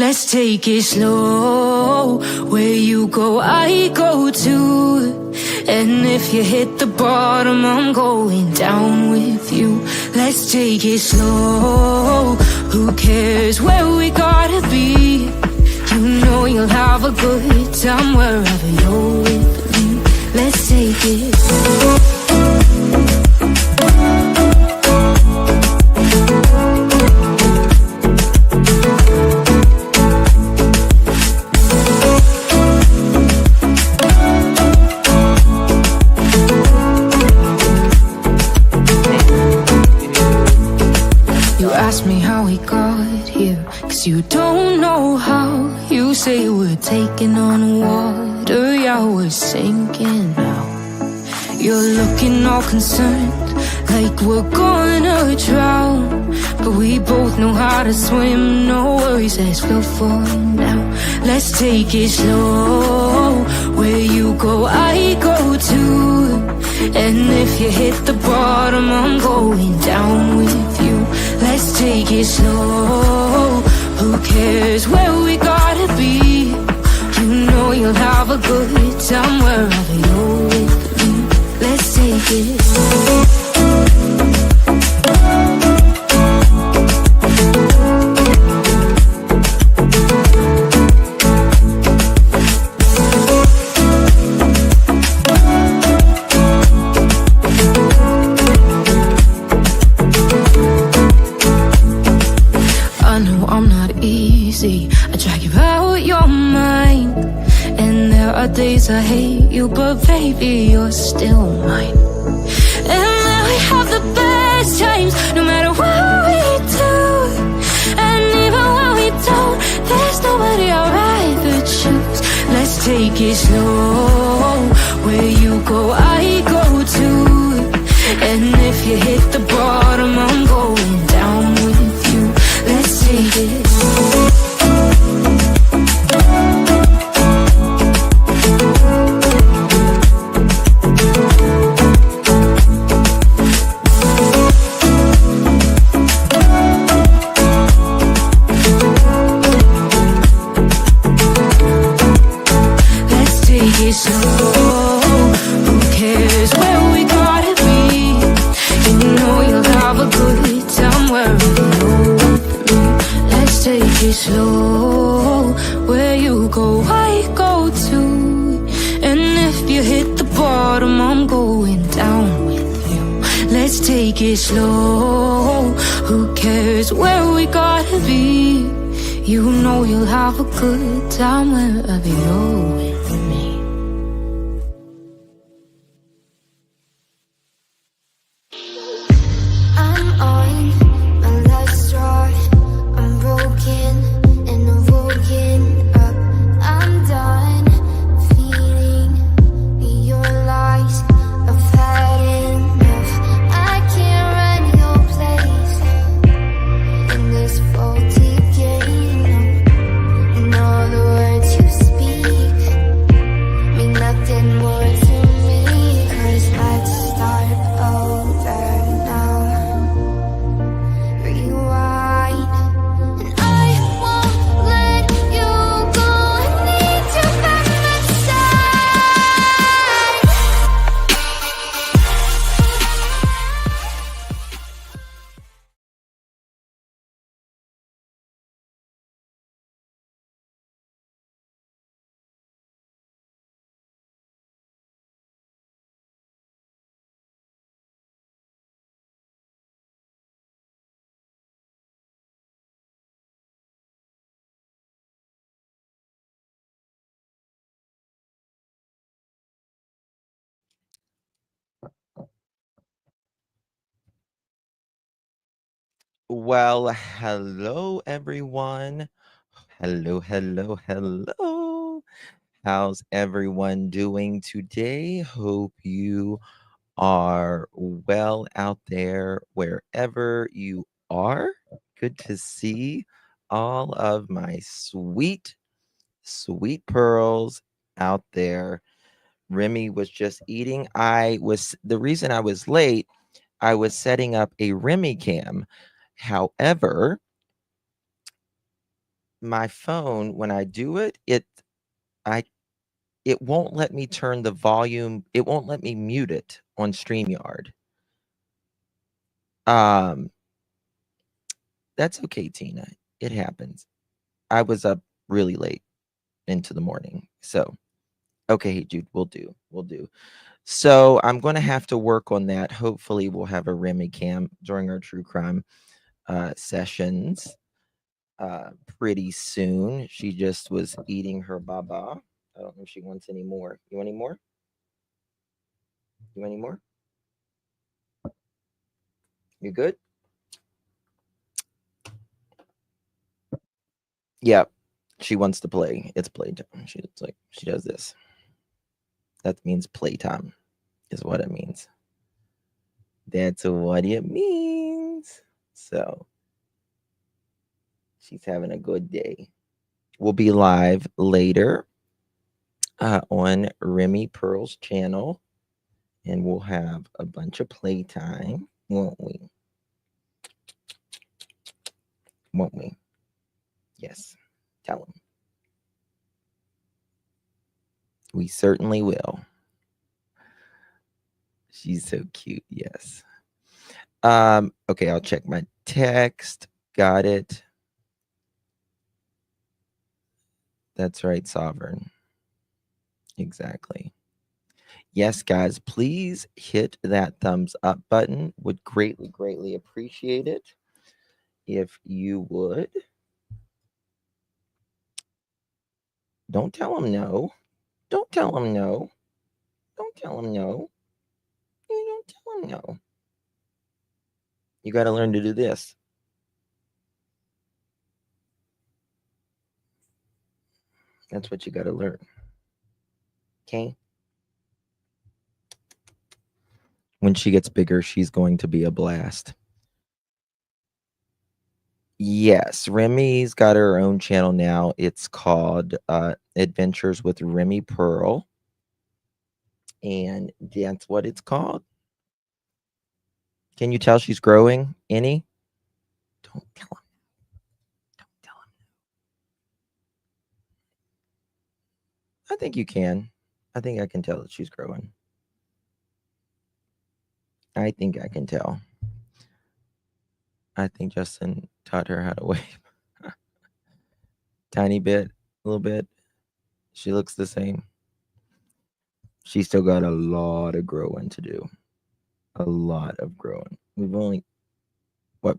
Let's take it slow. Where you go, I go too. And if you hit the bottom, I'm going down with you. Let's take it slow. Who cares where we gotta be? You know you'll have a good time wherever you're with me. Let's take it slow. Ask me how we got here, 'cause you don't know how. You say we're taking on water, yeah, we're sinking now. You're looking all concerned, like we're gonna drown. But we both know how to swim, no worries, let's flow for now. Let's take it slow. Where you go, I go too. And if you hit the bottom, I'm going down with you. Let's take it slow. Who cares where we gotta be? You know you'll have a good time wherever you're with me. Let's take it slow. I drag you out your mind, and there are days I hate you, but baby, you're still mine. And then we have the best times, no matter what we do. And even when we don't, there's nobody I'd rather choose. Let's take it slow. Where you go, I go too. And if you hit the bottom, I'm going down with you. Let's take it slow. Slow. Who cares where we gotta be? You know you'll have a good time wherever you're with me. Let's take it slow. Where you go, I go too. And if you hit the bottom, I'm going down with you. Let's take it slow. Who cares where we gotta be? You know you'll have a good time wherever you're with me. Well, hello everyone. Hello. How's everyone doing today? Hope you are well out there wherever you are. Good to see all of my sweet pearls out there. Remy was just eating. The reason I was late, I was setting up a Remy cam. However, my phone, when I do it, I it won't let me turn the volume. It won't let me mute it on StreamYard. Um, that's okay, Tina. It happens. I was up really late into the morning. So, okay, Jude, we'll do. We'll do. So, I'm going to have to work on that. Hopefully, we'll have a Remy cam during our true crime sessions pretty soon. She just was eating her baba. I don't know if she wants any more. You want any more? You want any more? You good? Yeah. She wants to play. It's playtime. She's like, she does this. That means playtime, is what it means. That's what it means. So she's having a good day. We'll be live later on Remy Pearl's channel, and we'll have a bunch of playtime, won't we? Won't we? Yes. Tell them. We certainly will. She's so cute. Yes. Okay, I'll check my text. Got it. That's right, Sovereign. Exactly. Yes, guys, please hit that thumbs up button. Would greatly, greatly appreciate it if you would. Don't tell them no. Don't tell them no. Don't tell them no. You don't tell them no. You got to learn to do this. That's what you got to learn. Okay? When she gets bigger, she's going to be a blast. Yes, Remy's got her own channel now. It's called Adventures with Remy Pearl. And that's what it's called. Can you tell she's growing? Any? Don't tell him. Don't tell him. I think you can. I think I can tell that she's growing. I think I can tell. I think Justin taught her how to wave. Tiny bit, a little bit. She looks the same. She's still got a lot of growing to do. A lot of growing. We've only what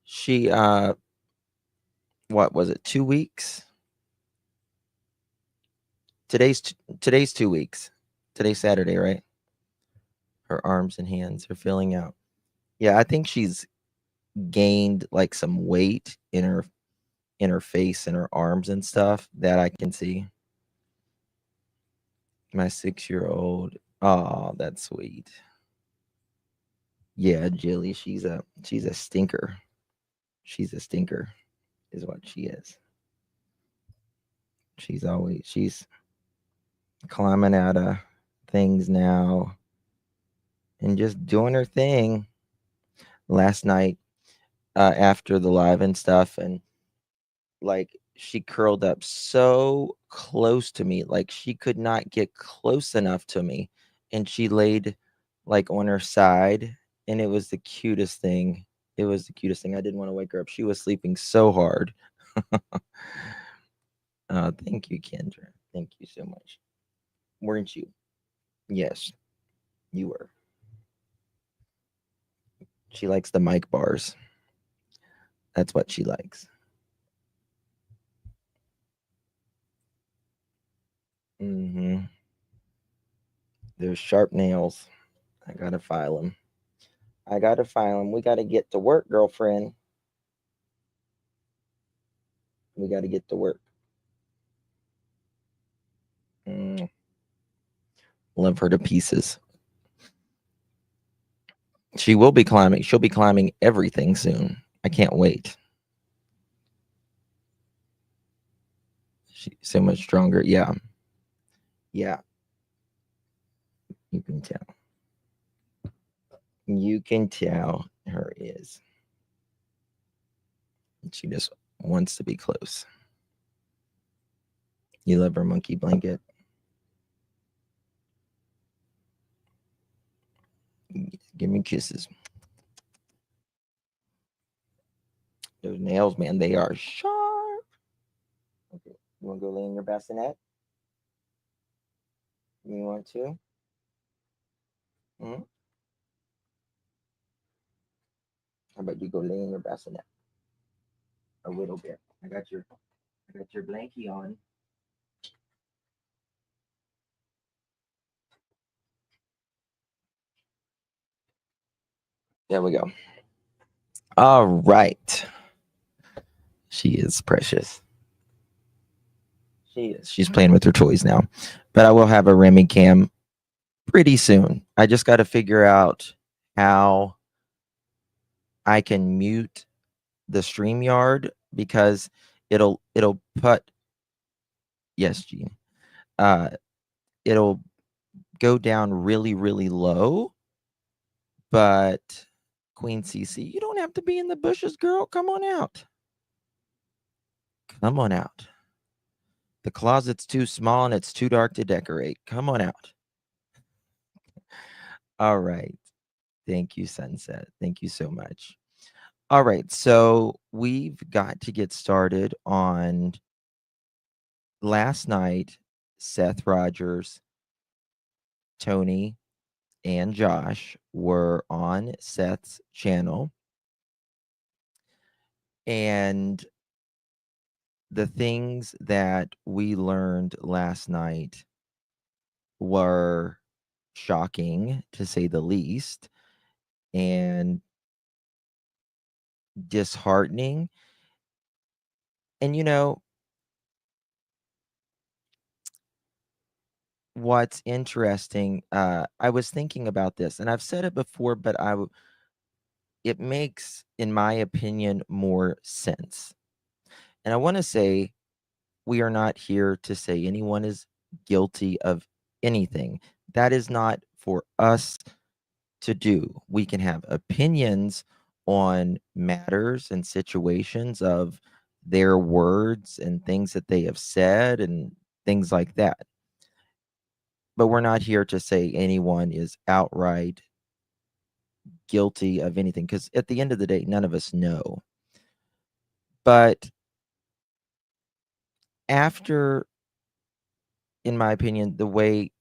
she what was it, 2 weeks? Today's 2 weeks. Today's Saturday, right? Her arms and hands are filling out. Yeah, I think she's gained like some weight in her face and her arms and stuff that I can see. My 6-year-old. Oh, that's sweet. Yeah, Jilly, she's a stinker. She's a stinker, is what she is. She's climbing out of things now and just doing her thing. Last night, after the live and stuff, and like she curled up so close to me, like she could not get close enough to me, and she laid like on her side, and it was the cutest thing. It was the cutest thing. I didn't want to wake her up. She was sleeping so hard. Thank you, Kendra. Thank you so much. Weren't you? Yes, you were. She likes the mic bars. That's what she likes. Mm-hmm. There's sharp nails. I gotta file them. I gotta file them. We gotta get to work, girlfriend. We gotta get to work. Mm. Love her to pieces. She will be climbing. She'll be climbing everything soon. I can't wait. She's so much stronger. Yeah. Yeah. You can tell. You can tell her is. She just wants to be close. You love her monkey blanket. Give me kisses. Those nails, man, they are sharp. Okay, you want to go lay in your bassinet? You want to? Hmm? How about you go lay in your bassinet a little bit? I got your blankie on. There we go. All right. She is precious. She is. She's playing with her toys now. But I will have a Remy cam pretty soon. I just got to figure out how I can mute the StreamYard because it'll put, yes, Gene. It'll go down really, really low. But Queen CC, you don't have to be in the bushes, girl. Come on out. Come on out. The closet's too small and it's too dark to decorate. Come on out. All right. Thank you, Sunset. Thank you so much. All right. So we've got to get started on last night. Seth Rogers, Tony, and Josh were on Seth's channel. And the things that we learned last night were shocking, to say the least, and disheartening. And what's interesting, I was thinking about this, and I've said it before, but it makes, in my opinion, more sense. And I want to say we are not here to say anyone is guilty of anything. That is not for us to do. We can have opinions on matters and situations of their words and things that they have said and things like that. But we're not here to say anyone is outright guilty of anything, because at the end of the day, none of us know. But after, in my opinion, the way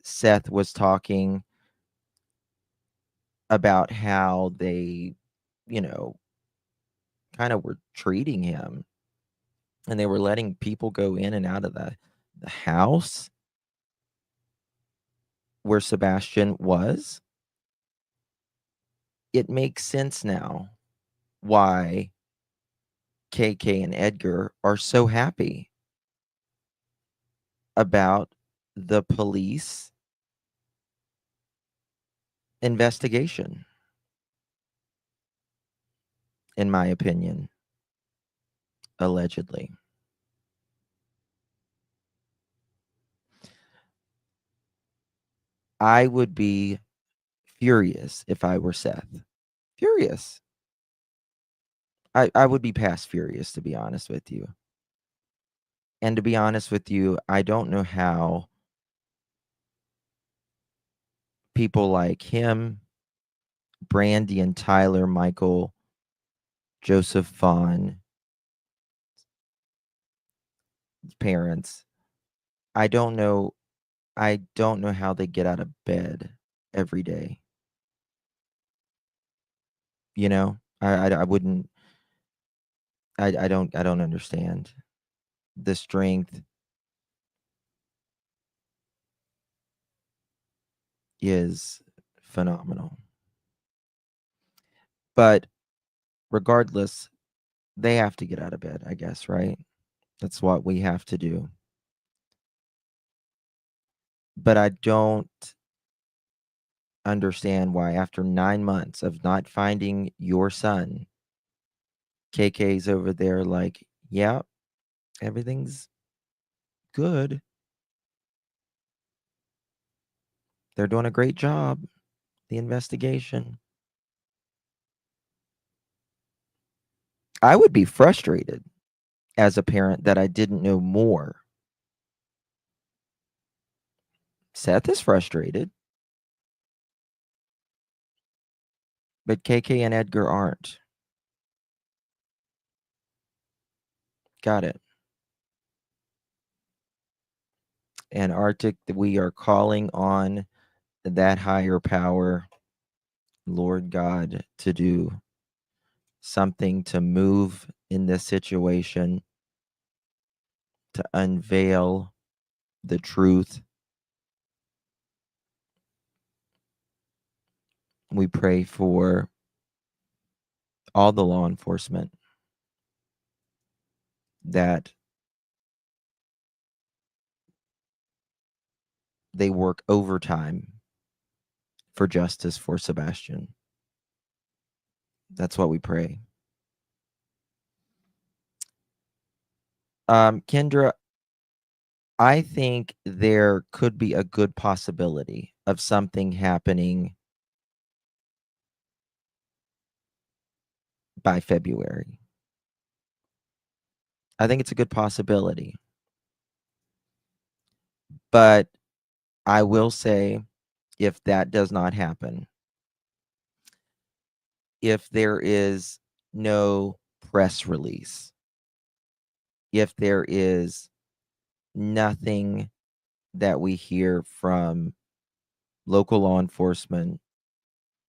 Seth was talking about how they, kind of were treating him, and they were letting people go in and out of the house where Sebastian was, it makes sense now why KK and Edgar are so happy about the police investigation, in my opinion, allegedly. I would be furious if I were Seth. Furious. I would be past furious, to be honest with you. And to be honest with you, I don't know how people like him, Brandy and Tyler, Michael, Joseph Vaughn, parents, I don't know how they get out of bed every day. I wouldn't. I don't understand the strength is phenomenal. But regardless, they have to get out of bed, I guess, right? That's what we have to do. But I don't understand why, after 9 months of not finding your son, KK's over there like, yeah, everything's good. They're doing a great job, the investigation. I would be frustrated. as a parent that I didn't know more. Seth is frustrated, but KK and Edgar aren't. Got it. And Arctic, we are calling on that higher power, Lord God, to do something to move in this situation, to unveil the truth. We pray for all the law enforcement that they work overtime for justice for Sebastian. That's what we pray. Kendra, I think there could be a good possibility of something happening by February. I think it's a good possibility. But I will say, if that does not happen, if there is no press release, if there is nothing that we hear from local law enforcement,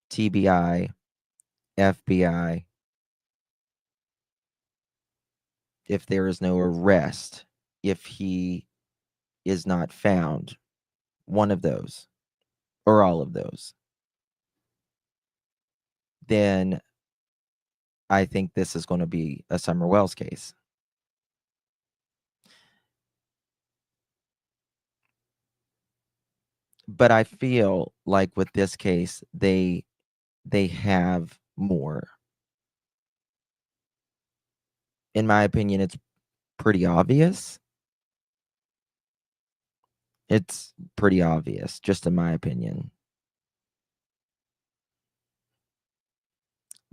TBI, FBI, if there is no arrest, if he is not found, one of those or all of those, then I think this is going to be a Summer Wells case. But I feel like with this case, they have more. In my opinion, it's pretty obvious. It's pretty obvious, just in my opinion.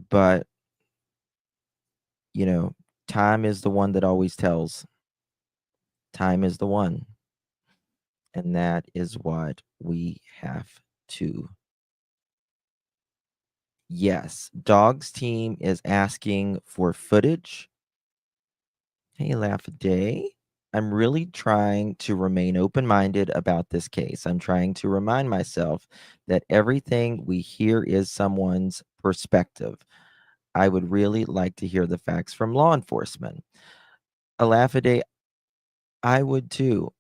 But, you know, time is the one that always tells. Time is the one. And that is what we have to. Yes, Dog's team is asking for footage. Hey, Laugh a Day. I'm really trying to remain open-minded about this case. I'm trying to remind myself that everything we hear is someone's perspective. I would really like to hear the facts from law enforcement. A Laugh a Day, I would too.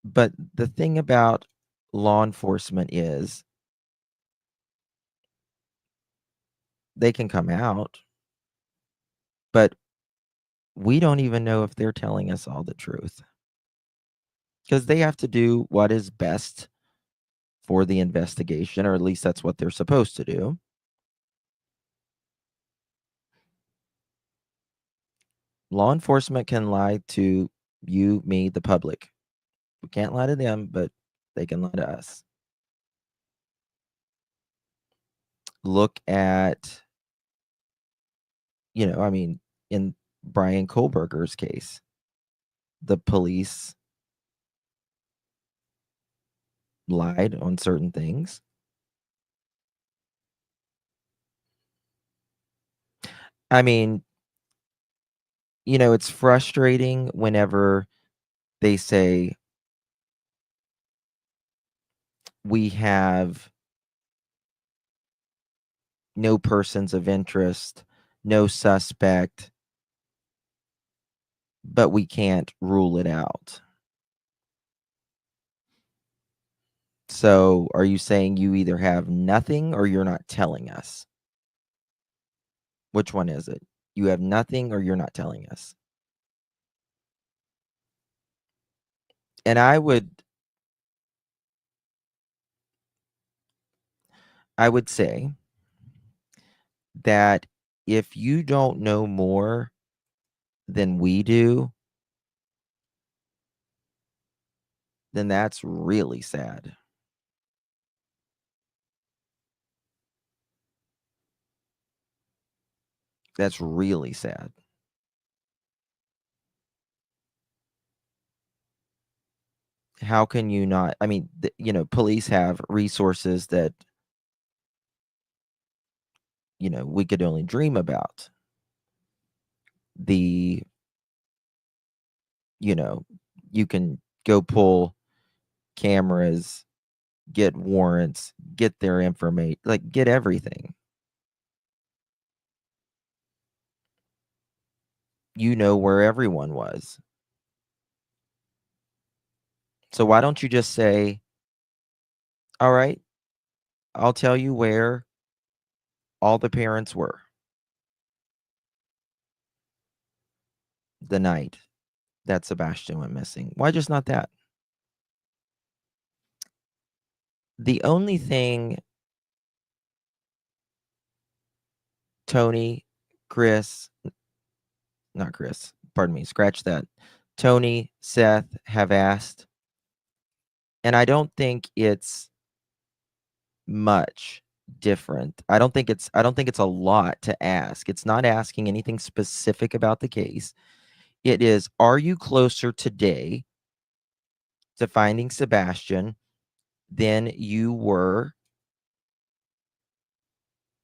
But the thing about law enforcement is they can come out, but we don't even know if they're telling us all the truth, because they have to do what is best for the investigation, or at least that's what they're supposed to do. Law enforcement can lie to you, me, the public. We can't lie to them, but they can lie to us. Look at, I mean, in Brian Kohlberger's case, the police lied on certain things. I mean, it's frustrating whenever they say we have no persons of interest, no suspect, but we can't rule it out. So are you saying you either have nothing or you're not telling us? Which one is it? You have nothing or you're not telling us? And I would say that if you don't know more than we do, then that's really sad. That's really sad. how can you not? I mean, police have resources that, we could only dream about. The, you can go pull cameras, get warrants, get their information, like get everything. You know where everyone was. So why don't you just say, all right, I'll tell you where all the parents were the night that Sebastian went missing. Why just not that? The only thing Tony, Chris, not Chris, pardon me, scratch that. Tony, Seth have asked, and I don't think it's much different. I don't think it's a lot to ask. It's not asking anything specific about the case. It is, are you closer today to finding Sebastian than you were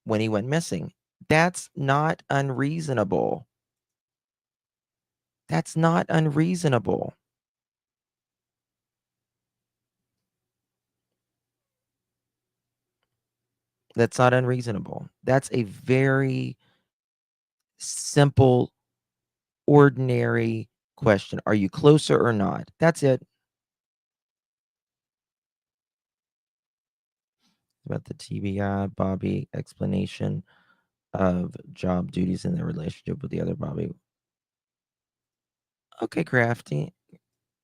when he went missing? That's not unreasonable. That's not unreasonable. That's not unreasonable. That's a very simple, ordinary question. Are you closer or not? That's it. About the TBI Bobby explanation of job duties in their relationship with the other Bobby. Okay, Crafty.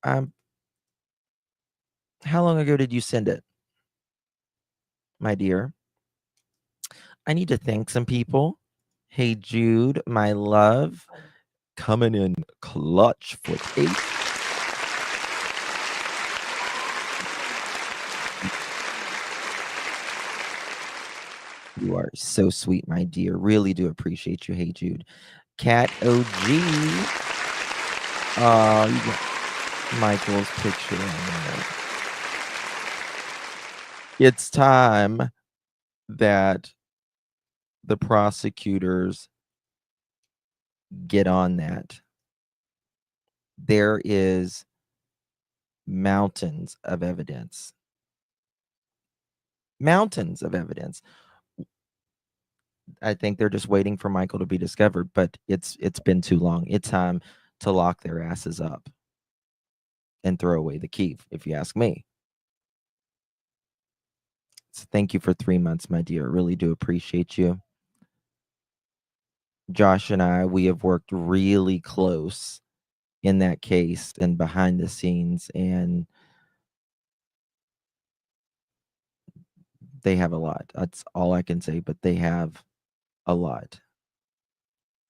Um, how long ago did you send it, my dear? I need to thank some people. Hey, Jude, my love, coming in clutch for 8. You are so sweet, my dear. Really do appreciate you. Hey, Jude. Cat OG. You got Michael's picture on there. It's time that the prosecutors get on that. There is mountains of evidence. Mountains of evidence. I think they're just waiting for Michael to be discovered, but it's been too long. It's time to lock their asses up and throw away the key, if you ask me. So thank you for 3 months, my dear. Really do appreciate you. Josh and I, we have worked really close in that case and behind the scenes, and they have a lot. That's all I can say, but they have a lot.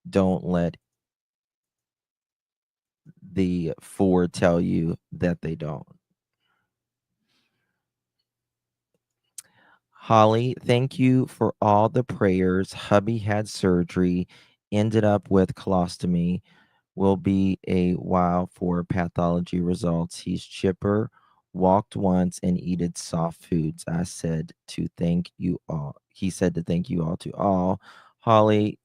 Don't let the 4 tell you that they don't. Holly, thank you for all the prayers. Hubby had surgery, ended up with colostomy. Will be a while for pathology results. He's chipper, walked once, and eated soft foods. I said to thank you all. He said to thank you all to all. Holly,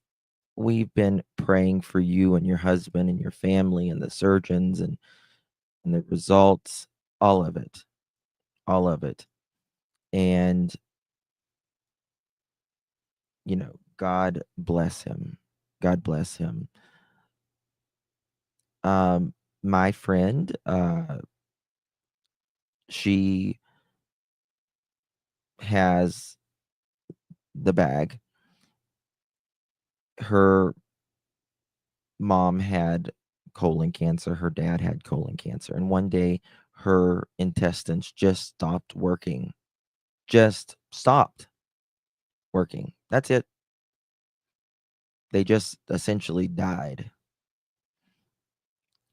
we've been praying for you and your husband and your family and the surgeons and the results, all of it. All of it. And God bless him. God bless him. My friend, she has the bag. Her mom had colon cancer. Her dad had colon cancer. And one day her intestines just stopped working. Just stopped working. That's it. They just essentially died.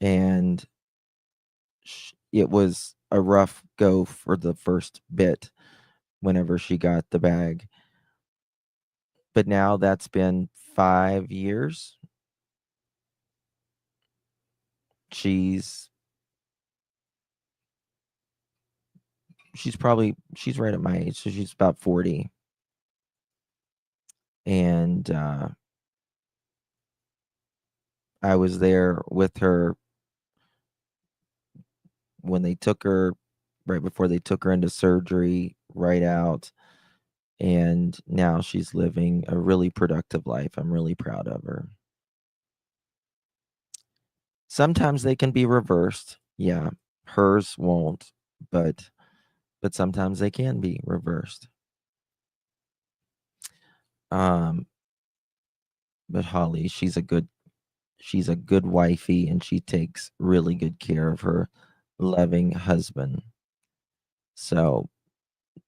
And it was a rough go for the first bit whenever she got the bag. But now that's been 5 years. She's she's right at my age, so she's about 40. And I was there with her when they took her, right before they took her into surgery, right out. And now she's living a really productive life. I'm really proud of her. Sometimes they can be reversed. Yeah, hers won't, but sometimes they can be reversed. But Holly, she's a good wifey, and she takes really good care of her loving husband. So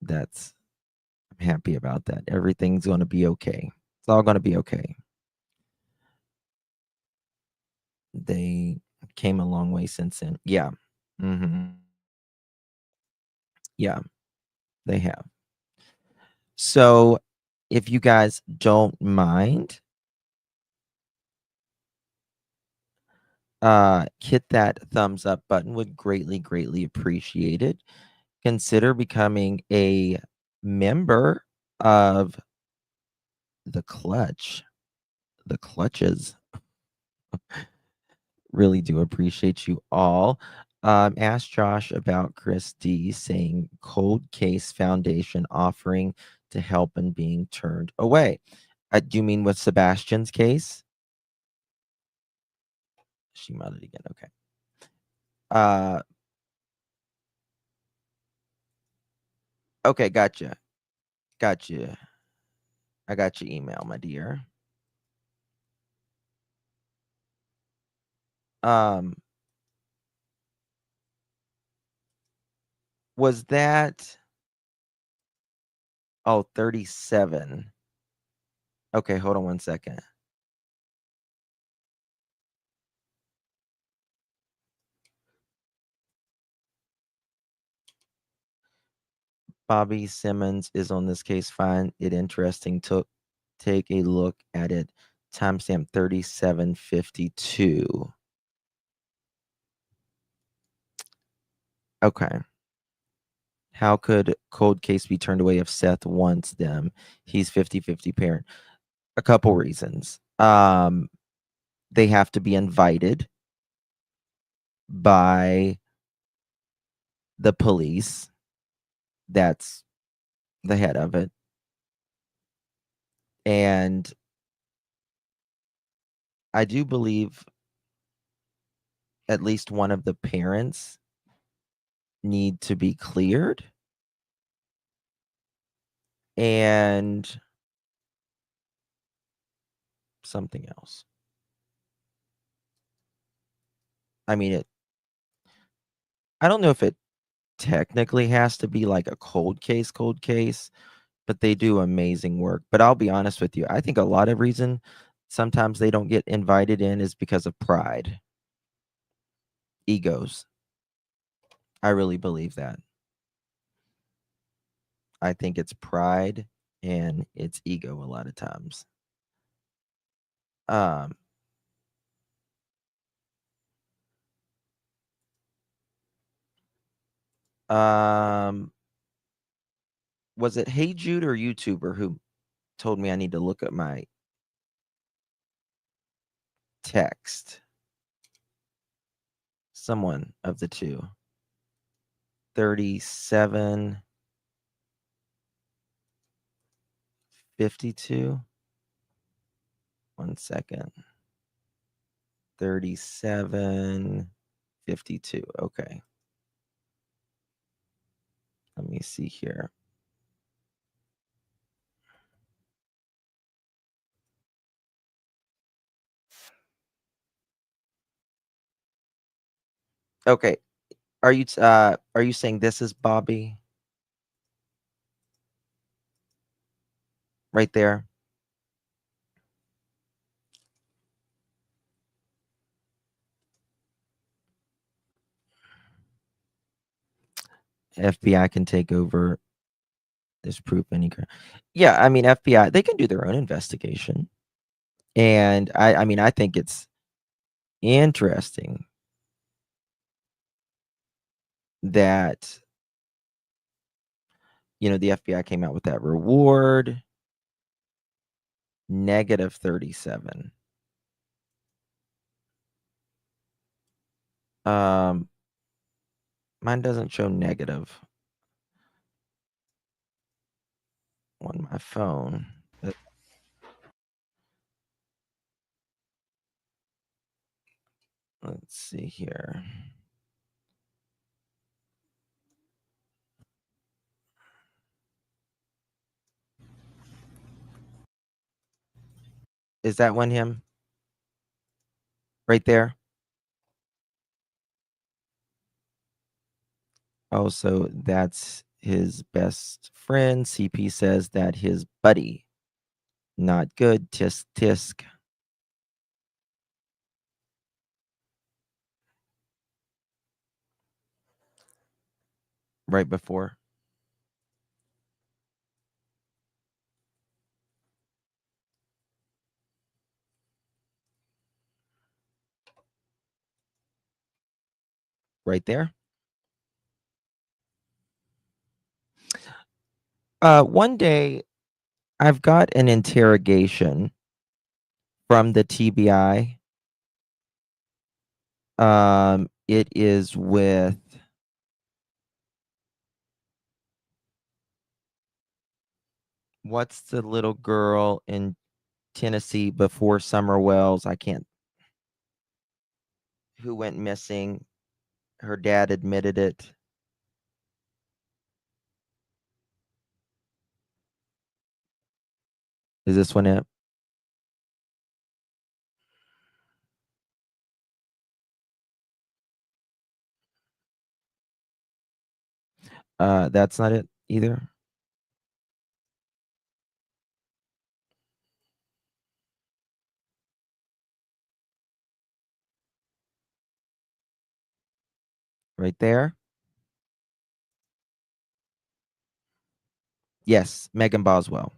that's I'm happy about that. Everything's going to be okay. It's all going to be okay. They came a long way since then. Yeah. Yeah, they have. So if you guys don't mind, hit that thumbs up button. Would greatly appreciate it. Consider becoming a member of the clutches. Really do appreciate you all. Ask Josh about Chris D saying Cold Case Foundation offering to help and being turned away. Do you mean with Sebastian's case? She mudded again. Okay. Okay, gotcha. I got your email, my dear. Was that 37? Okay, hold on one second. Bobby Simmons is on this case. Find it interesting. Take a look at it. Timestamp 3752. Okay. How could cold case be turned away if Seth wants them? He's 50-50 parent. A couple reasons. They have to be invited by the police. That's the head of it. And I do believe at least one of the parents need to be cleared. And something else. I mean, I don't know if it technically has to be like a cold case, but they do amazing work. But I'll be honest with you. I think a lot of reason sometimes they don't get invited in is because of pride, egos. I really believe that. I think it's pride and it's ego a lot of times. Was it Hey Jude or YouTuber who told me I need to look at my text? Someone of the two. 3752. 1 second. 3752. Okay. Let me see here. Okay. Are you saying this is Bobby? Right there. FBI can take over this proof any. Yeah, I mean FBI, they can do their own investigation. And I mean I think it's interesting that the FBI came out with that reward. Negative 37. Mine doesn't show negative on my phone. Let's see here. Is that one him? Right there? Oh, so that's his best friend. CP says that his buddy. Not good. Tisk tisk. Right before. Right there. One day I've got an interrogation from the TBI. It is with what's the little girl in Tennessee before Summer Wells? I can't. Who went missing? Her dad admitted it. Is this one it? That's not it either. Right there. Yes, Megan Boswell.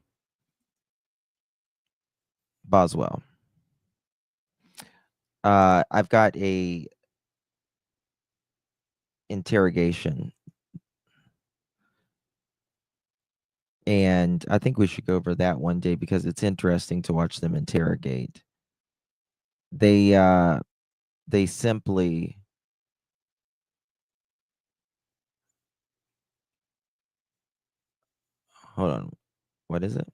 Boswell. I've got a interrogation, and I think we should go over that one day because it's interesting to watch them interrogate. They simply hold on. What is it?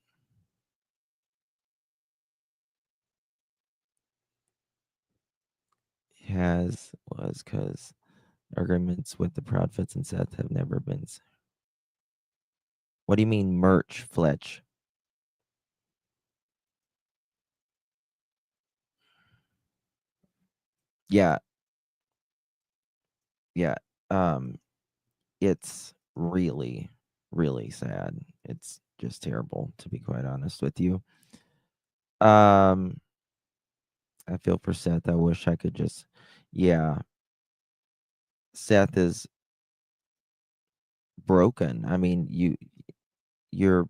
Was because arguments with the Prophets and Seth have never been. What do you mean merch, Fletch? Yeah. Yeah. It's really, really sad. It's just terrible, to be quite honest with you. I feel for Seth. I wish I could just, yeah. Seth is broken. I mean, you're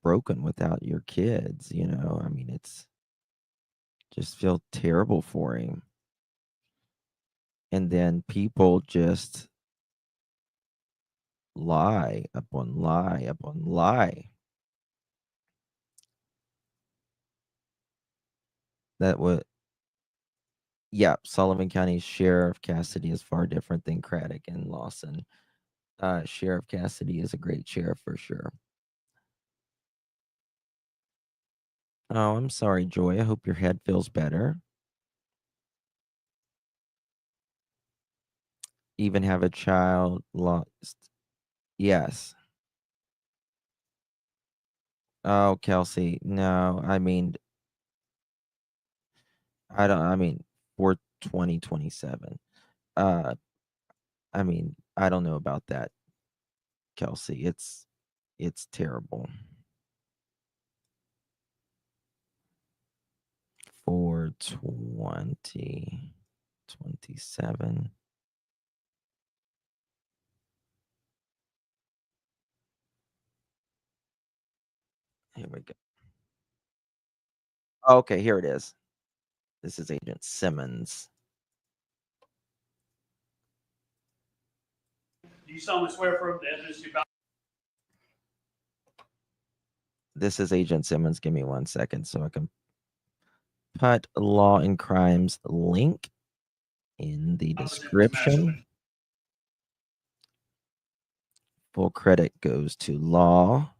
broken without your kids, I mean, it's just feel terrible for him. And then people just lie upon lie upon lie. That would, yeah, Sullivan County's Sheriff Cassidy is far different than Craddock and Lawson. Sheriff Cassidy is a great sheriff for sure. Oh, I'm sorry, Joy. I hope your head feels better. Even have a child lost. Yes. Oh, Kelsey. No, I mean, I mean, for 2027. Uh, I mean, I don't know about that, Kelsey. It's terrible. For 2027. Here we go. Okay, here it is. This is Agent Simmons. Do you solemnly swear affirm the evidence you about? This is Agent Simmons. Give me 1 second so I can put Law and Crimes link in the description. Full credit goes to Law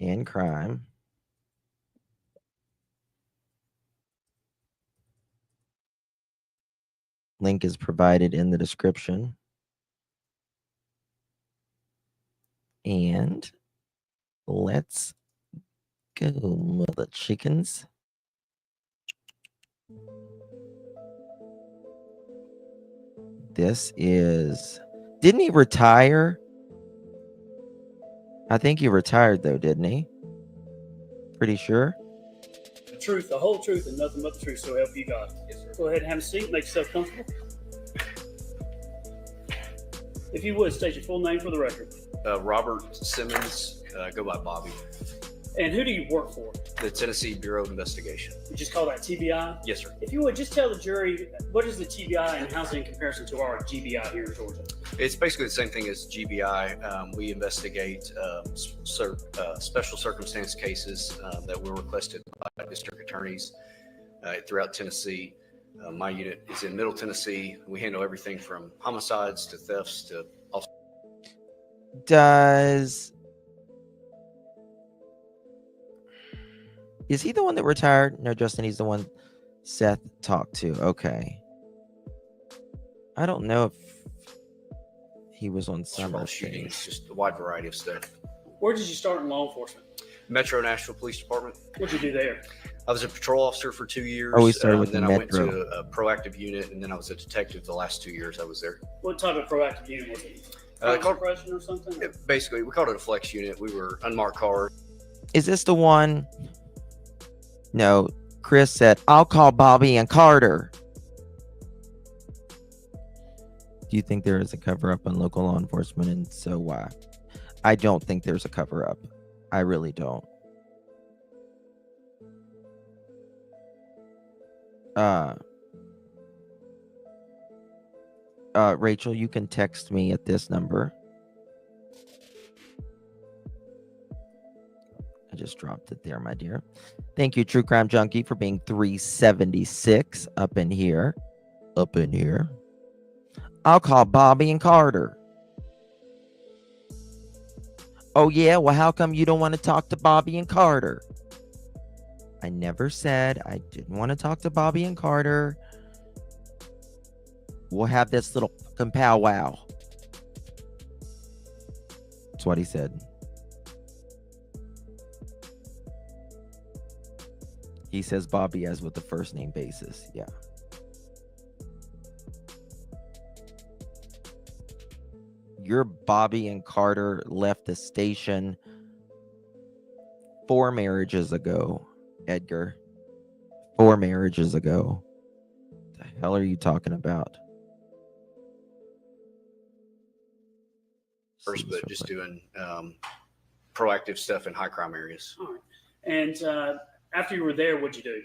and Crime. Link is provided in the description. And let's go, mother chickens. This is... Didn't he retire? I think he retired, though, didn't he? Pretty sure. The truth, the whole truth, and nothing but the truth, so help you God. Yes, sir. Go ahead and have a seat. Make yourself comfortable. If you would, state your full name for the record. Robert Simmons, go by Bobby. And who do you work for? The Tennessee Bureau of Investigation. You just call that TBI? Yes, sir. If you would, just tell the jury, what is the TBI and how's it in comparison to our GBI here in Georgia? It's basically the same thing as GBI. We investigate special circumstance cases that were requested by district attorneys throughout Tennessee. My unit is in Middle Tennessee. We handle everything from homicides to thefts to... Is he the one that retired? No, Justin, he's the one Seth talked to. Okay. I don't know if he was on summer shootings, just a wide variety of stuff. Where did you start in law enforcement? Metro Nashville Police Department. What did you do there? I was a patrol officer for 2 years. Oh, we started with then the I went Metro. to a proactive unit, and then I was a detective the last 2 years I was there. What type of proactive unit was it? Suppression or something? Basically, we called it a flex unit. We were unmarked cars. Is this the one? No, Chris said, I'll call Bobby and Carter. Do you think there is a cover-up on local law enforcement, and so why? I don't think there's a cover-up. I really don't. Rachel, you can text me at this number. I just dropped it there, my dear. Thank you, True Crime Junkie, for being 376 up in here. Up in here. I'll call Bobby and Carter. Oh, yeah? Well, how come you don't want to talk to Bobby and Carter? I never said I didn't want to talk to Bobby and Carter. We'll have this little fucking powwow. That's what he said. He says Bobby as with the first name basis. Yeah. Your Bobby and Carter left the station 4 marriages ago, Edgar. 4 marriages ago. What the hell are you talking about? First, but just doing proactive stuff in high crime areas. All right. And after you were there, what'd you do?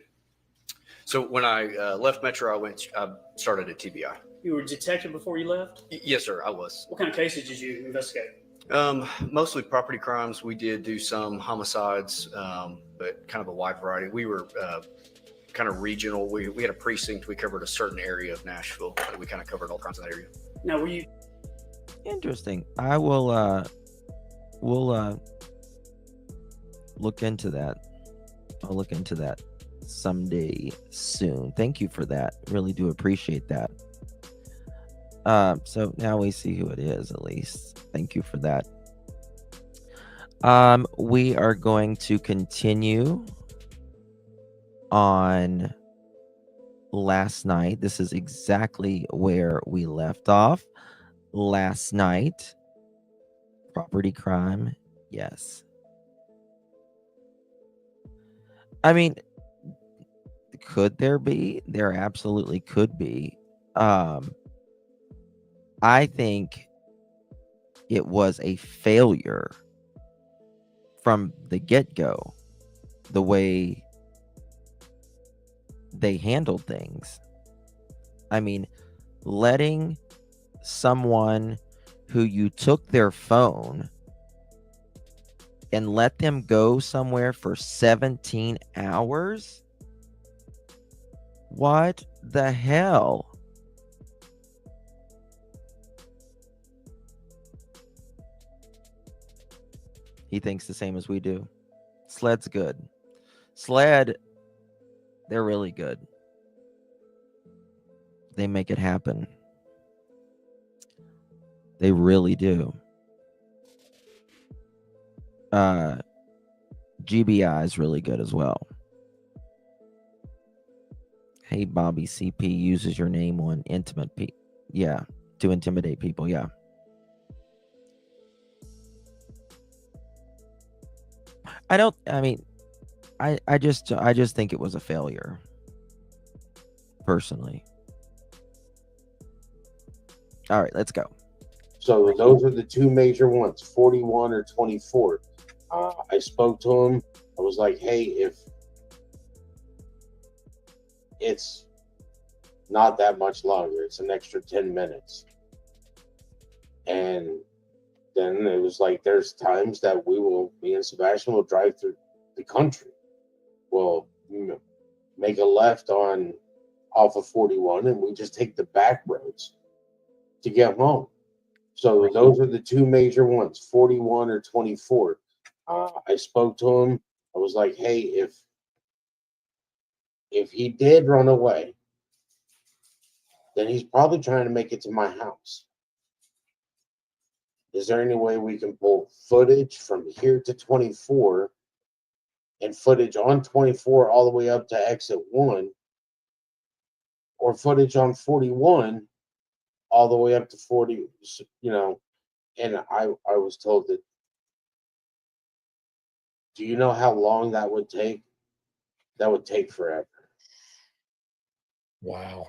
So when I left Metro, I started at TBI. You were a detective before you left? Yes, sir, I was. What kind of cases did you investigate? Mostly property crimes. We did do some homicides, but kind of a wide variety. We were kind of regional. We had a precinct. We covered a certain area of Nashville. We kind of covered all kinds of that area. Now, were you... Interesting. I will we'll look into that. I'll look into that someday soon. Thank you for that. Really do appreciate that. So now we see who it is, at least. Thank you for that. We are going to continue on last night. This is exactly where we left off last night. Property crime. Yes. I mean, could there be? There absolutely could be. I think it was a failure from the get-go, the way they handled things. I mean, letting someone who you took their phone and let them go somewhere for 17 hours? What the hell? He thinks the same as we do. Sled's good. Sled, they're really good. They make it happen. They really do. GBI is really good as well. Hey, Bobby, CP uses your name on intimate people. Yeah, to intimidate people. Yeah. I just think it was a failure. Personally. All right, let's go. So those are the two major ones, 41 or 24. I spoke to him. I was like, hey, if it's not that much longer, it's an extra 10 minutes. And then it was like, there's times that me and Sebastian will drive through the country. We'll make a left off of 41 and we just take the back roads to get home. So those are the two major ones, 41 or 24. I spoke to him. I was like, hey, if he did run away, then he's probably trying to make it to my house. Is there any way we can pull footage from here to 24 and footage on 24 all the way up to exit 1, or footage on 41 all the way up to 40, and I was told that, do you know how long that would take? That would take forever. Wow.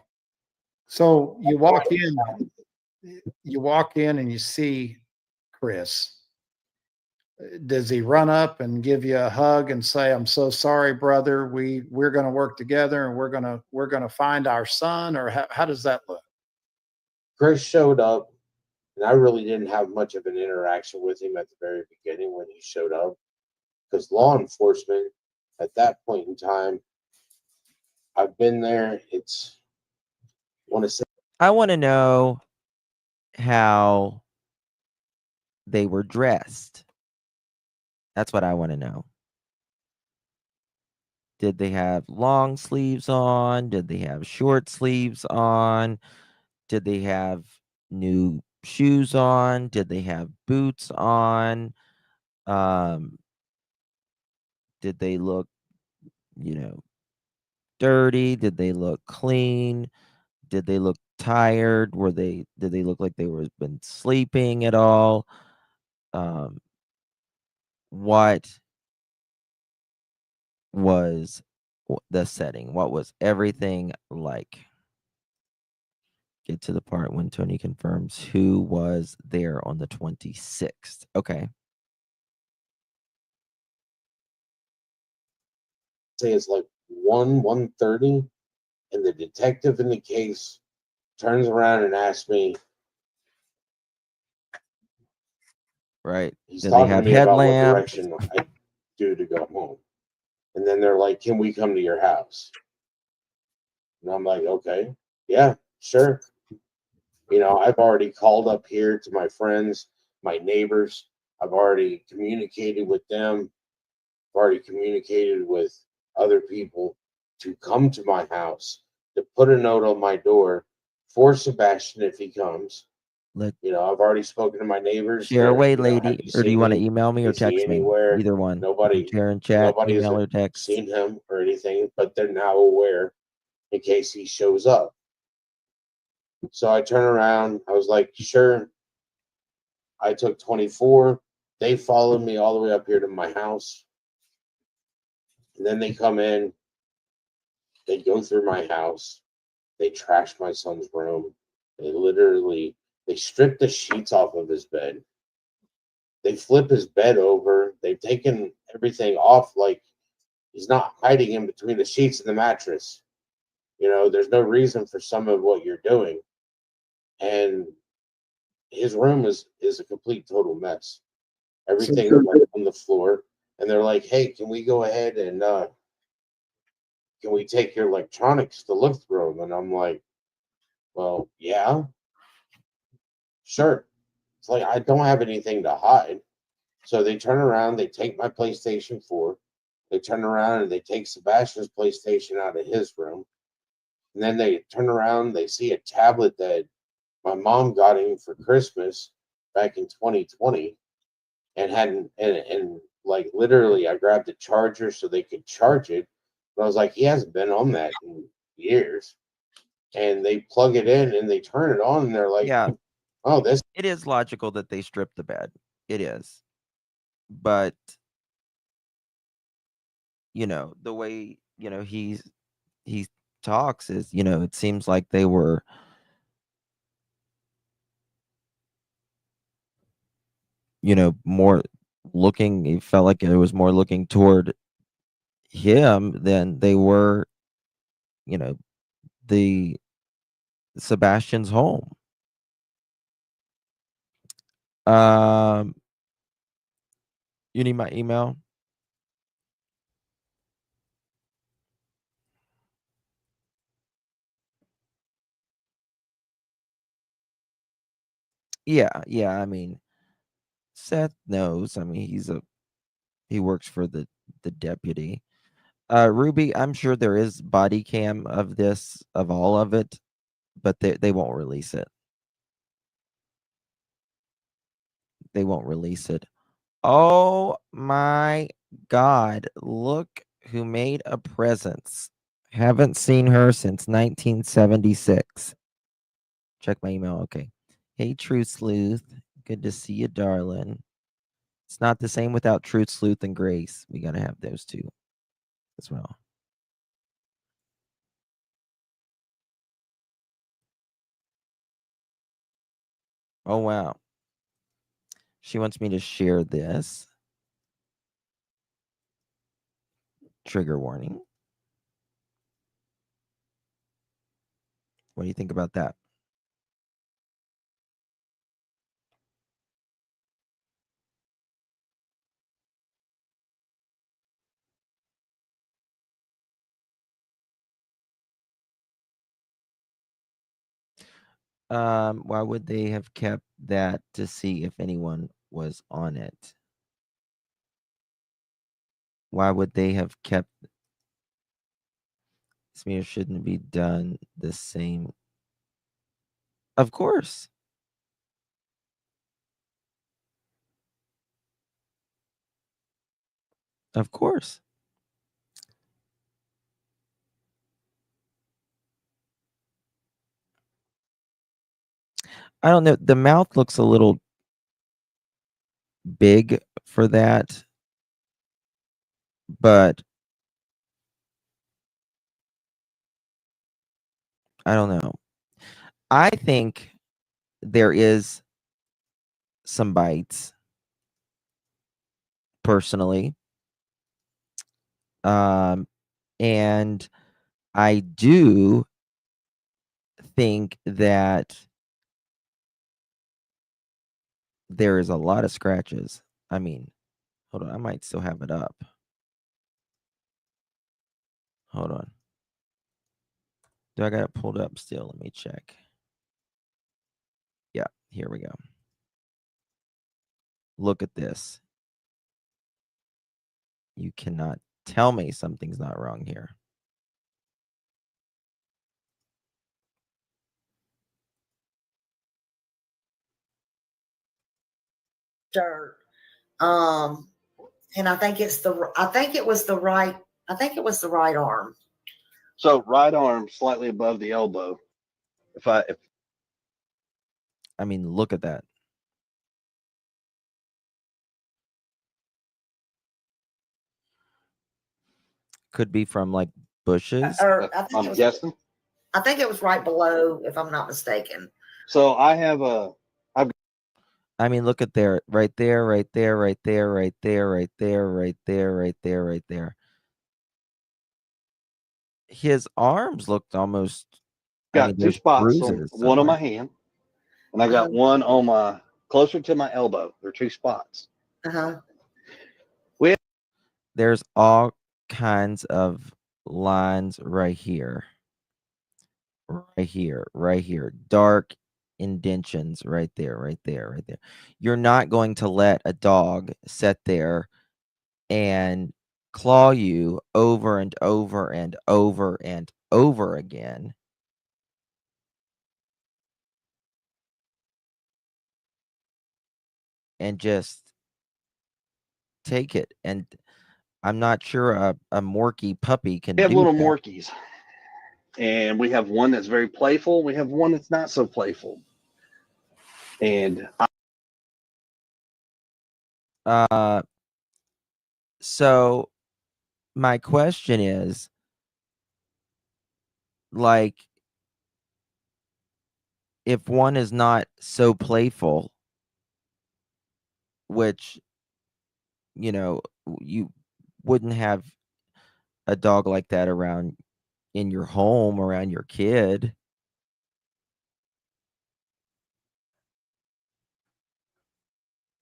So you walk in and you see Chris. Does he run up and give you a hug and say, "I'm so sorry, brother. We're going to work together and we're going to find our son," or how does that look? Chris showed up, and I really didn't have much of an interaction with him at the very beginning when he showed up, because law enforcement at that point in time, I've been there. I want to know how they were dressed. That's what I want to know. Did they have long sleeves on? Did they have short sleeves on? Did they have new shoes on? Did they have boots on? Did they look, dirty? Did they look clean? Did they look tired? Did they look like they were been sleeping at all? What was the setting? What was everything like? Get to the part when Tony confirms who was there on the 26th. Okay. Say it's like 1:30, and the detective in the case turns around and asks me, right, he's do they talking to have me about what headlamps? direction I do to go home. And then they're like, can we come to your house? And I'm like, okay, yeah, sure. I've already called up here to my friends, my neighbors. I've already communicated with them. I've already communicated with other people to come to my house, to put a note on my door for Sebastian if he comes. I've already spoken to my neighbors. Share away, lady, or do you want to email me or Is he text me? anywhere? Either one. Nobody, Share in chat, nobody email has or text. seen him or anything, but they're now aware in case he shows up. So I turn around. I was like, sure. I took 24. They followed me all the way up here to my house. And then they come in. They go through my house. They trash my son's room. They strip the sheets off of his bed. They flip his bed over. They've taken everything off, like he's not hiding in between the sheets and the mattress. There's no reason for some of what you're doing. And his room is a complete total mess. everything was on the floor. And they're like, hey, can we go ahead and can we take your electronics to look through them? And I'm like, well, yeah, sure. It's like, I don't have anything to hide. So they turn around, they take my PlayStation 4, they turn around and they take Sebastian's PlayStation out of his room. And then they turn around, they see a tablet that my mom got him for Christmas back in 2020 and hadn't, and like literally, I grabbed the charger so they could charge it. But I was like, he hasn't been on that in years. And they plug it in and they turn it on and they're like, Yeah, oh, this. it is logical that they stripped the bed. It is. But, you know, the way, you know, he talks is, you know, it seems like they were, you know, more looking, it felt like it was more looking toward him than they were, you know, the Sebastian's home. You need my email? Yeah, I mean, Seth knows. I mean, he works for the deputy. Ruby, I'm sure there is body cam of this, of all of it, but they won't release it. They won't release it. Oh my God, look who made a presence. Haven't seen her since 1976. Check my email. Okay. Hey, Truth Sleuth. Good to see you, darling. It's not the same without Truth, Sleuth, and Grace. We got to have those two as well. Oh, wow. She wants me to share this. Trigger warning. What do you think about that? Why would they have kept that to see if anyone was on it? Why would they have kept this? Meter shouldn't be done the same. Of course. Of course. I don't know. The mouth looks a little big for that, but I don't know. I think there is some bites, personally. And I do think that there is a lot of scratches. I mean, hold on. I might still have it up. Hold on. Do I got it pulled up still? Let me check. Yeah, here we go. Look at this. You cannot tell me something's not wrong here. Dirt. And I think it was the right arm. So right arm slightly above the elbow. I mean, look at that. Could be from like bushes. I'm guessing. I think it was right below, if I'm not mistaken. So I mean, look at there, right there, right there, right there, right there, right there, right there, right there, right there. His arms looked almost. Got two spots. One on my hand, and I got one on my closer to my elbow. There are two spots. Uh-huh. There's all kinds of lines right here. Right here. Dark indentions right there. You're not going to let a dog sit there and claw you over and over and over and over again. And just take it. And I'm not sure a Morkie puppy can We have do little that. Morkies, and we have one that's very playful. We have one that's not so playful. And So my question is, like, if one is not so playful, which, you know, you wouldn't have a dog like that around in your home, around your kid.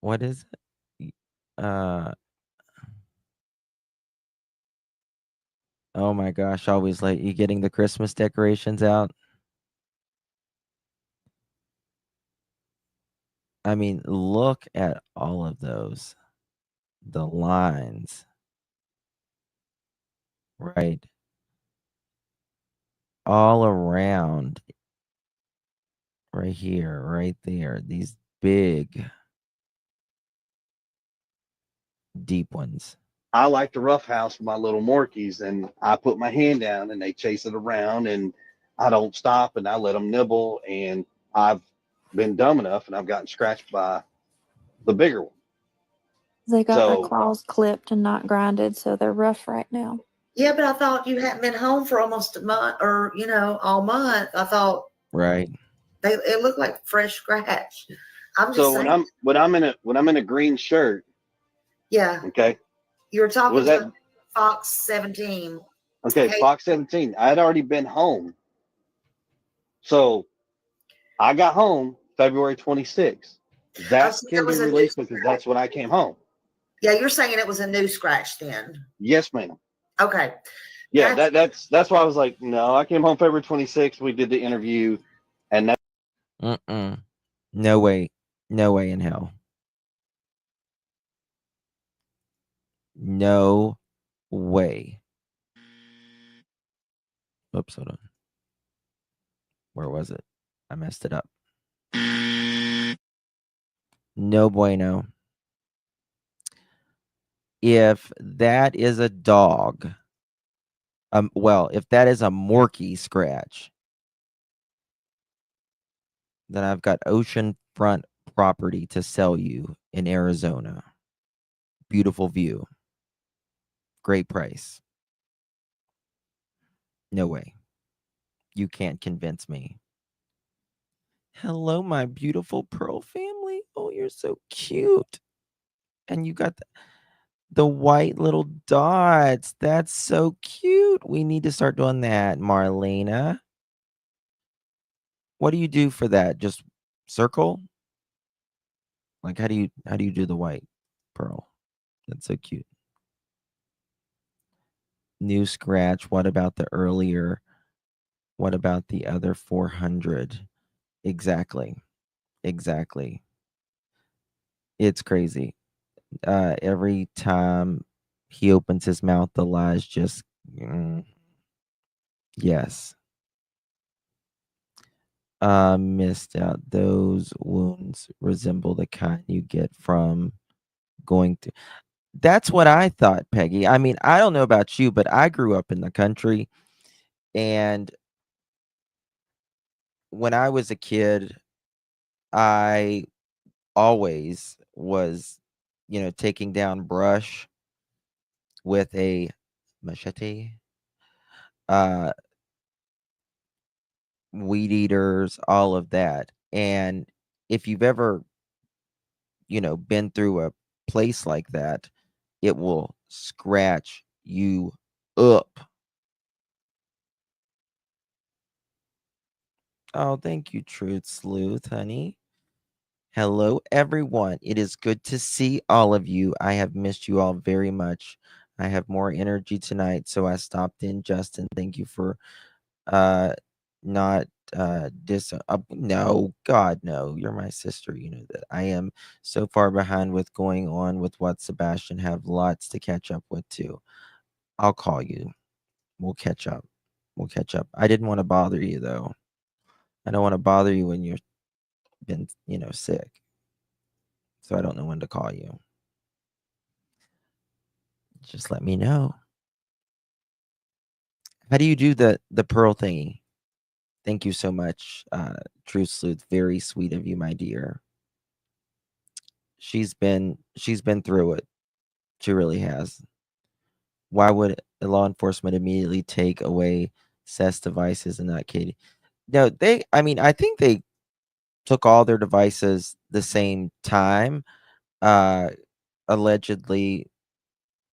What is it? Oh my gosh, always late. You getting the Christmas decorations out? I mean, look at all of those. The lines. Right. All around. Right here, right there. These big, deep ones. I like to roughhouse my little Morkies, and I put my hand down and they chase it around, and I don't stop and I let them nibble. And I've been dumb enough and I've gotten scratched by the bigger one. They got their So claws clipped and not grinded, so they're rough right now. Yeah, but I thought you hadn't been home for almost a month, or all month. I thought Right. it looked like fresh scratch. I'm just so saying. when I'm in a green shirt, Yeah, okay, you were talking was that to Fox 17. okay? Hey. Fox 17. I had already been home, so I got home February 26th. That So can there be was a new released because scratch. that's when I came home. Yeah, you're saying it was a new scratch then. Yes, ma'am. Okay. Yeah, that's why I was like, no, I came home February 26th. We did the interview, and that No way. No way in hell. No way. Oops, hold on. Where was it? I messed it up. No bueno. If that is a dog, well, if that is a Morkie scratch, then I've got oceanfront property to sell you in Arizona. Beautiful view. Great price. No way. You can't convince me. Hello, my beautiful Pearl family. Oh, you're so cute. And you got the white little dots. That's so cute. We need to start doing that, Marlena. What do you do for that? Just circle? Like how do you do the white pearl? That's so cute. New scratch. What about the earlier? What about the other 400? Exactly. It's crazy. Every time he opens his mouth, the lies just yes. Missed out. Those wounds resemble the kind you get from going to. That's what I thought, Peggy. I mean, I don't know about you, but I grew up in the country, and when I was a kid, I always was, taking down brush with a machete, uh, weed eaters, all of that. And if you've ever, been through a place like that, it will scratch you up. Oh, thank you, Truth Sleuth, honey. Hello, everyone. It is good to see all of you. I have missed you all very much. I have more energy tonight, so I stopped in. Justin, thank you for not no, God, no. You're my sister. You know that. I am so far behind with going on with what Sebastian have lots to catch up with too. I'll call you. We'll catch up. We'll catch up. I didn't want to bother you though. I don't want to bother you when you're been, sick. So I don't know when to call you. Just let me know. How do you do the pearl thingy? Thank you so much, True Sleuth. Very sweet of you, my dear. She's been through it. She really has. Why would law enforcement immediately take away Seth's devices and not Katie? No, I think they took all their devices the same time. Allegedly,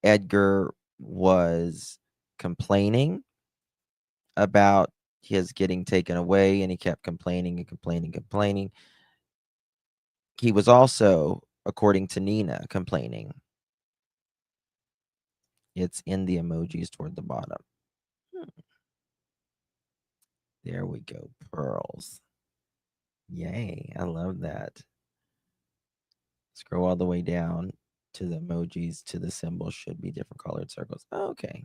Edgar was complaining about his getting taken away, and he kept complaining and complaining and complaining. He was also, according to Nina, complaining. It's in the emojis toward the bottom. There we go. Pearls. Yay. I love that. Scroll all the way down to the emojis to the symbols should be different colored circles. Okay.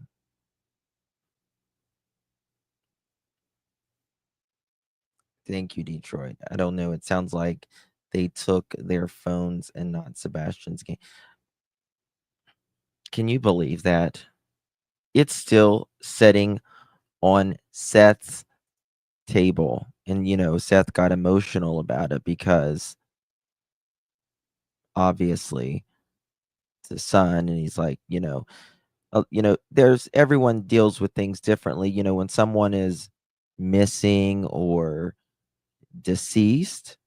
Thank you, Detroit. I don't know. It sounds like they took their phones and not Sebastian's game. Can you believe that? It's still sitting on Seth's table. And, Seth got emotional about it because obviously it's his son. And he's like, there's everyone deals with things differently. When someone is missing or deceased.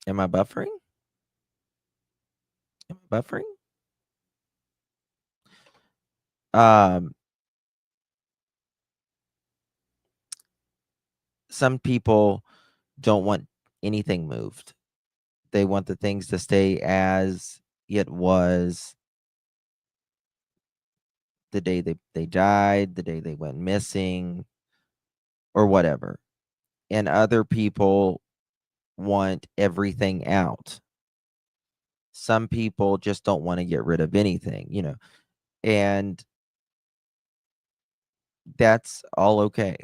Am I buffering? Some people don't want anything moved. They want the things to stay as it was the day they died, the day they went missing, or whatever. And other people want everything out. Some people just don't want to get rid of anything, and that's all okay.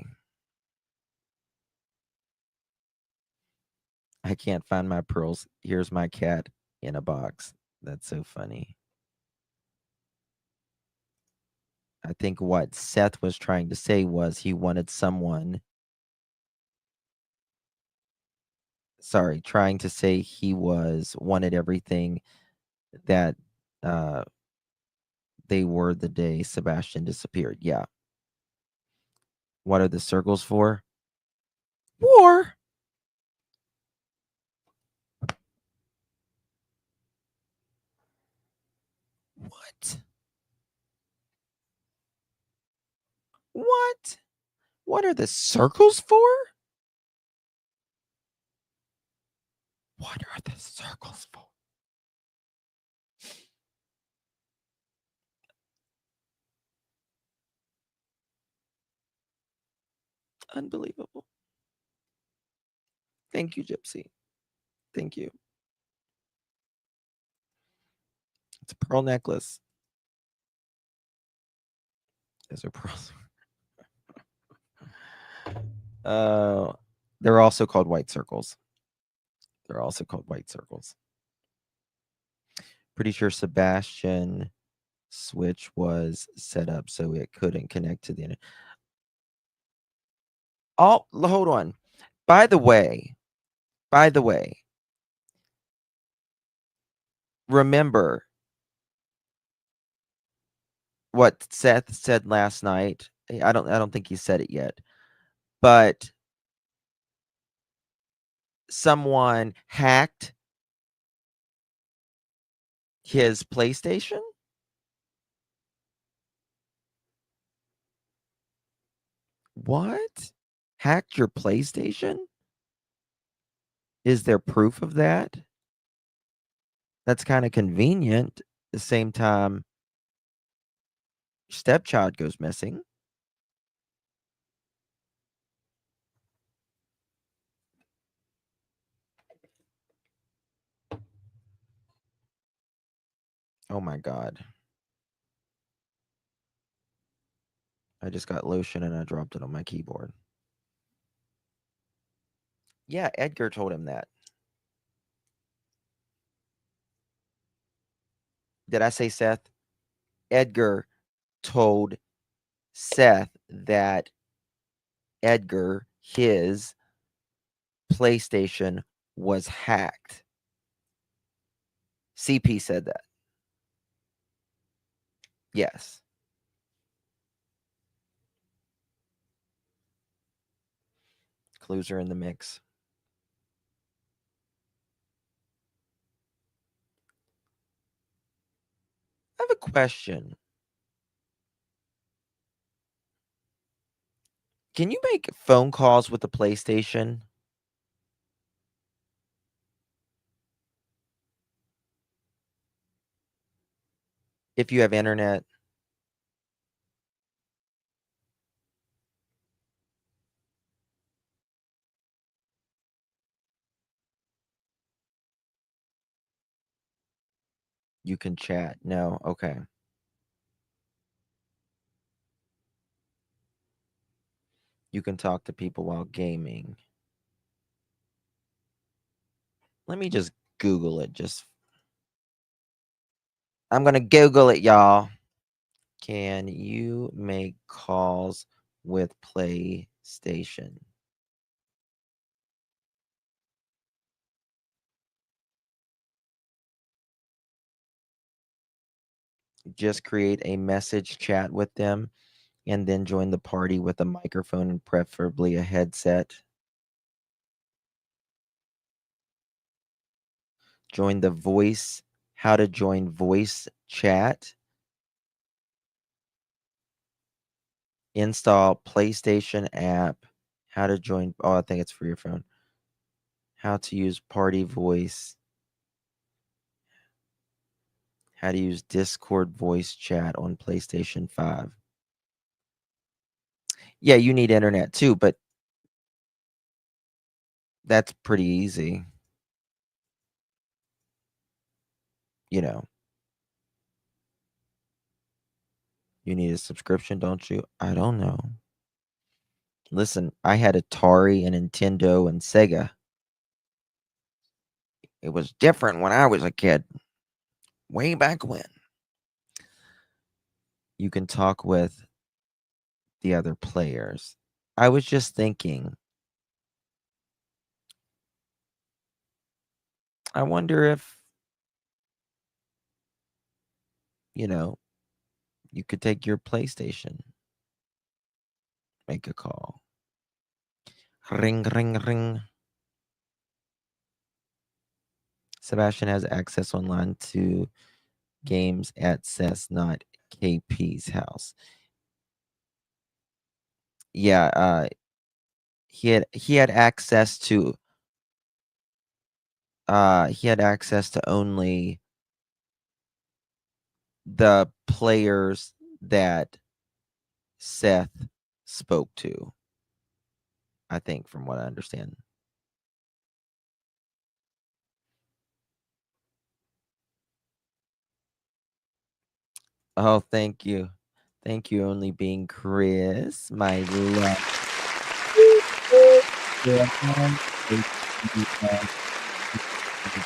I can't find my pearls. Here's my cat in a box. That's so funny. I think what Seth was trying to say was he wanted someone. Sorry, trying to say he wanted everything that they were the day Sebastian disappeared. Yeah. What are the circles for? War. What? What? What are the circles for? What are the circles for? Unbelievable. Thank you, Gypsy. Thank you. It's a pearl necklace. Those are pearls. They're also called white circles. Pretty sure Sebastian switch was set up so it couldn't connect to the internet. Oh, hold on. By the way, remember what Seth said last night. I don't think he said it yet, but someone hacked his PlayStation. What? Hacked your PlayStation? Is there proof of that? That's kind of convenient. At the same time, stepchild goes missing. Oh my God. I just got lotion and I dropped it on my keyboard. Yeah, Edgar told him that. Did I say Seth? Edgar told Seth that Edgar, his PlayStation was hacked. CP said that. Yes. Clues are in the mix. I have a question. Can you make phone calls with the PlayStation? If you have internet? You can chat. No, okay. You can talk to people while gaming. Let me just Google it. I'm going to Google it, y'all. Can you make calls with PlayStation? Just create a message chat with them and then join the party with a microphone and preferably a headset. Join the voice. How to join voice chat. Install PlayStation app. How to join. Oh, I think it's for your phone. How to use party voice. How to use Discord voice chat on PlayStation 5. Yeah, you need internet too, but that's pretty easy. You know. You need a subscription, don't you? I don't know. Listen, I had Atari and Nintendo and Sega. It was different when I was a kid. Way back when. You can talk with the other players. I was just thinking, I wonder if, you could take your PlayStation, make a call. Ring, ring, ring. Sebastian has access online to games at Seth's, not KP's house. Yeah, he had access to only the players that Seth spoke to, I think, from what I understand. Oh, thank you. Thank you, only being Chris, my love.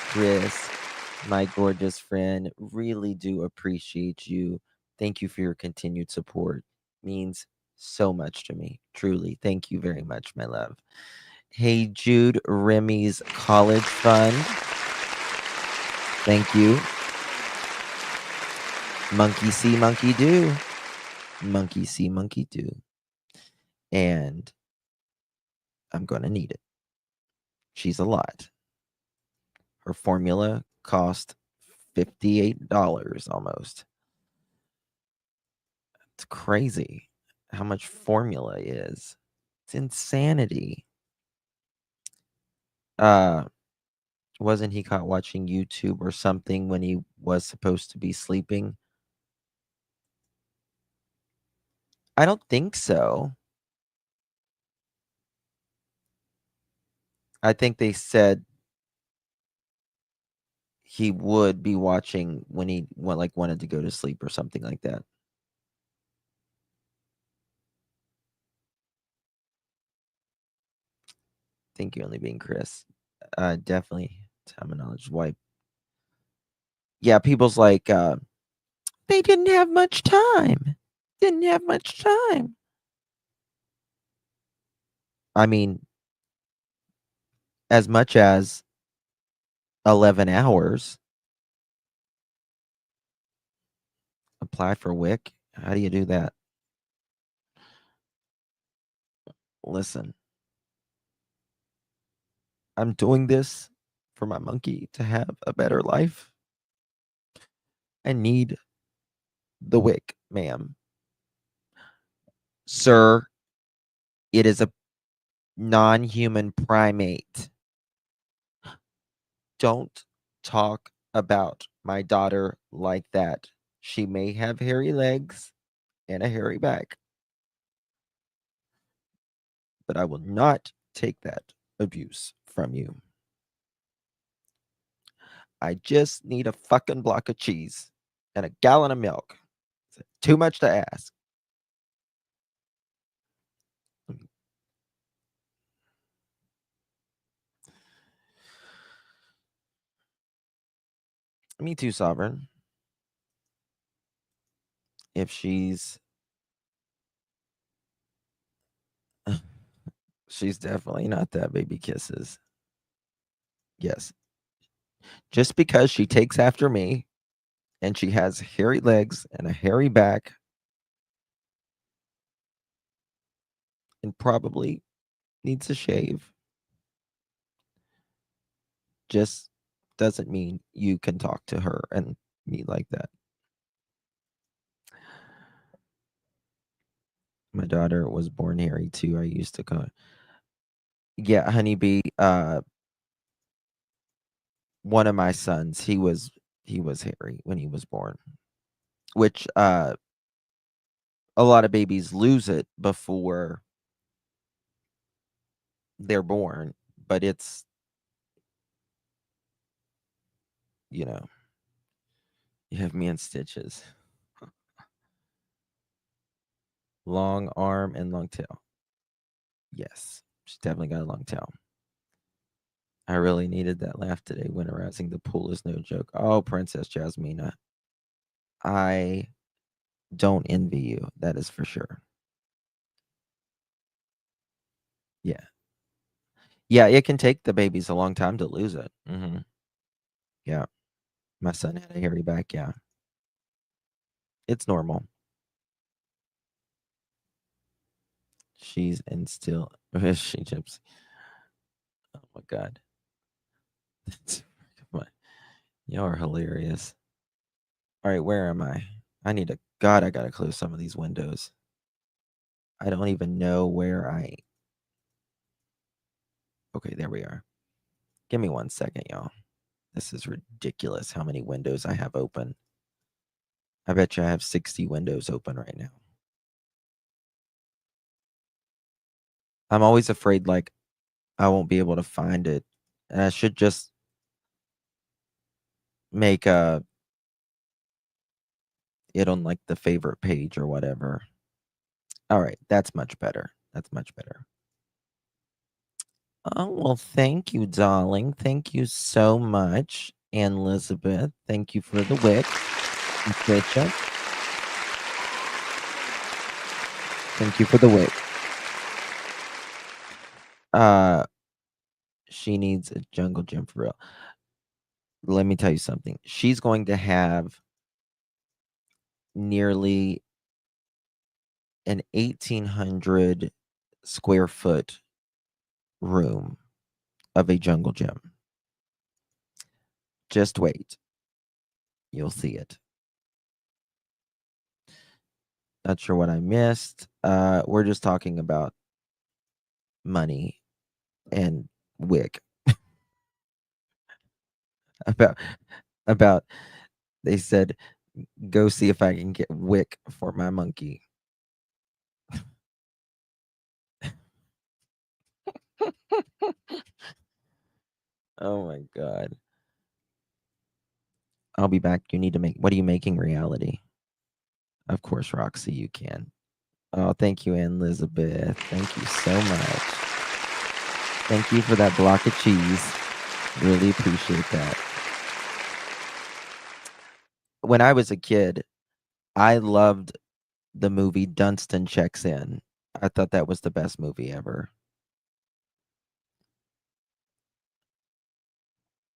Chris, my gorgeous friend, really do appreciate you. Thank you for your continued support. Means so much to me. Truly. Thank you very much, my love. Hey Jude, Remy's college fund. Thank you. Monkey see, monkey do. Monkey see, monkey do. And I'm going to need it. She's a lot. Her formula cost $58 almost. It's crazy how much formula is. It's insanity. Wasn't he caught watching YouTube or something when he was supposed to be sleeping? I don't think so. I think they said he would be watching when he wanted to go to sleep or something like that. Think you only being Chris. Definitely terminology wipe. Yeah, people's like, they didn't have much time. Didn't have much time. I mean, as much as 11 hours. Apply for WIC. How do you do that? Listen, I'm doing this for my monkey to have a better life. I need the WIC, ma'am. Sir, it is a non-human primate. Don't talk about my daughter like that. She may have hairy legs and a hairy back, but I will not take that abuse from you. I just need a fucking block of cheese and a gallon of milk. Is it too much to ask? Me too, Sovereign. If she's she's definitely not that baby kisses. Yes. Just because she takes after me and she has hairy legs and a hairy back and probably needs a shave just doesn't mean you can talk to her and me like that. My daughter was born hairy too. I used to call her. Yeah, honeybee. One of my sons, he was hairy when he was born, which a lot of babies lose it before they're born, but it's, you know, you have me in stitches. Long arm and long tail. Yes, she's definitely got a long tail. I really needed that laugh today. Winterizing the pool is no joke. Oh, Princess Jasmina. I don't envy you. That is for sure. Yeah. Yeah, it can take the babies a long time to lose it. Yeah. My son had a hairy back. Yeah. It's normal. She's and still she chips. Oh my god. Y'all are hilarious. All right, where am I? I gotta close some of these windows. I don't even know where okay, there we are. Give me 1 second, y'all. This is ridiculous how many windows I have open. I bet you I have 60 windows open right now. I'm always afraid like I won't be able to find it. And I should just make it on like the favorite page or whatever. All right, that's much better. That's much better. Oh, well, thank you, darling. Thank you so much. And Elizabeth, thank you for the wick. Patricia. Thank you for the wick. She needs a jungle gym for real. Let me tell you something. She's going to have nearly an 1,800 square foot room of a jungle gym. Just wait. You'll see it. Not sure what I missed. We're just talking about money and WIC. about about they said go see if I can get wick for my monkey. Oh my god. I'll be back. You need to make what are you making reality? Of course, Roxy, you can. Oh, thank you, Ann Elizabeth. Thank you so much. Thank you for that block of cheese. Really appreciate that. When I was a kid, I loved the movie Dunstan Checks In. I thought that was the best movie ever.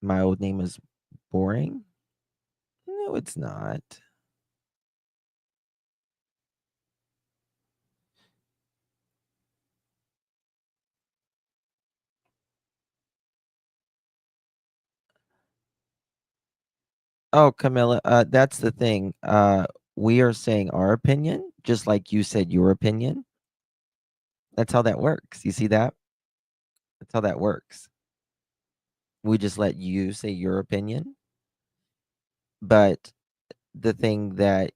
My Old Name is boring? No, it's not. Oh, Camilla, that's the thing. We are saying our opinion, just like you said your opinion. That's how that works. You see that? That's how that works. We just let you say your opinion. But the thing that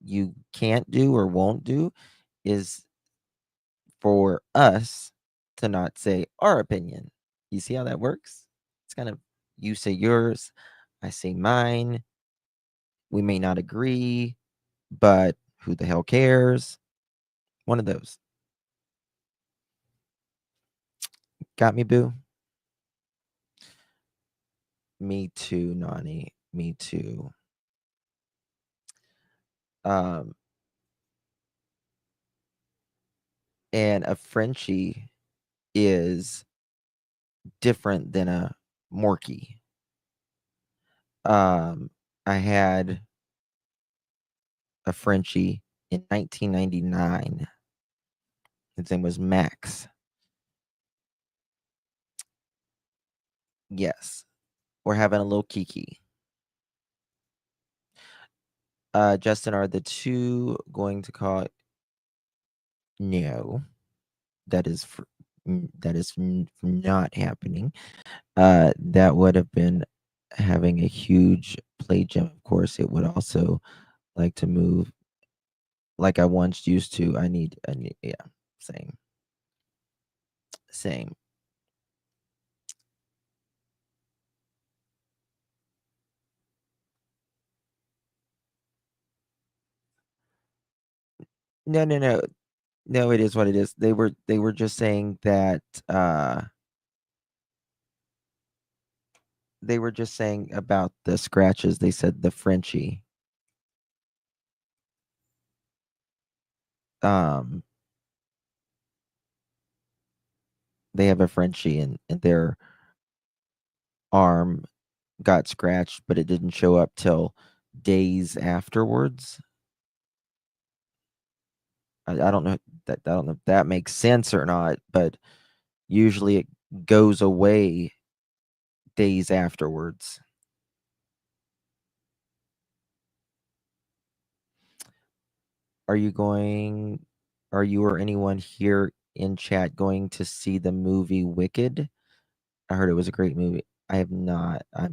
you can't do or won't do is for us to not say our opinion. You see how that works? It's kind of you say yours, I say mine. We may not agree, but who the hell cares? One of those. Got me, boo? Me too, Nani. Me too. And a Frenchie is different than a Morkie. I had a Frenchie in 1999. His name was Max. Yes. We're having a little kiki. Justin, are the two going to call it? No. That is not happening. That would have been having a huge play gym. Of course, it would also like to move like I once used to. I need yeah, same. No, it is what it is. They were just saying that they were just saying about the scratches. They said the Frenchie. They have a Frenchie and their arm got scratched, but it didn't show up till days afterwards. I don't know that I don't know if that makes sense or not, but usually it goes away days afterwards. Are you or anyone here in chat going to see the movie Wicked? I heard it was a great movie. I have not. I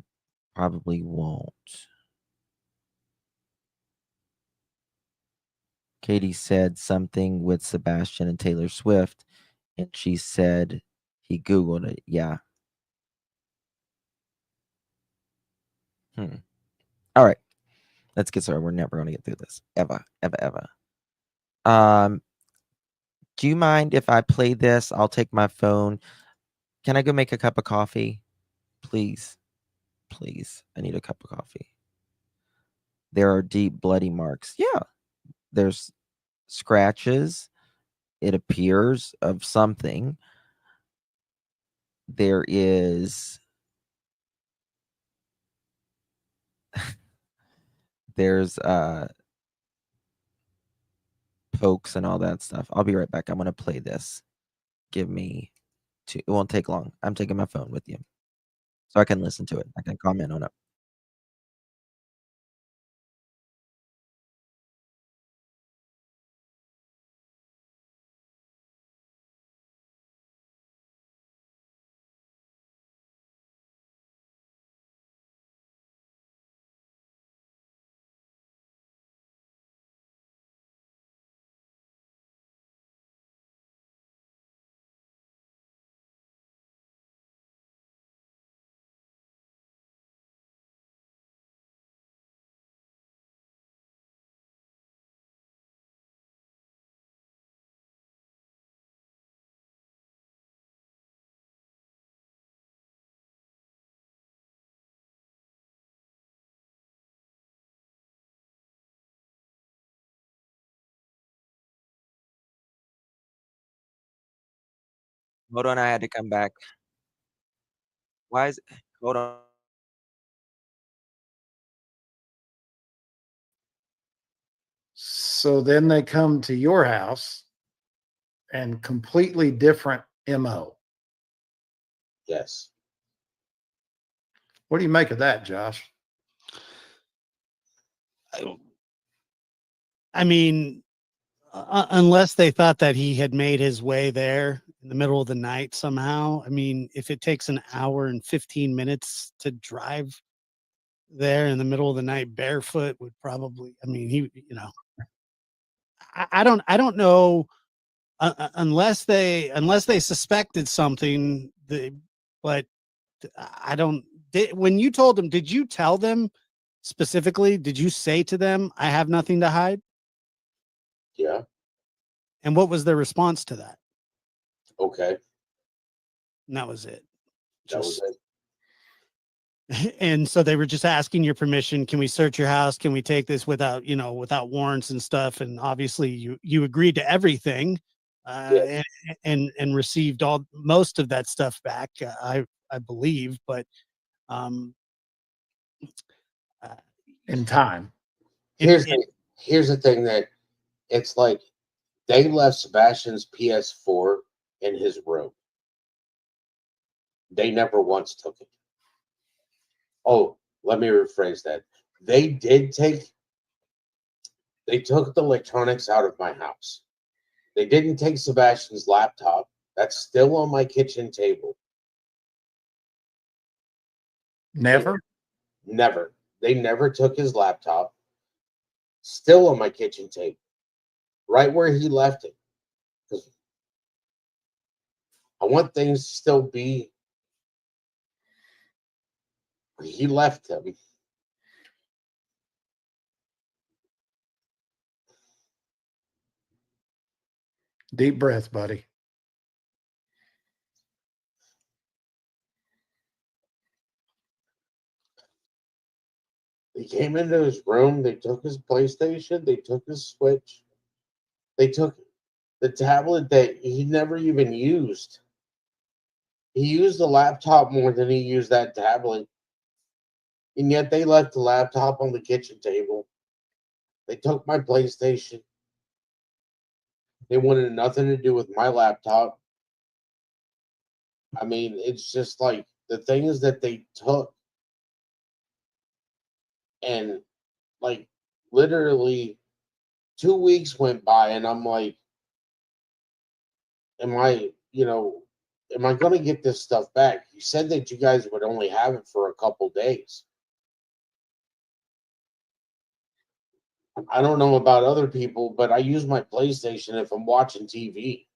probably won't. Katie said something with Sebastian and Taylor Swift, and she said he Googled it. Yeah. All right. Let's get started. We're never going to get through this. Ever. Do you mind if I play this? I'll take my phone. Can I go make a cup of coffee? Please. Please. I need a cup of coffee. There are deep bloody marks. Yeah. There's scratches. It appears of something. There is there's pokes and all that stuff. I'll be right back. I'm going to play this. Give me it won't take long. I'm taking my phone with you so I can listen to it. I can comment on it. Hold on, I had to come back. Why is hold on. So then they come to your house and completely different MO. Yes. What do you make of that, Josh? I mean, unless they thought that he had made his way there in the middle of the night somehow. I mean, if it takes an hour and 15 minutes to drive there in the middle of the night barefoot would probably, I mean, I don't know, unless they suspected something, but I don't, when you told them, did you tell them specifically, did you say to them, I have nothing to hide? Yeah. And what was their response to that? Okay. And that was it. That was it. And so they were just asking your permission. Can we search your house? Can we take this without, without warrants and stuff? And obviously you agreed to everything, Yes. and received most of that stuff back. I believe, but, uh, In time. Here's the thing that it's like they left Sebastian's PS4 in his room. They never once took it. Oh, let me rephrase that. They took the electronics out of my house. They didn't take Sebastian's laptop. That's still on my kitchen table. Never? Never. They never took his laptop. Still on my kitchen table. Right where he left it. Because I want things to still be where he left them. Deep breath, buddy. They came into his room. They took his PlayStation. They took his Switch. They took the tablet that he never even used. He used the laptop more than he used that tablet. And yet they left the laptop on the kitchen table. They took my PlayStation. They wanted nothing to do with my laptop. I mean, it's just like the things that they took, and like literally 2 weeks went by, and I'm like, am I, am I going to get this stuff back? You said that you guys would only have it for a couple days. I don't know about other people, but I use my PlayStation if I'm watching TV.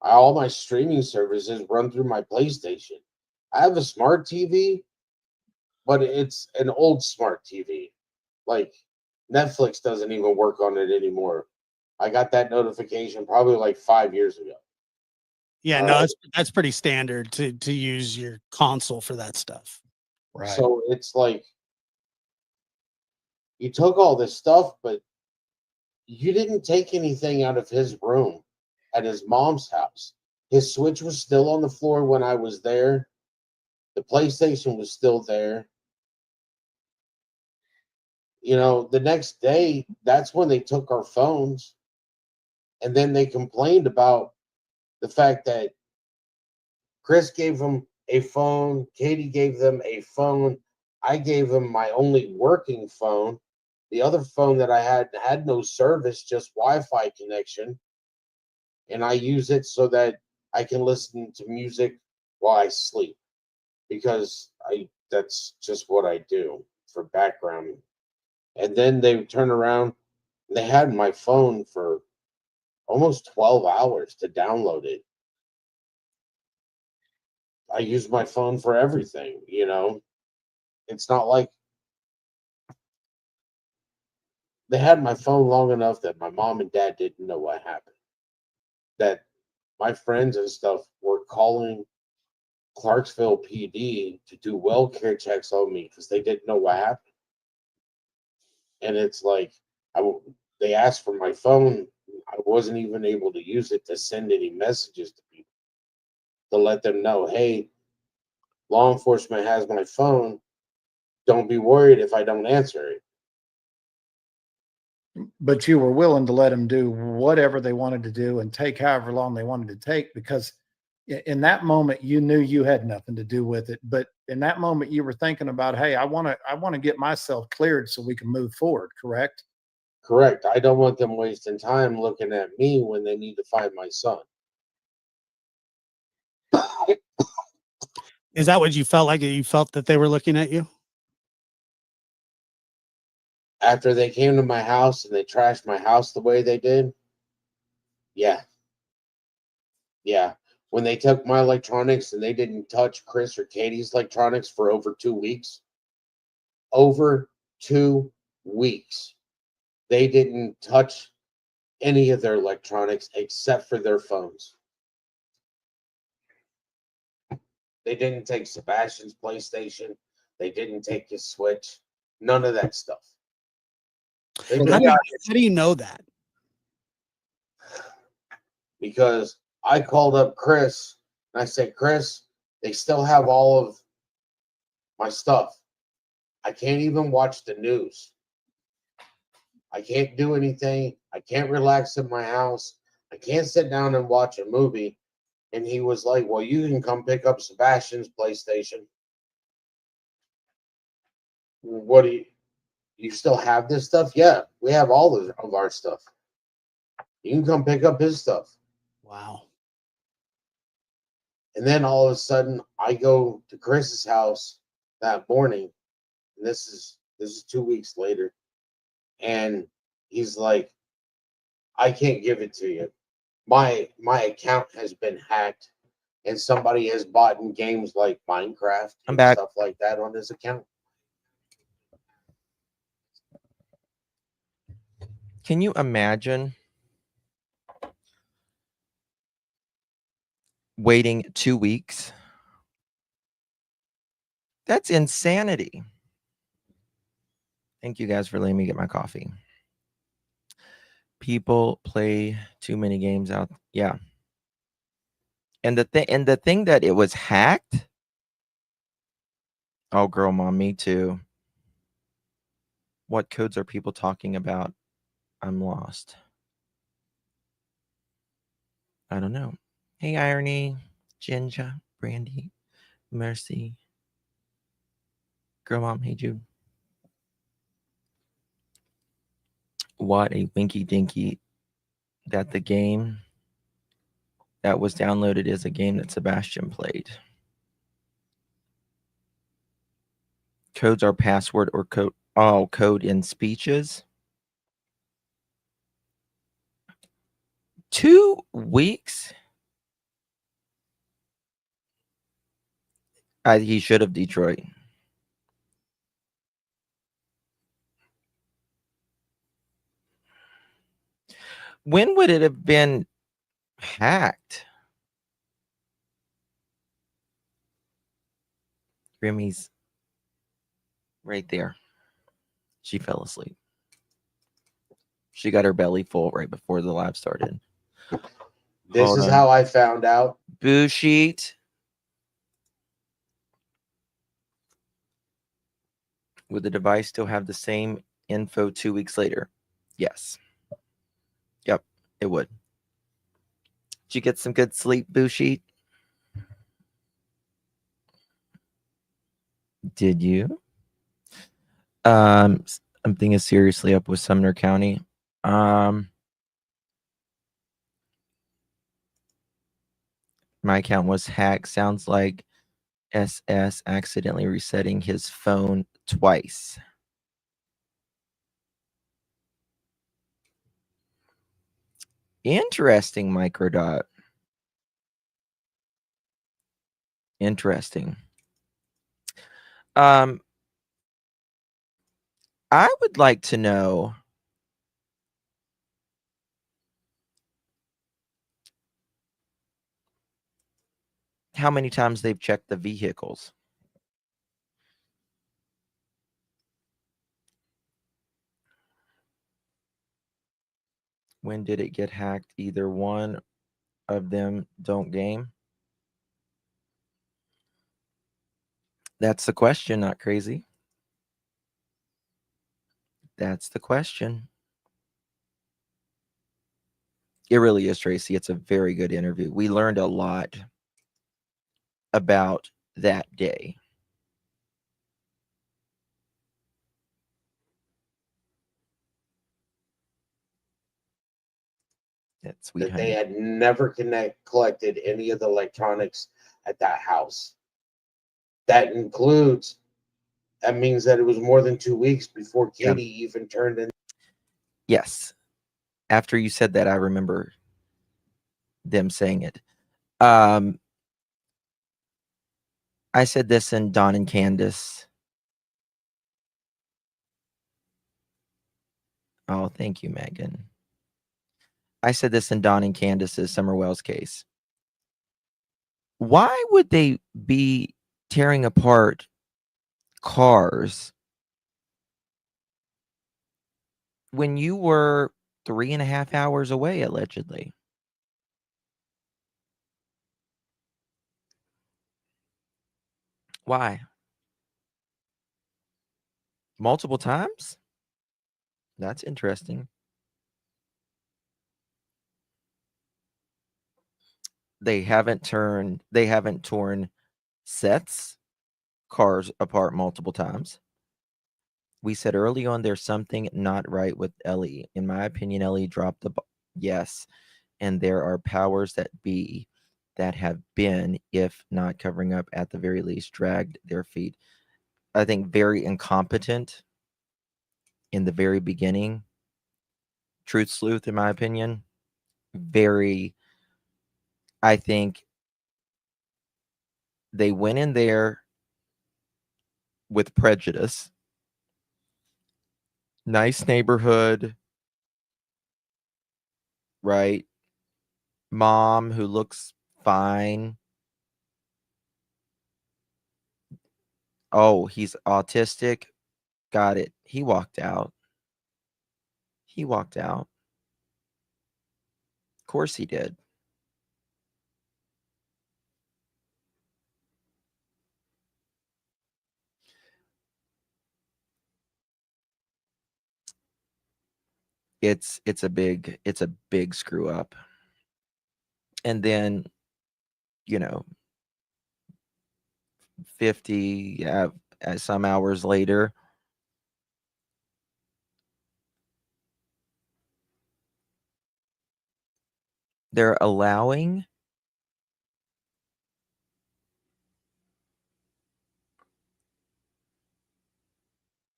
All my streaming services run through my PlayStation. I have a smart TV, but it's an old smart TV. Like Netflix doesn't even work on it anymore. I got that notification probably like 5 years ago. yeah, no, that's pretty standard to use your console for that stuff. Right. So it's like you took all this stuff, but you didn't take anything out of his room at his mom's house. His Switch was still on the floor when I was there. The PlayStation was still there. The next day, that's when they took our phones. And then they complained about the fact that Chris gave them a phone, Katie gave them a phone, I gave them my only working phone. The other phone that I had no service, just Wi-Fi connection. And I use it so that I can listen to music while I sleep, because that's just what I do for background. And then they would turn around and they had my phone for almost 12 hours to download it. I use my phone for everything. It's not like they had my phone long enough that my mom and dad didn't know what happened. That my friends and stuff were calling Clarksville PD to do well care checks on me because they didn't know what happened. And it's like, they asked for my phone. I wasn't even able to use it to send any messages to people. to let them know, hey, law enforcement has my phone. Don't be worried if I don't answer it. But you were willing to let them do whatever they wanted to do and take however long they wanted to take, because in that moment you knew you had nothing to do with it. But in that moment you were thinking about, hey, I want to get myself cleared so we can move forward. Correct? Correct. I don't want them wasting time looking at me when they need to find my son. Is that what you felt like? You felt that they were looking at you? After they came to my house and they trashed my house the way they did, yeah. Yeah. When they took my electronics and they didn't touch Chris or Katie's electronics for over 2 weeks. Over 2 weeks. They didn't touch any of their electronics except for their phones. They didn't take Sebastian's PlayStation. They didn't take his Switch. None of that stuff. How do you know that? Because I called up Chris and I said, Chris, they still have all of my stuff. I can't even watch the news. I can't do anything. I can't relax in my house. I can't sit down and watch a movie. And he was like, well, you can come pick up Sebastian's PlayStation. What do you still have this stuff? Yeah, we have all of our stuff. You can come pick up his stuff. Wow. And then all of a sudden I go to Chris's house that morning. And this is 2 weeks later. And he's like, I can't give it to you. My account has been hacked and somebody has bought in games like Minecraft and stuff like that on this account. Can you imagine waiting 2 weeks? That's insanity. Thank you guys for letting me get my coffee. People play too many games out. Yeah. And the thing that it was hacked. Oh, girl, mom, me too. What codes are people talking about? I'm lost. I don't know. Hey, Irony, Ginger, Brandy, Mercy. Girl, mom, hey, Jude. What a winky dinky that the game that was downloaded is a game that Sebastian played. Codes are password or code. Oh, code in speeches. 2 weeks. He should have Detroit. When would it have been hacked? Remy's right there. She fell asleep. She got her belly full right before the live started. This is how I found out. Boo sheet. Would the device still have the same info 2 weeks later? Yes. Yep, it would. Did you get some good sleep, Boo sheet? Did you? Something is seriously up with Sumner County. My account was hacked. Sounds like SS accidentally resetting his phone twice. Interesting, Microdot. Interesting. I would like to know how many times they've checked the vehicles. When did it get hacked? Either one of them don't game. That's the question, not crazy. That's the question. It really is, Tracy. It's a very good interview. We learned a lot about that day. That's sweet, that they honey. had never collected any of the electronics at that house. That includes, that means that it was more than 2 weeks before Katie even turned in. Yes. After you said that, I remember them saying it. I said this in Don and Candace. Oh, thank you, Megan. I said this in Don and Candace's Summer Wells case. Why would they be tearing apart cars when you were 3.5 hours away, allegedly? Why? Multiple times? That's interesting. They haven't torn Seth's cars apart multiple times. We said early on there's something not right with Ellie. In my opinion, Ellie dropped the ball. Yes. And there are powers that be that have been, if not covering up, at the very least, dragged their feet. I think very incompetent in the very beginning. Truth sleuth, in my opinion. Very, I think they went in there with prejudice. Nice neighborhood, right? Mom who looks fine. Oh, he's autistic. Got it. He walked out. He walked out. Of course he did. It's a big screw up. And then, 50 some hours later, they're allowing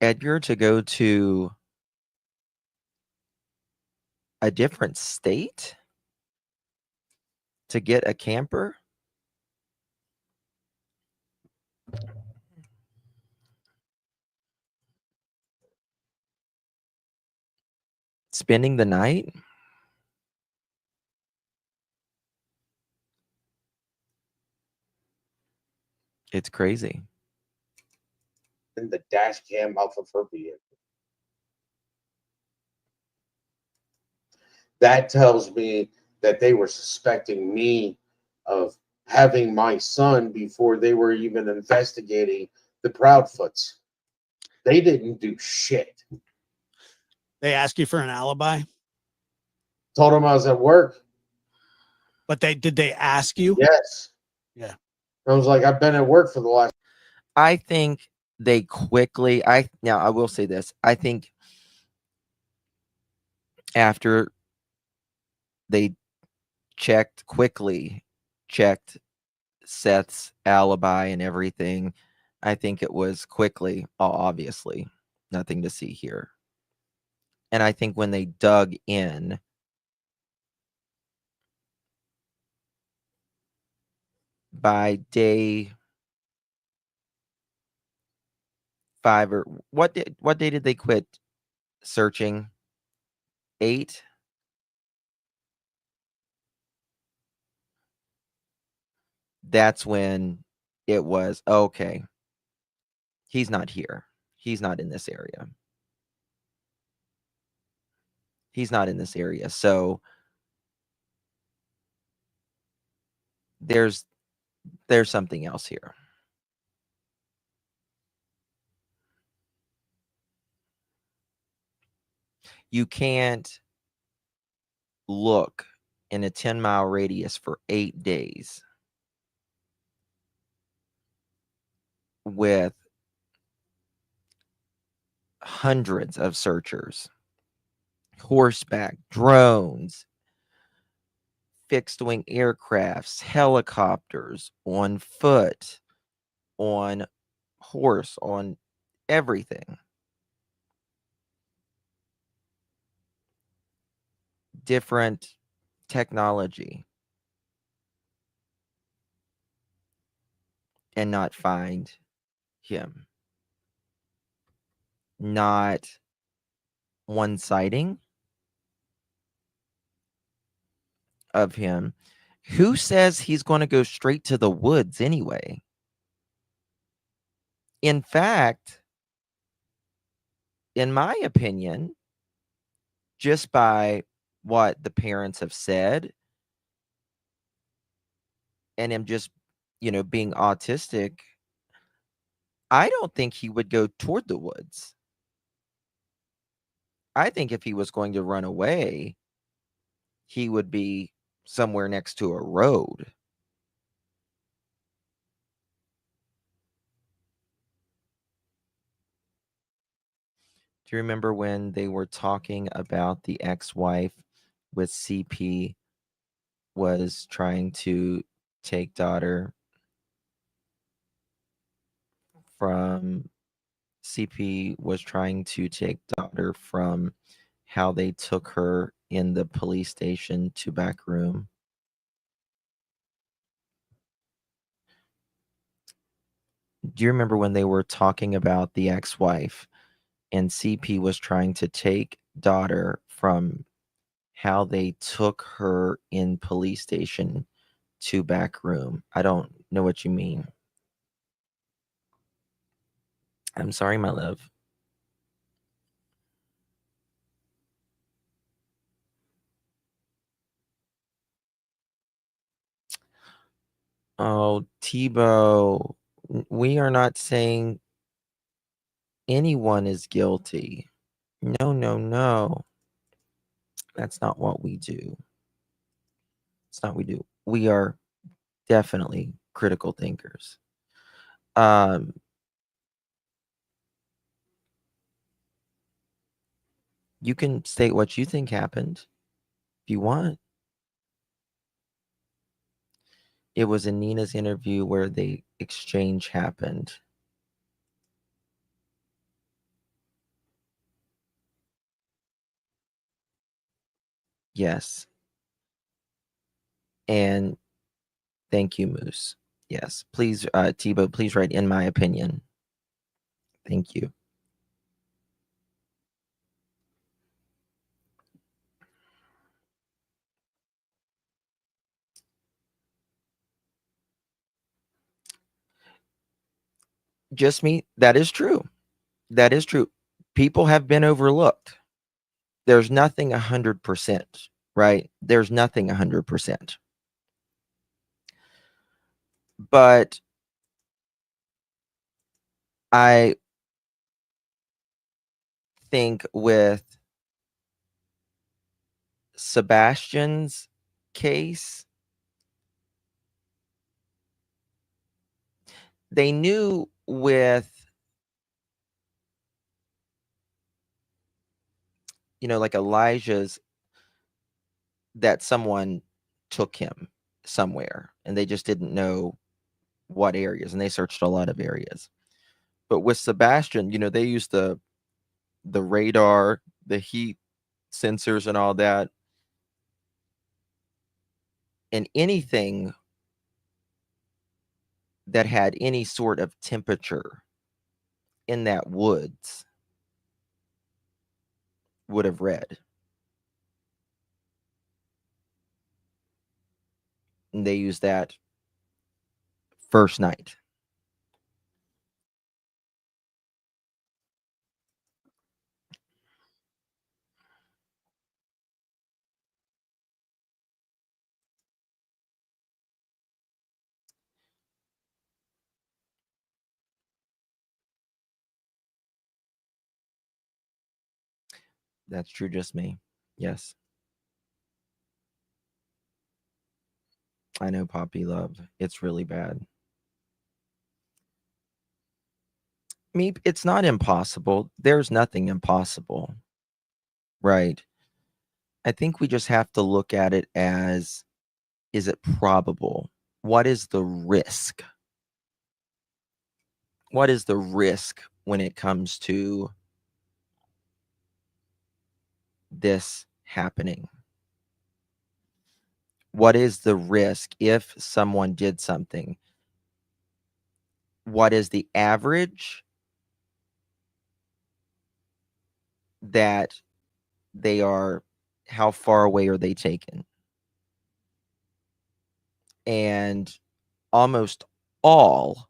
Edgar to go to a different state to get a camper. Spending the night. It's crazy. In the dash cam off of her vehicle. That tells me that they were suspecting me of having my son before they were even investigating the Proudfoots. They didn't do shit. They asked you for an alibi, Told them I was at work. but did they ask you? Yes. Yeah. I was like, I've been at work for the last. I think they quickly. Now I will say this. I think after they quickly checked Seth's alibi and everything, I think it was quickly, obviously, nothing to see here. And I think when they dug in, by day 5 or what day did they quit searching? 8? That's when it was, okay, he's not here. He's not in this area. He's not in this area. So there's something else here. You can't look in a 10-mile radius for 8 days with hundreds of searchers, horseback, drones, fixed wing aircrafts, helicopters, on foot, on horse, on everything. Different technology, and not find him. Not one sighting of him. Who says he's going to go straight to the woods anyway? In fact, in my opinion, just by what the parents have said and him just, being autistic, I don't think he would go toward the woods. I think if he was going to run away, he would be somewhere next to a road. Do you remember when they were talking about the ex-wife with CP was trying to take daughter from CP was trying to take daughter from how they took her in the police station to back room? Do you remember when they were talking about the ex-wife and CP was trying to take daughter from how they took her in police station to back room? I don't know what you mean. I'm sorry, my love. Oh, Tebow, we are not saying anyone is guilty. No, no, no. That's not what we do. It's not what we do. We are definitely critical thinkers. You can state what you think happened if you want. It was in Nina's interview where the exchange happened. Yes. And thank you, Moose. Yes. Please, Tebow, please write in my opinion. Thank you. Just me. That is true. That is true. People have been overlooked. There's nothing 100%, right? There's nothing 100%. But I think with Sebastian's case, they knew with, like Elijah's, that someone took him somewhere and they just didn't know what areas, and they searched a lot of areas. But with Sebastian, they used the radar, the heat sensors and all that, and anything that had any sort of temperature in that woods would have read. And they used that first night. That's true, just me. Yes. I know, Poppy Love. It's really bad. Meep, it's not impossible. There's nothing impossible. Right. I think we just have to look at it as, is it probable? What is the risk? What is the risk when it comes to this happening? What is the risk if someone did something? What is the average that they are? How far away are they taken? And almost all,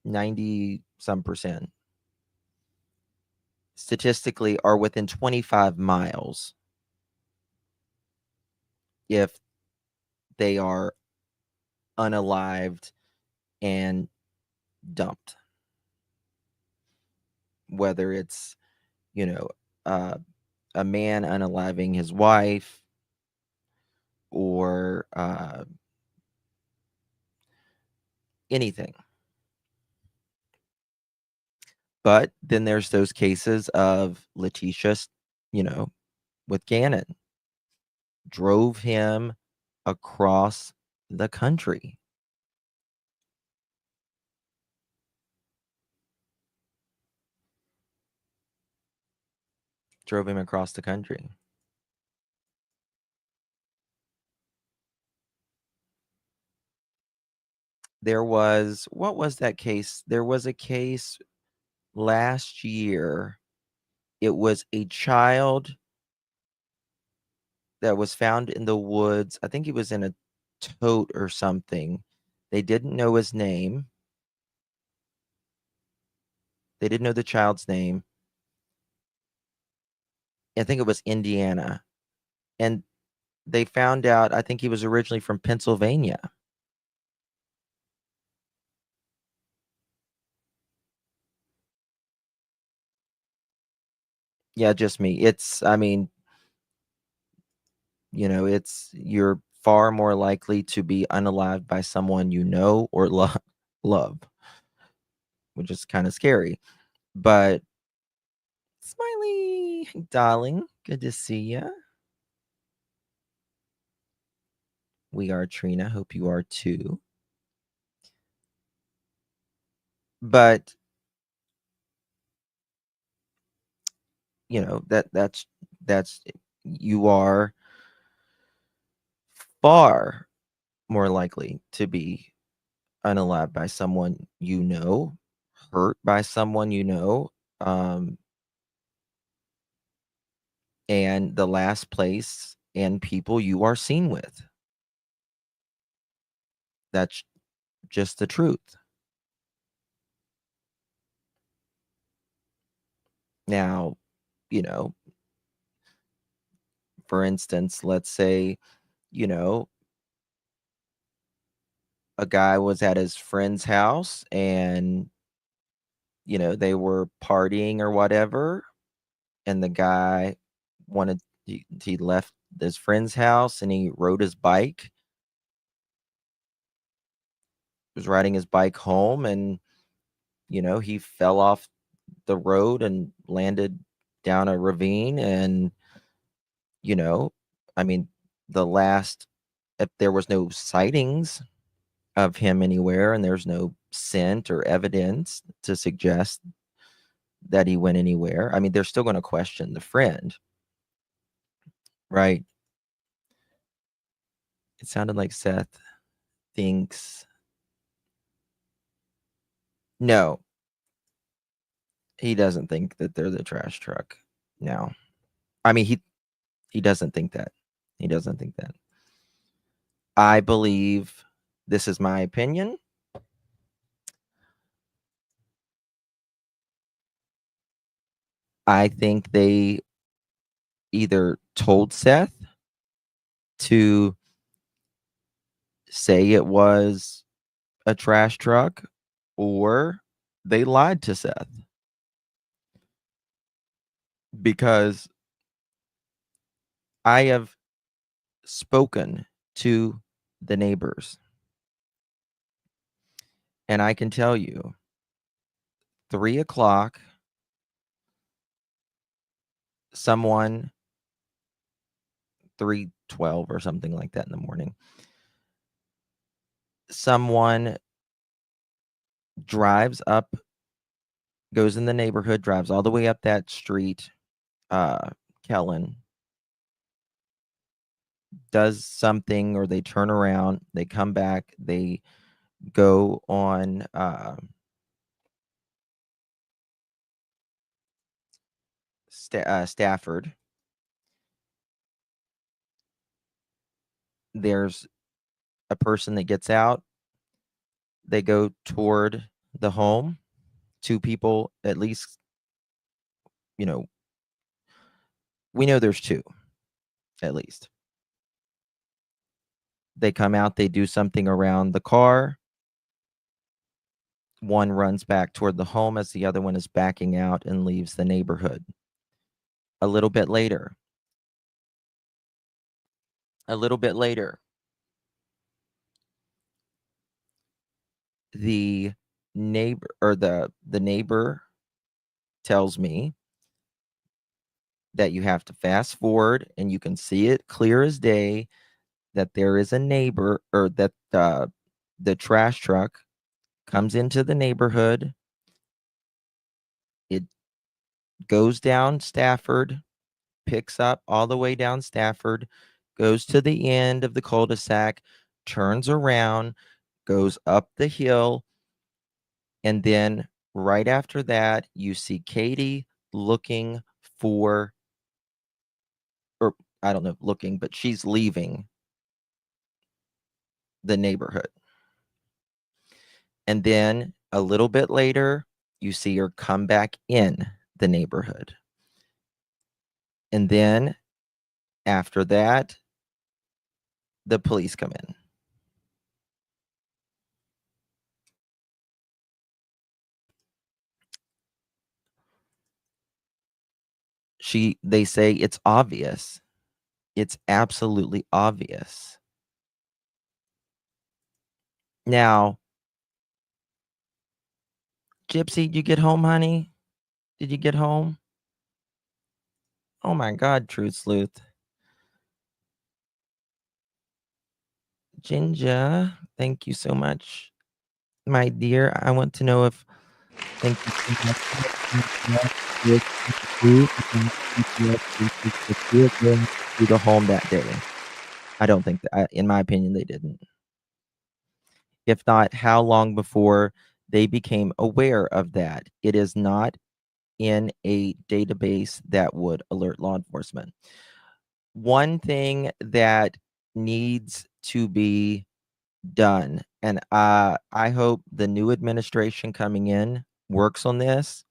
90 some percent, statistically are within 25 miles if they are unalived and dumped. Whether it's, you know, a man unaliving his wife, or anything. But then there's those cases of Letitia, with Gannon, drove him across the country. Drove him across the country. There was, what was that case? There was a case last year. It was a child that was found in the woods. I think he was in a tote or something. They didn't know his name. They didn't know the child's name. I think it was Indiana. And they found out, I think he was originally from Pennsylvania. Yeah, just me. You're far more likely to be unalived by someone you know or love, which is kind of scary. But Smiley, darling, good to see you. We are Trina. Hope you are too. But that's you are far more likely to be unalived by someone you know, hurt by someone you know, and the last place and people you are seen with. That's just the truth. Now, for instance, let's say, a guy was at his friend's house and, they were partying or whatever, and the guy he left his friend's house and he rode his bike, was riding his bike home, and, he fell off the road and landed down a ravine. And, I mean, if there was no sightings of him anywhere and there's no scent or evidence to suggest that he went anywhere, I mean, they're still going to question the friend, right? It sounded like Seth thinks. No, he doesn't think that they're the trash truck. No. I mean, he doesn't think that. He doesn't think that. I believe, this is my opinion, I think they either told Seth to say it was a trash truck, or they lied to Seth. because I have spoken to the neighbors, and I can tell you 3 o'clock, someone 3:12 or something like that in the morning, someone drives up, goes in the neighborhood, drives all the way up that street, Kellen, does something, or they turn around, they come back, they go on Stafford. There's a person that gets out, they go toward the home. Two people, at least, you know, we know there's two, at least. They come out, they do something around the car. One runs back toward the home as the other one is backing out and leaves the neighborhood. A little bit later, the neighbor, or the neighbor tells me that you have to fast forward, and you can see it clear as day that there is a neighbor, or that the trash truck comes into the neighborhood. It goes down Stafford, picks up all the way down Stafford, goes to the end of the cul-de-sac, turns around, goes up the hill, and then right after that, you see Katie looking for, or I don't know, looking, but she's leaving the neighborhood. And then a little bit later, you see her come back in the neighborhood. And then after that, the police come in. They say it's obvious. It's absolutely obvious. Now, Gypsy, did you get home, honey? Did you get home? Oh my God, Truth Sleuth. Ginger, thank you so much, my dear. I want to know if, thank you so much, to the home that day. I don't think that, in my opinion, they didn't. If not, how long before they became aware of that? It is not in a database that would alert law enforcement. One thing that needs to be done, and I hope the new administration coming in works on this.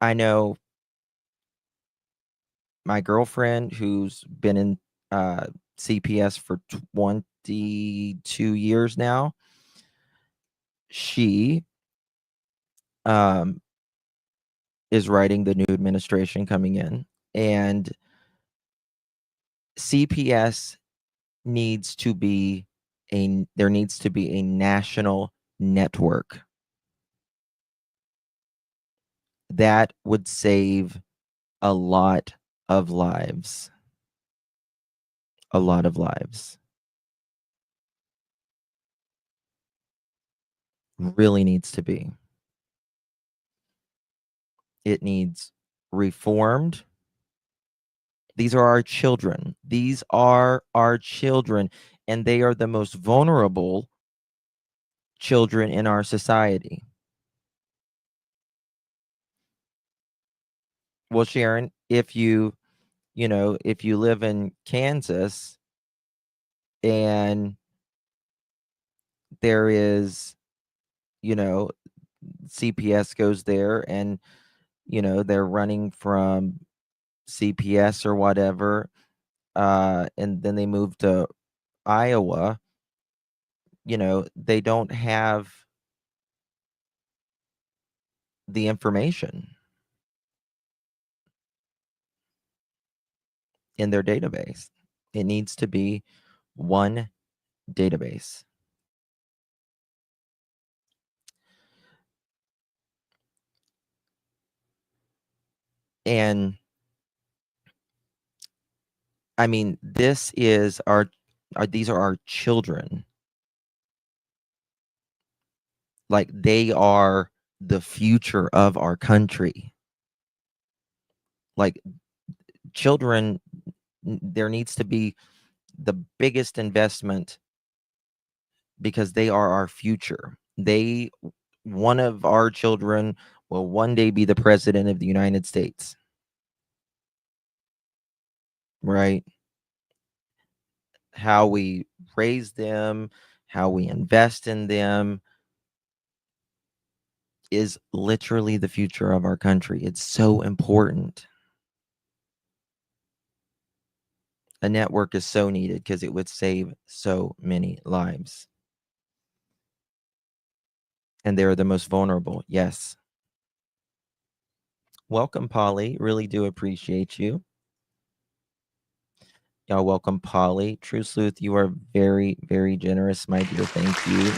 I know my girlfriend, who's been in CPS for 22 years now, she is writing the new administration coming in, and CPS needs to be there needs to be a national network that would save a lot of lives. A lot of lives. Really needs to be. It needs reformed. These are our children. These are our children, and they are the most vulnerable children in our society. Well, Sharon, if you live in Kansas and there is, CPS goes there, and, they're running from CPS or whatever, and then they move to Iowa, they don't have the information in their database. It needs to be one database. And I mean, this is these are our children. Like, they are the future of our country. Like, children, there needs to be the biggest investment because they are our future. One of our children will one day be the president of the United States. Right? How we raise them, how we invest in them is literally the future of our country. It's so important. A network is so needed because it would save so many lives. And they're the most vulnerable. Yes. Welcome, Polly. Really do appreciate you. Y'all welcome, Polly. True Sleuth, you are very, very generous, my dear. Thank you.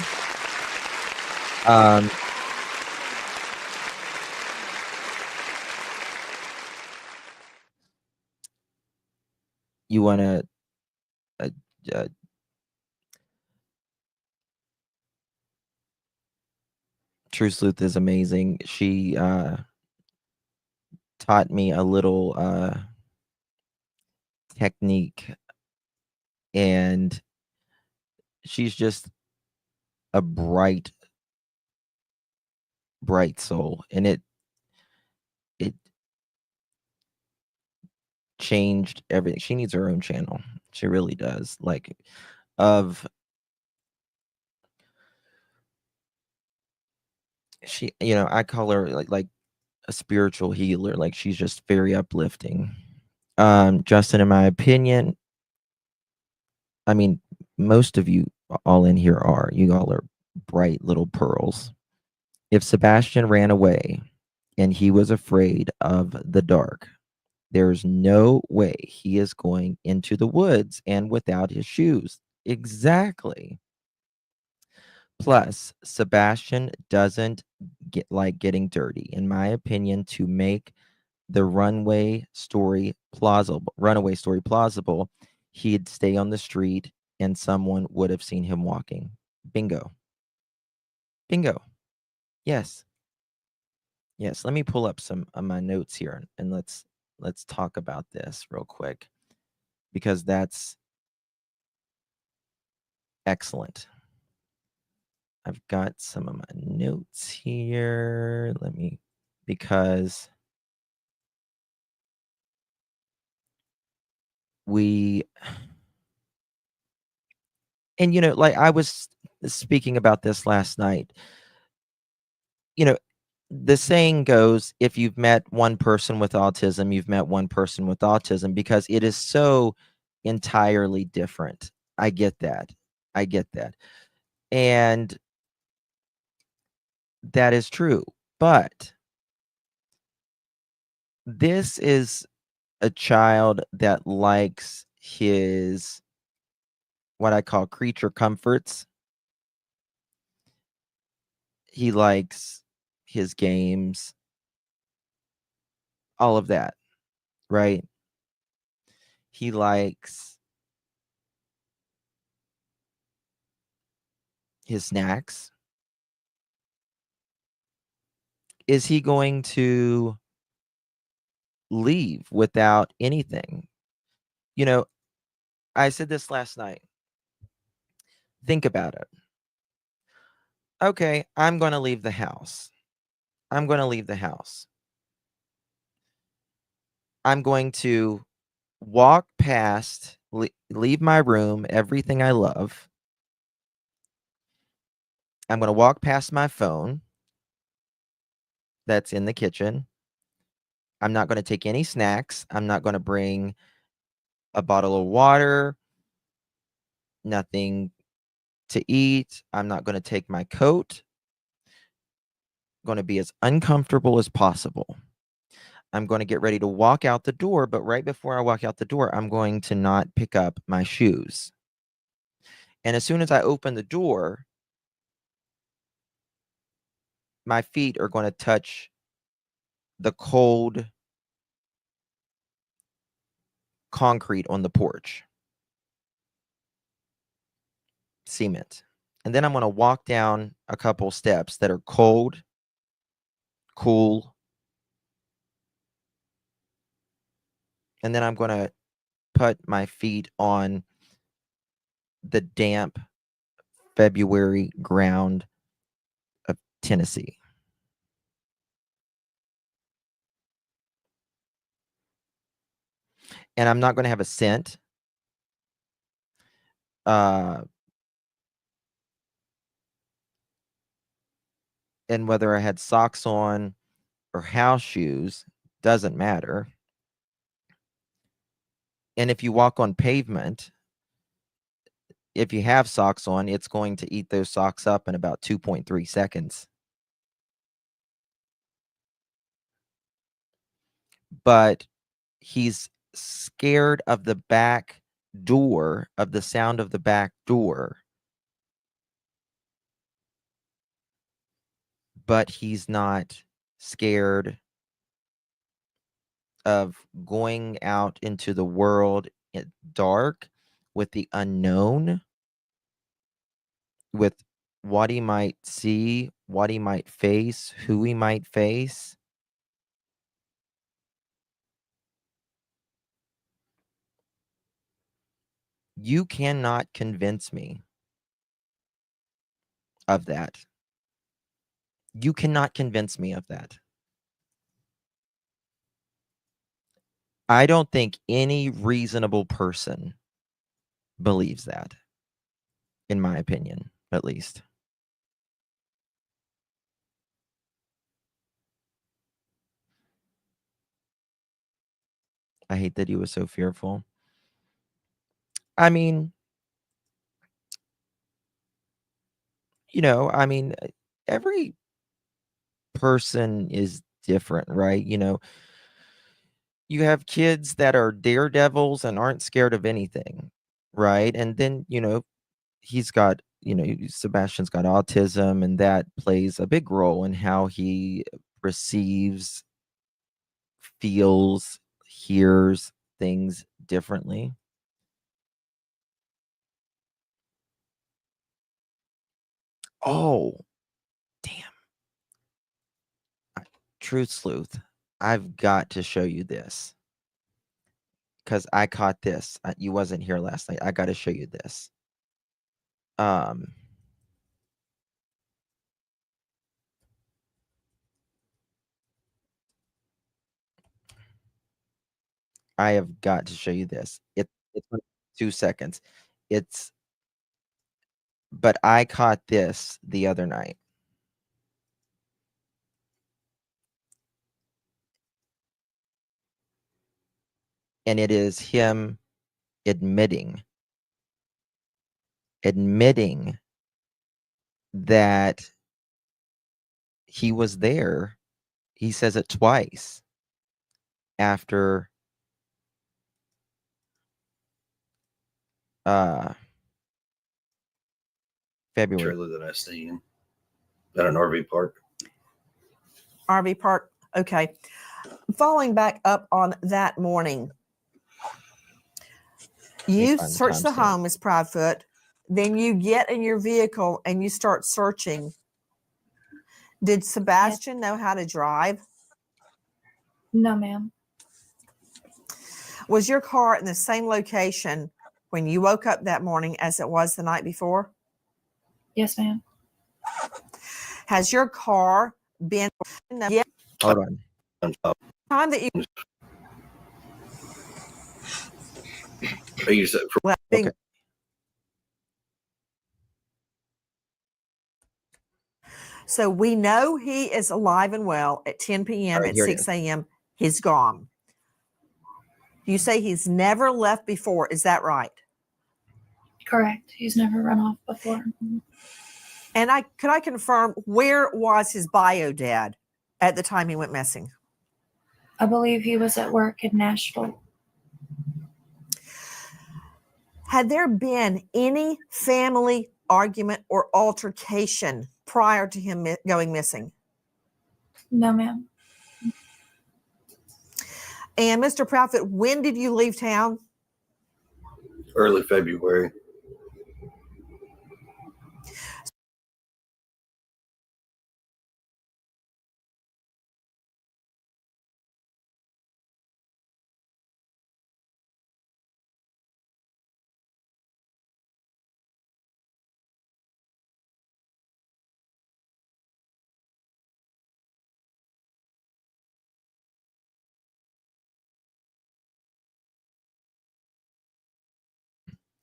You want to True Sleuth is amazing. She taught me a little technique, and she's just a bright soul, and it changed everything. She needs her own channel. She really does. Like, she, I call her like a spiritual healer. Like, she's just very uplifting. Justin, in my opinion, I mean, most of you all in here you all are bright little pearls. If Sebastian ran away and he was afraid of the dark, there's no way he is going into the woods and without his shoes. Exactly. Plus, Sebastian doesn't like getting dirty, in my opinion, to make the runaway story plausible. He'd stay on the street and someone would have seen him walking. Bingo. Yes. Let me pull up some of my notes here and let's talk about this real quick, because that's excellent. I've got some of my notes here. Because like I was speaking about this last night. The saying goes, if you've met one person with autism, you've met one person with autism, because it is so entirely different. I get that. And that is true. But this is a child that likes his, what I call, creature comforts. He likes his games, all of that, right? He likes his snacks. Is he going to leave without anything? I said this last night. Think about it. Okay, I'm going to leave the house. I'm going to walk past, leave my room, everything I love. I'm going to walk past my phone that's in the kitchen. I'm not going to take any snacks. I'm not going to bring a bottle of water, nothing to eat. I'm not going to take my coat. going to be as uncomfortable as possible. I'm going to get ready to walk out the door, but right before I walk out the door, I'm going to not pick up my shoes. And as soon as I open the door, my feet are going to touch the cold concrete on the porch. Cement. And then I'm going to walk down a couple steps that are cold, cool. And then I'm going to put my feet on the damp February ground of Tennessee. And I'm not going to have a scent. And whether I had socks on or house shoes, doesn't matter. And if you walk on pavement, if you have socks on, it's going to eat those socks up in about 2.3 seconds. But he's scared of the back door, of the sound of the back door. But he's not scared of going out into the world at dark with the unknown, with what he might see, what he might face, who he might face. You cannot convince me of that. You cannot convince me of that. I don't think any reasonable person believes that, in my opinion, at least. I hate that he was so fearful. I mean, every person is different, right? You have kids that are daredevils and aren't scared of anything, right? And then, he's got, Sebastian's got autism, and that plays a big role in how he receives, feels, hears things differently. Oh, damn. Truth Sleuth, I've got to show you this. Because I caught this. You wasn't here last night. I got to show you this. I have got to show you this. It's 2 seconds. But I caught this the other night. And it is him admitting that he was there. He says it twice after February. Trailer that I seen at an RV park. RV park. Okay. Following back up on that morning, you search the home as Proudfoot, then you get in your vehicle and you start searching. Did Sebastian know how to drive? No, ma'am. Was your car in the same location when you woke up that morning as it was the night before? Yes, ma'am. Has your car been? Hold on. Time that you. Okay. So we know he is alive and well at 10 p.m. Right, at 6 a.m. He's gone. You say he's never left before. Is that right? Correct. He's never run off before. And could I confirm, where was his bio dad at the time he went missing? I believe he was at work in Nashville. Had there been any family argument or altercation prior to him going missing? No, ma'am. And Mr. Proudfoot, when did you leave town? Early February.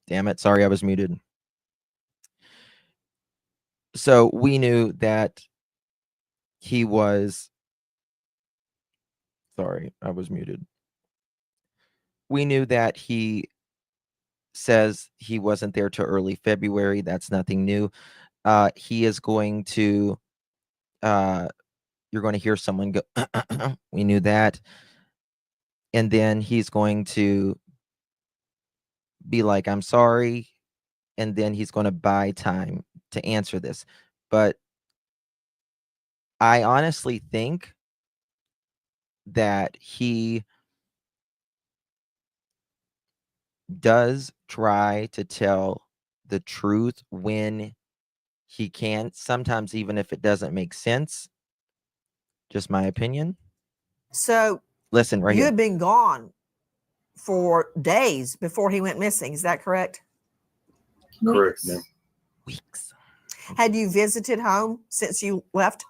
Damn it. Sorry, I was muted. So we knew that he was. Sorry, I was muted. We knew that he says he wasn't there till early February. That's nothing new. He is going to. You're going to hear someone go. We knew that. And then he's going to be like, I'm sorry. And then he's going to buy time to answer this. But I honestly think that he does try to tell the truth when he can, sometimes even if it doesn't make sense. Just my opinion. So listen right you here. had been gone for days before he went missing. Is that correct? Correct, ma'am. Weeks. Had you visited home since you left?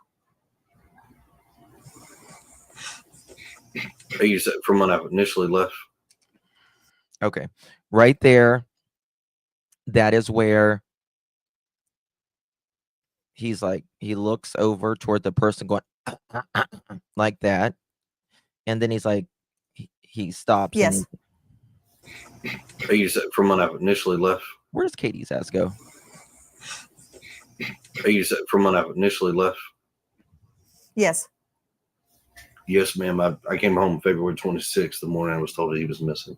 You said from when I initially left. Okay. Right there. That is where he's like, he looks over toward the person going like that. And then he's like, he stops. Yes. You said from when I initially left. Where does Katie's ass go? You said from when I initially left. Yes. Yes, ma'am. I came home February 26th, the morning I was told that he was missing.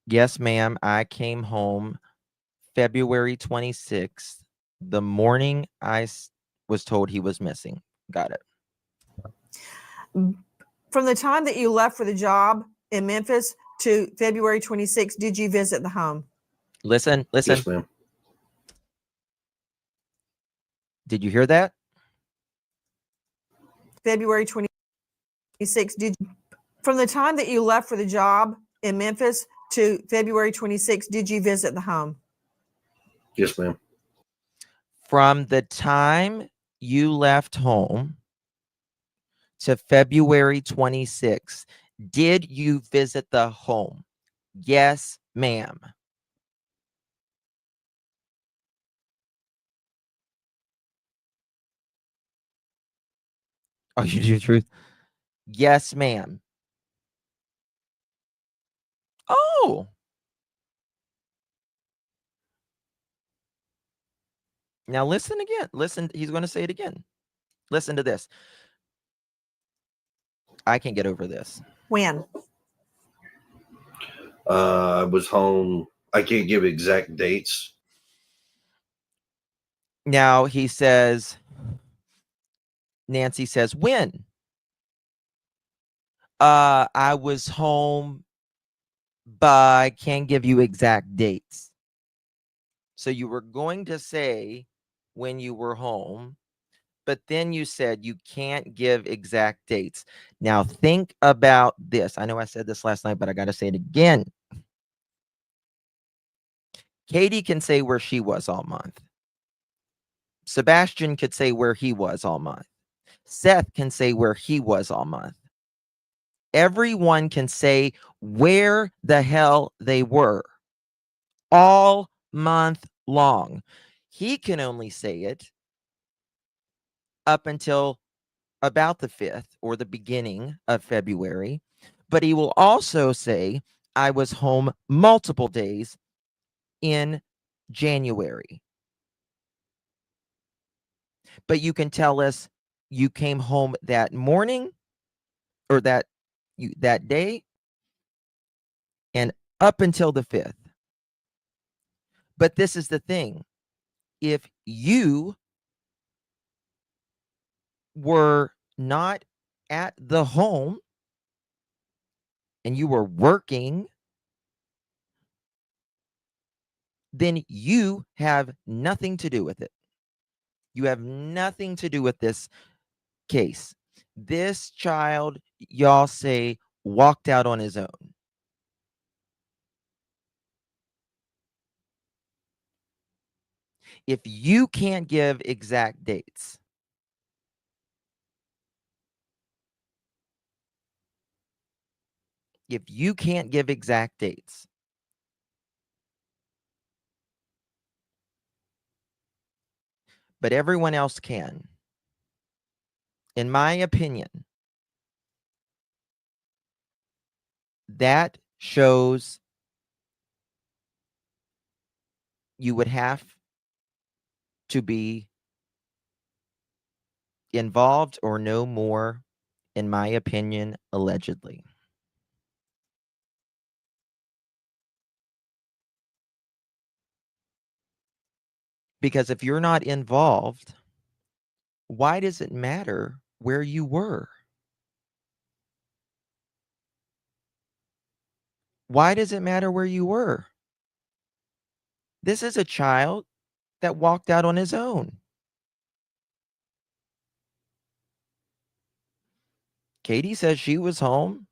Yes, ma'am. I came home February 26th, the morning I was told he was missing. Got it. From the time that you left for the job in Memphis to February 26th, did you visit the home? Listen. Yes, ma'am. Did you hear that? February 26th, from the time that you left for the job in Memphis to February 26th, did you visit the home? Yes, ma'am. From the time you left home to February 26th, did you visit the home? Yes, ma'am. Oh, you do the truth? Yes, ma'am. Oh. Now listen again. Listen, he's going to say it again. Listen to this. I can't get over this. When? I was home. I can't give exact dates. Now he says, Nancy says, when? I was home, but I can't give you exact dates. So you were going to say when you were home, but then you said you can't give exact dates. Now think about this. I know I said this last night, but I got to say it again. Katie can say where she was all month. Sebastian could say where he was all month. Seth can say where he was all month. Everyone can say where the hell they were all month long. He can only say it up until about the 5th or the beginning of February, but he will also say, I was home multiple days in January. But you can tell us you came home that morning or that day and up until the 5th. But this is the thing. If you were not at the home and you were working, then you have nothing to do with it. You have nothing to do with this case. This child, y'all say, walked out on his own. If you can't give exact dates, but everyone else can, in my opinion, that shows you would have to be involved or no more, in my opinion, allegedly. Because if you're not involved, why does it matter where you were? Why does it matter where you were? This is a child that walked out on his own. Katie says she was home.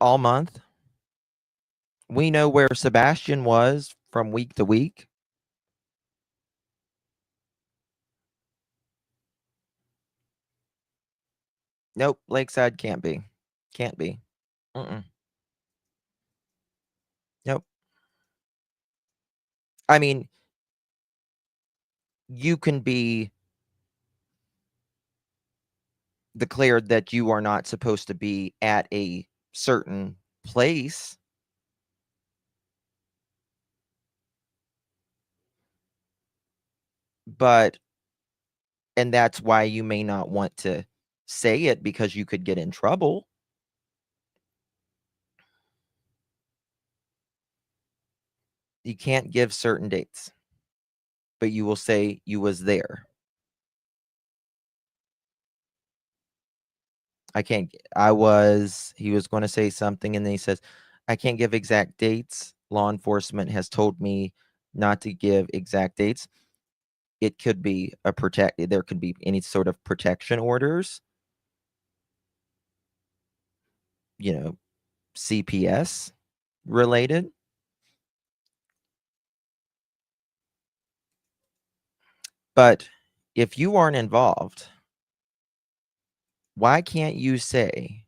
All month. We know where Sebastian was from week to week. Nope, Lakeside can't be. Can't be. Nope. I mean, you can be declared that you are not supposed to be at a certain place. And that's why you may not want to say it, because you could get in trouble. You can't give certain dates, but you will say you was there. He was going to say something, and then he says, I can't give exact dates. Law enforcement has told me not to give exact dates. It could be there could be any sort of protection orders, CPS related. But if you aren't involved, why can't you say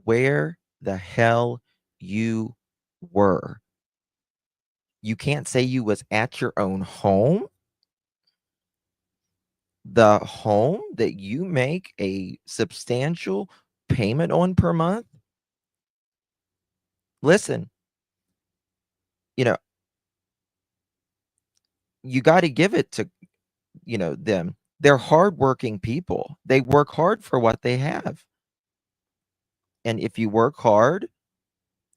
where the hell you were? You can't say you was at your own home? The home that you make a substantial payment on per month? Listen, you got to give it to, them. They're hardworking people. They work hard for what they have. And if you work hard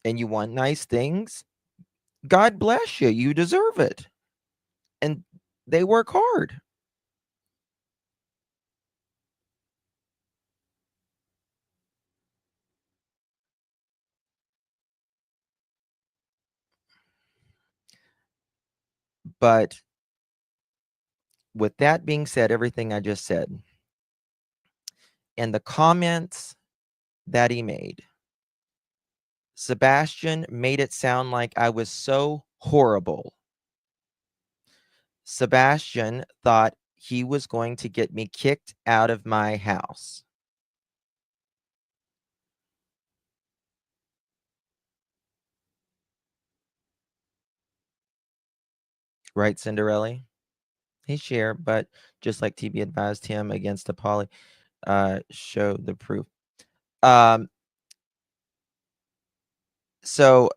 and you want nice things, God bless you. You deserve it. And they work hard. But with that being said, everything I just said, and the comments that he made, Sebastian made it sound like I was so horrible. Sebastian thought he was going to get me kicked out of my house. Right, Cinderella? Hey, share, but just like TB advised him against the poly, show the proof. So,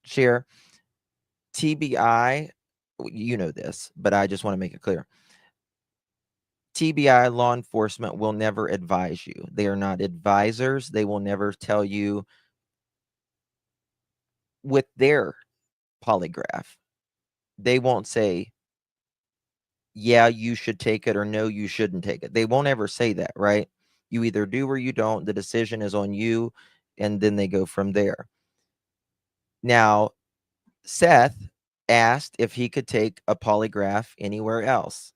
share, TBI, you know this, but I just want to make it clear. TBI, law enforcement, will never advise you. They are not advisors. They will never tell you with their polygraph. They won't say, yeah, you should take it, or no, you shouldn't take it. They won't ever say that, right? You either do or you don't. The decision is on you, and then they go from there. Now, Seth asked if he could take a polygraph anywhere else.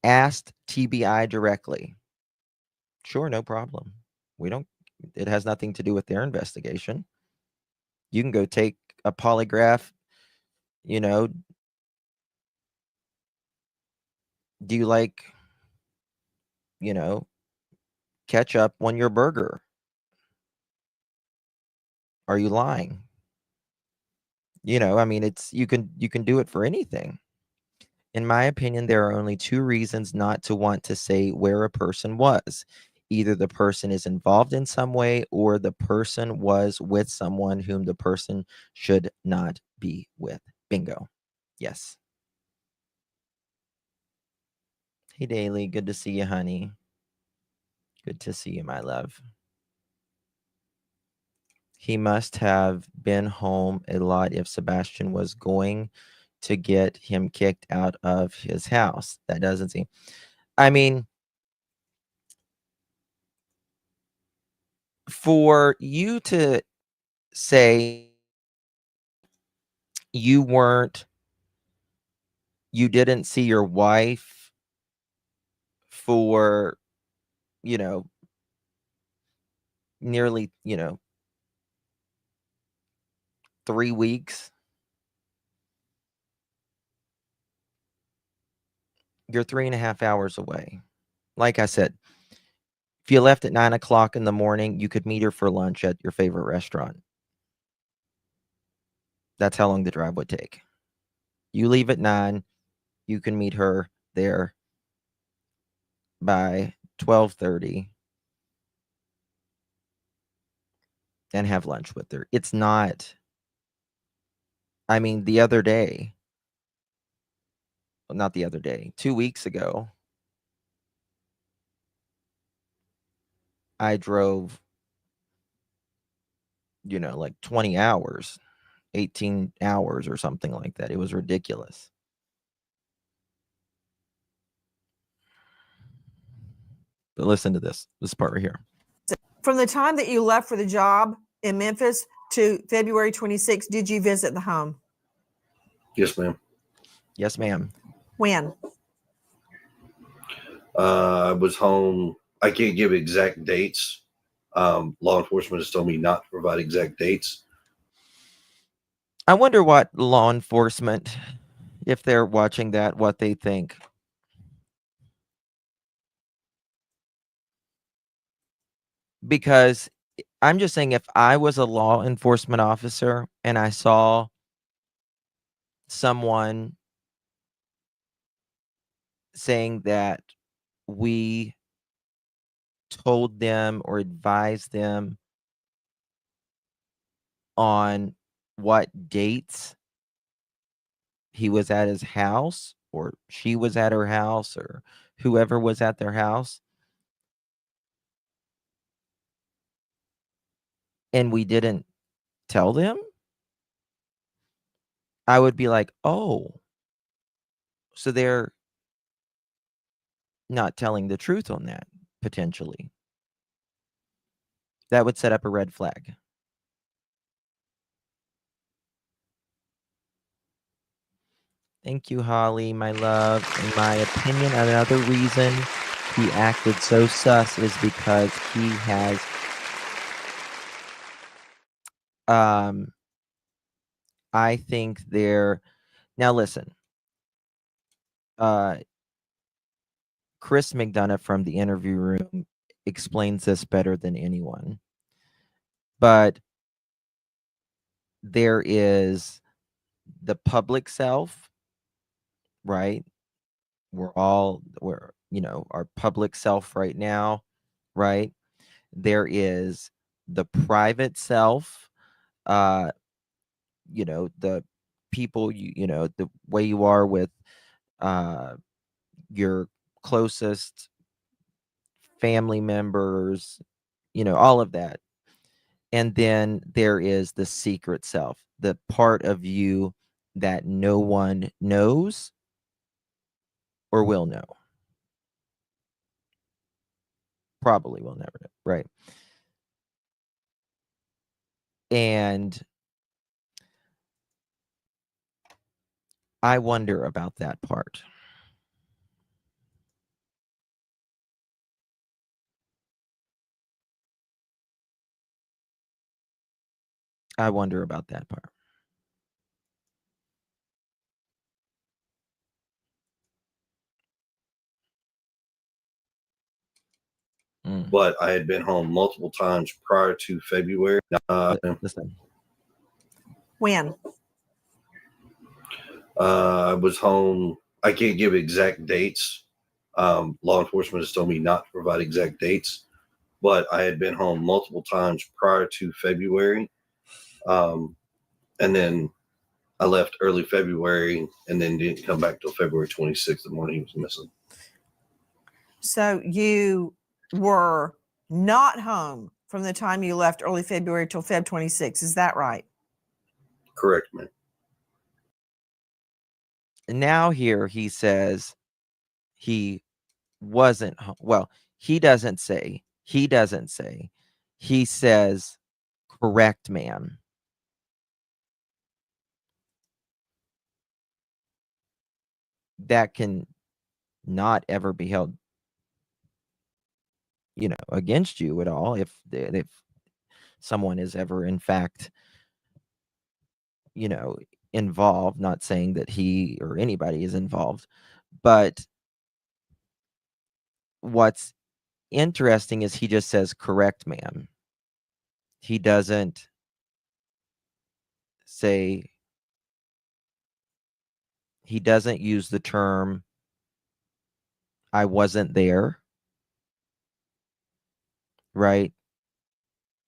Asked TBI directly. Sure, no problem. It has nothing to do with their investigation. You can go take a polygraph, you know. Do you like, ketchup on your burger? Are you lying? I mean, you can do it for anything. In my opinion, there are only two reasons not to want to say where a person was. Either the person is involved in some way, or the person was with someone whom the person should not be with. Bingo. Yes. Hey, Daly. Good to see you, honey. Good to see you, my love. He must have been home a lot if Sebastian was going to get him kicked out of his house. That doesn't seem. I mean, for you to say you didn't see your wife for, nearly, 3 weeks. You're 3.5 hours away. Like I said, if you left at 9 o'clock in the morning, you could meet her for lunch at your favorite restaurant. That's how long the drive would take. You leave at 9, you can meet her there by 12:30 and have lunch with her. It's not. I mean, the other day, well, not the other day, 2 weeks ago, I drove, like 20 hours, 18 hours or something like that. It was ridiculous. But listen to this part right here. From the time that you left for the job in Memphis to February 26th, did you visit the home? Yes, ma'am. Yes, ma'am. When? I was home. I can't give exact dates. Law enforcement has told me not to provide exact dates. I wonder what law enforcement, if they're watching that, what they think. Because I'm just saying, if I was a law enforcement officer and I saw someone saying that we told them or advised them on what dates he was at his house, or she was at her house, or whoever was at their house, and we didn't tell them, I would be like, oh, so they're not telling the truth on that, potentially. That would set up a red flag. Thank you, Holly, my love. In my opinion, another reason he acted so sus is because he has I think they're now listen. Chris McDonough from the interview room explains this better than anyone. But there is the public self, right? We're our public self right now, right? There is the private self, the people, the way you are with your closest family members, all of that. And then there is the secret self, the part of you that no one knows or will know. Probably will never know, right? And I wonder about that part. I wonder about that part. But I had been home multiple times prior to February. Listen. When? I was home. I can't give exact dates. Law enforcement has told me not to provide exact dates, but I had been home multiple times prior to February. And then I left early February and then didn't come back till February 26th, the morning he was missing. So you were not home from the time you left early February till Feb 26. Is that right? Correct, man. Now here he says he wasn't well, he doesn't say. He says, correct, ma'am. That can not ever be held, against you at all if someone is ever in fact, involved. Not saying that he or anybody is involved, but what's interesting is he just says, correct, ma'am. He doesn't say, he doesn't use the term, I wasn't there, right?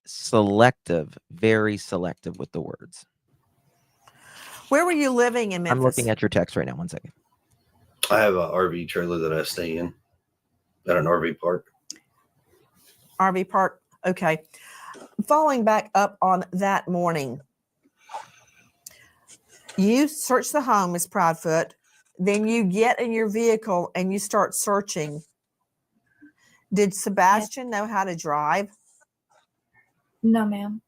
Selective, very selective with the words. Where were you living in Memphis? I'm looking at your text right now. 1 second. I have an RV trailer that I stay in at an RV park. RV park. Okay. Following back up on that morning, you search the home, Miss Proudfoot. Then you get in your vehicle and you start searching. Did Sebastian know how to drive? No, ma'am.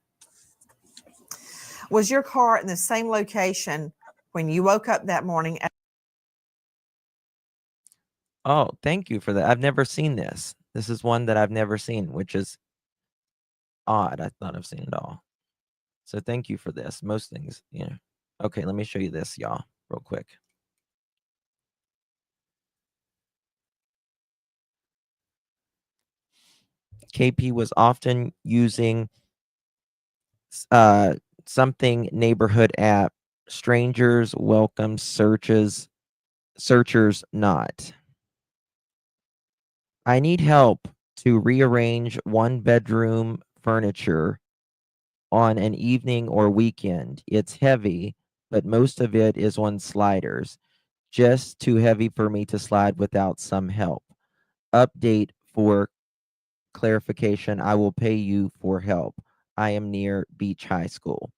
Was your car in the same location when you woke up that morning? Oh, thank you for that. I've never seen this. This is one that I've never seen, which is odd. I thought I've seen it all. So thank you for this. Most things, Okay, let me show you this, y'all, real quick. KP was often using something neighborhood app, strangers welcome searchers not. I need help to rearrange 1-bedroom furniture on an evening or weekend. It's heavy, but most of it is on sliders. Just too heavy for me to slide without some help. Update for clarification. I will pay you for help. I am near Beach High School.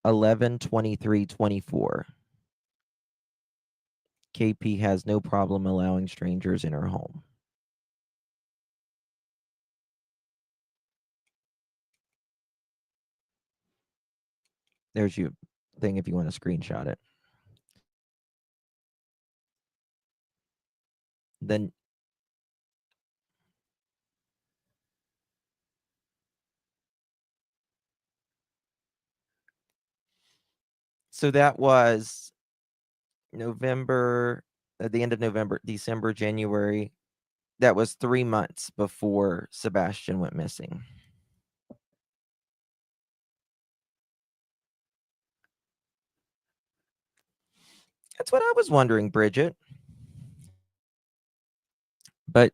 11/23/24. KP has no problem allowing strangers in her home. There's your thing if you want to screenshot it. Then so that was November, at the end of November, December, January. That was 3 months before Sebastian went missing. That's what I was wondering, Bridget. But,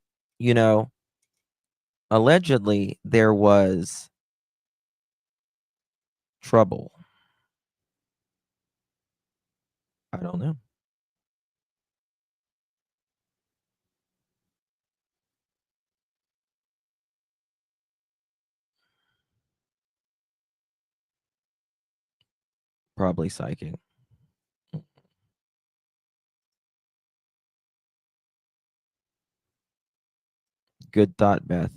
allegedly there was trouble. I don't know. Probably psychic. Good thought, Beth.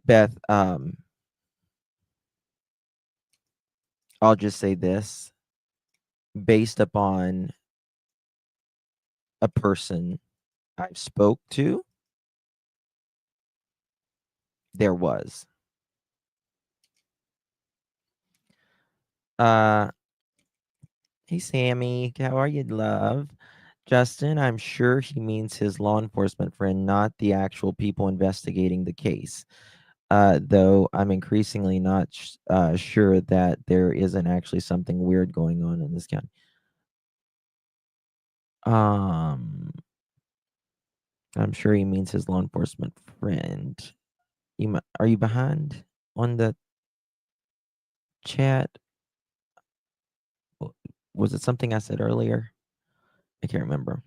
Beth, I'll just say this. Based upon a person I've spoke to, there was. Hey, Sammy. How are you, love? Justin, I'm sure he means his law enforcement friend, not the actual people investigating the case. Though I'm increasingly not sure that there isn't actually something weird going on in this county. I'm sure he means his law enforcement friend. Are you behind on the chat? Was it something I said earlier? I can't remember.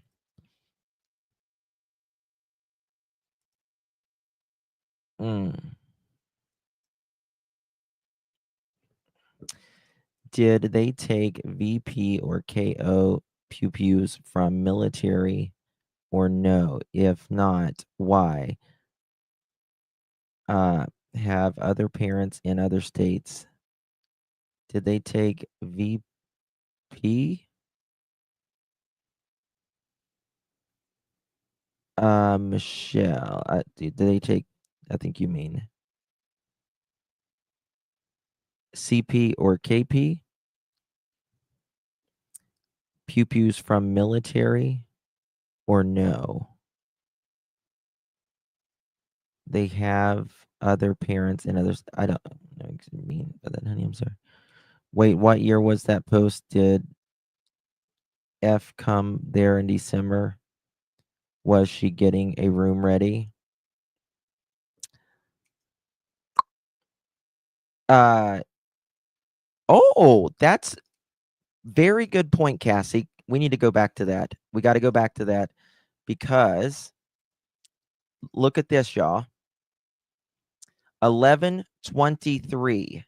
Did they take VP or KO pew-pews from military or no? If not, why? Have other parents in other states? Did they take VP? Michelle, did they take, I think you mean CP or KP? Pew-pews from military or no? They have other parents and others. I don't know what you mean by that, honey. I'm sorry. Wait, what year was that post? Did F come there in December? Was she getting a room ready? Oh, that's very good point, Cassie. We need to go back to that. We got to go back to that because look at this, y'all. 11/23.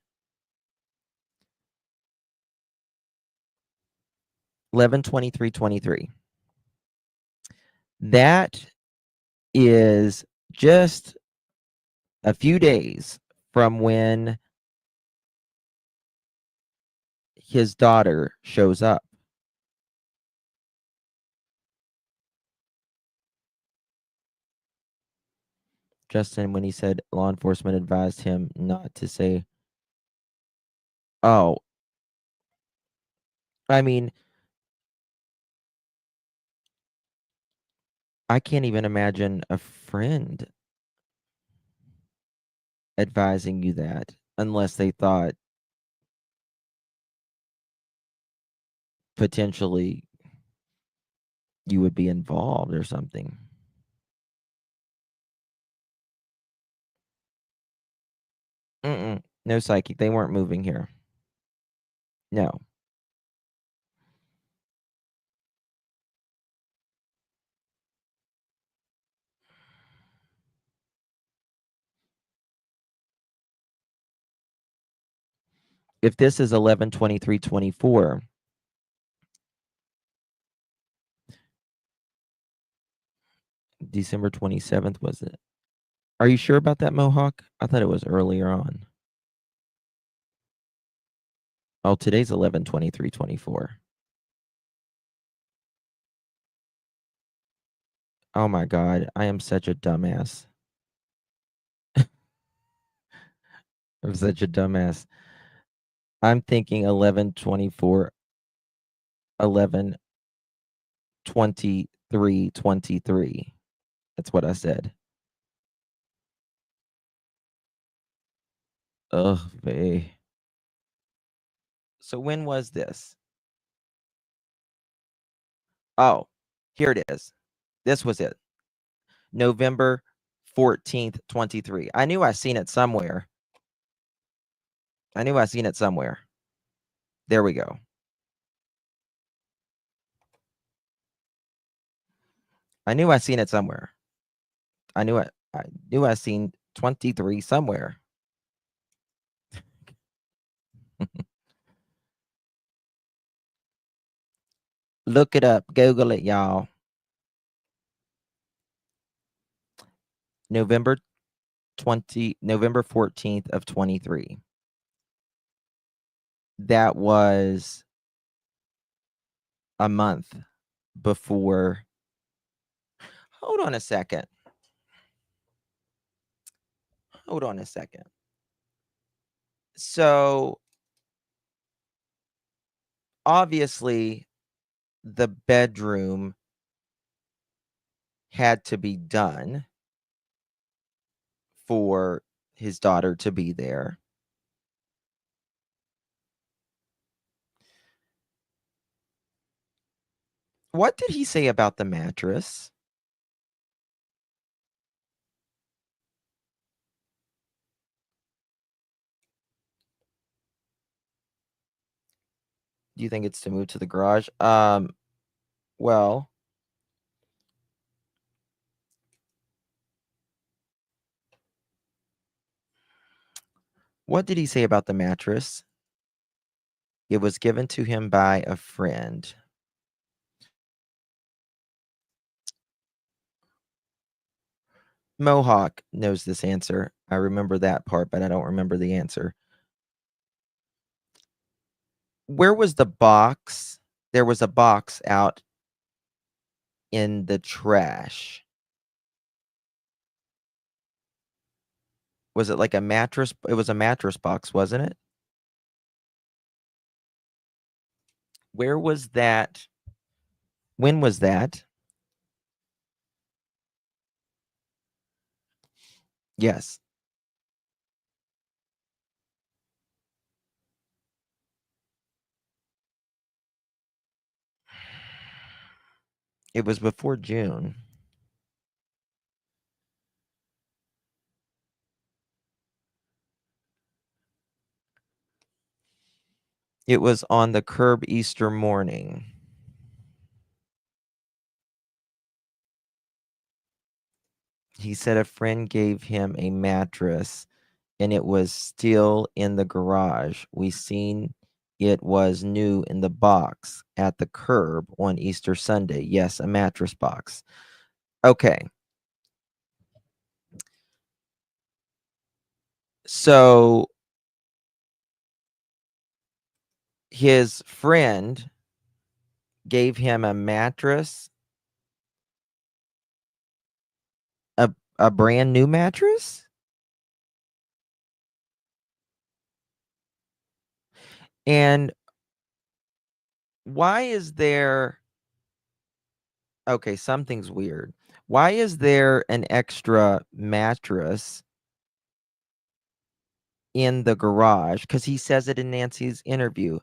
11/23/23. That is just a few days from when his daughter shows up. Justin, when he said law enforcement advised him not to say, oh, I mean, I can't even imagine a friend advising you that unless they thought potentially you would be involved or something. No psychic. They weren't moving here. No. If this is 11/23/24, December 27th was it? Are you sure about that, Mohawk? I thought it was earlier on. Oh, today's 11/23/24. Oh my God, I am such a dumbass. I'm such a dumbass. I'm thinking 11/24, 11/23/23. That's what I said. Ugh, vey. So when was this? Oh, here it is. This was it. November 14th, 23. I knew I seen it somewhere. I knew I seen it somewhere. There we go. I knew I seen it somewhere. I knew I seen 23 somewhere. Look it up. Google it, y'all. November 14th of 23. That was a month before. Hold on a second. Hold on a second. So obviously the bedroom had to be done for his daughter to be there. What did he say about the mattress? Do you think it's to move to the garage? Well, what did he say about the mattress? It was given to him by a friend. Mohawk knows this answer. I remember that part, but I don't remember the answer. Where was the box? There was a box out in the trash. Was it like a mattress? It was a mattress box, wasn't it? Where was that? When was that? Yes. It was before June. It was on the curb Easter morning. He said a friend gave him a mattress and it was still in the garage. We seen it was new in the box at the curb on Easter Sunday. Yes, a mattress box. Okay. So his friend gave him a mattress, a brand new mattress? And why is there, okay, something's weird. Why is there an extra mattress in the garage? Because he says it in Nancy's interview,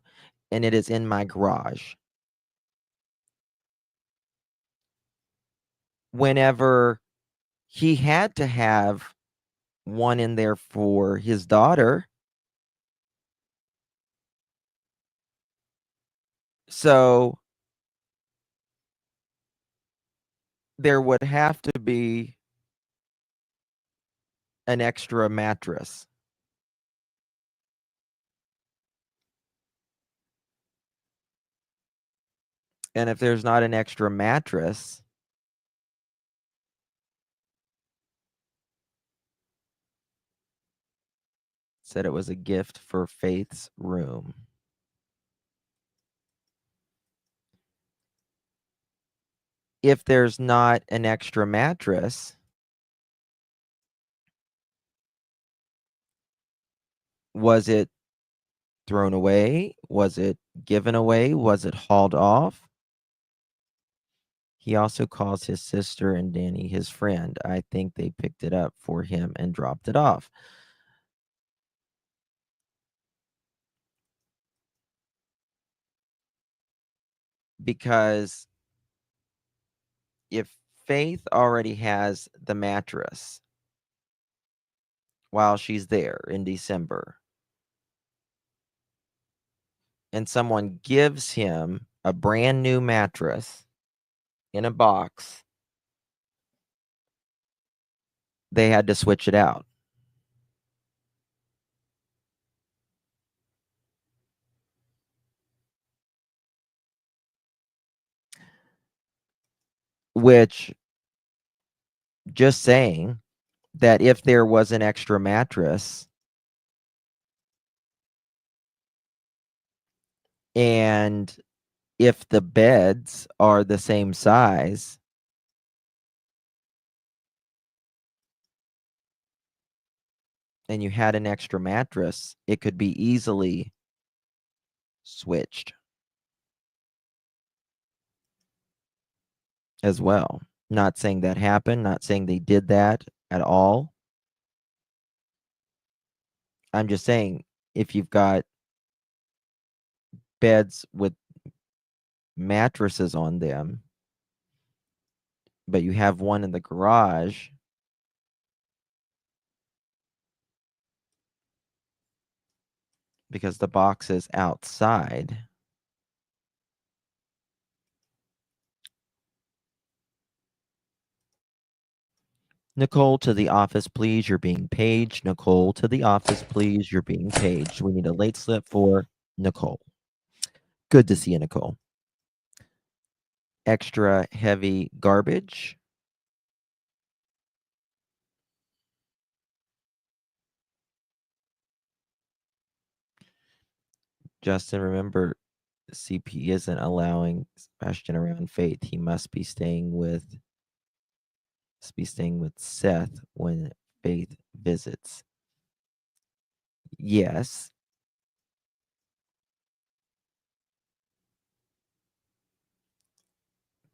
and it is in my garage. Whenever he had to have one in there for his daughter. So there would have to be an extra mattress. And if there's not an extra mattress, said it was a gift for Faith's room. If there's not an extra mattress, was it thrown away? Was it given away? Was it hauled off? He also calls his sister and Danny his friend. I think they picked it up for him and dropped it off. Because if Faith already has the mattress while she's there in December, and someone gives him a brand new mattress in a box, they had to switch it out. Which, just saying that if there was an extra mattress and if the beds are the same size, and you had an extra mattress, it could be easily switched as well. Not saying that happened, not saying they did that at all. I'm just saying, if you've got beds with mattresses on them, but you have one in the garage, because the box is outside, Nicole, to the office, please. You're being paged. Nicole, to the office, please. You're being paged. We need a late slip for Nicole. Good to see you, Nicole. Extra heavy garbage. Justin, remember, CP isn't allowing Sebastian around Faith. He must be staying with Seth when Faith visits. Yes.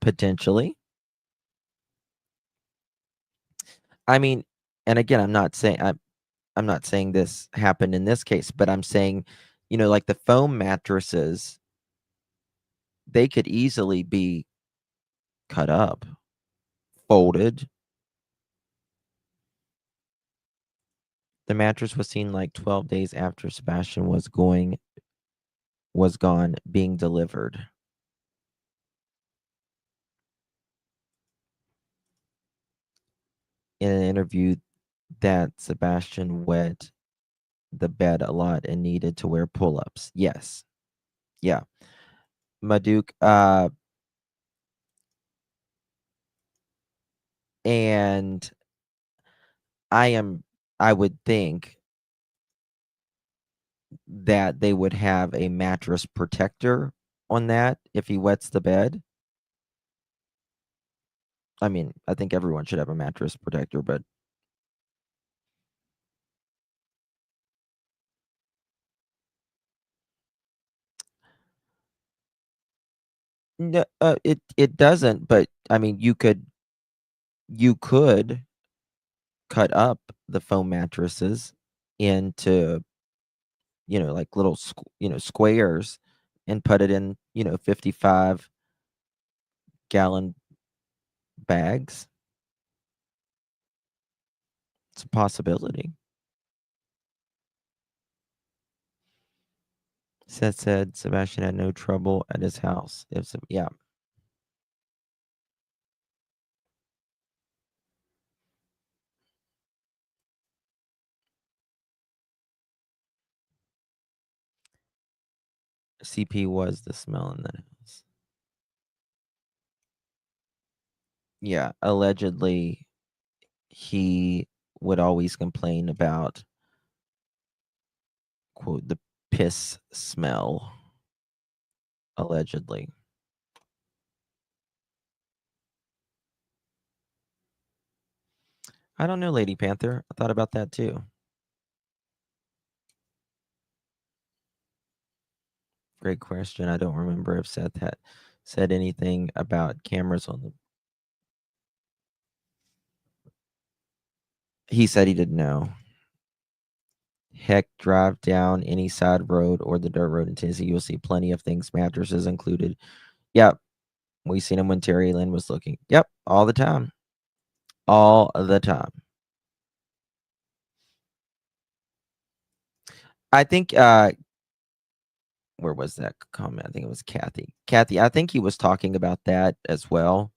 Potentially. I mean, and again, I'm not saying this happened in this case, but I'm saying, like the foam mattresses, they could easily be cut up, folded. The mattress was seen like 12 days after Sebastian was gone, being delivered. In an interview that Sebastian wet the bed a lot and needed to wear pull-ups. Yes. Yeah. Maduk, and I would think that they would have a mattress protector on that if he wets the bed. I mean, I think everyone should have a mattress protector, but no, it doesn't. But I mean, you could cut up the foam mattresses into like little squares and put it in 55-gallon bags. It's a possibility. Seth said Sebastian had no trouble at his house. Yeah. CP was the smell in the house. Yeah, allegedly, he would always complain about, quote, the piss smell, allegedly. I don't know, Lady Panther. I thought about that too. Great question. I don't remember if Seth had said anything about cameras on the. He said he didn't know. Heck, drive down any side road or the dirt road in Tennessee. You'll see plenty of things, mattresses included. Yep. We seen him when Terry Lynn was looking. Yep. All the time. All the time. I think where was that comment? I think it was Kathy. Kathy, I think he was talking about that as well.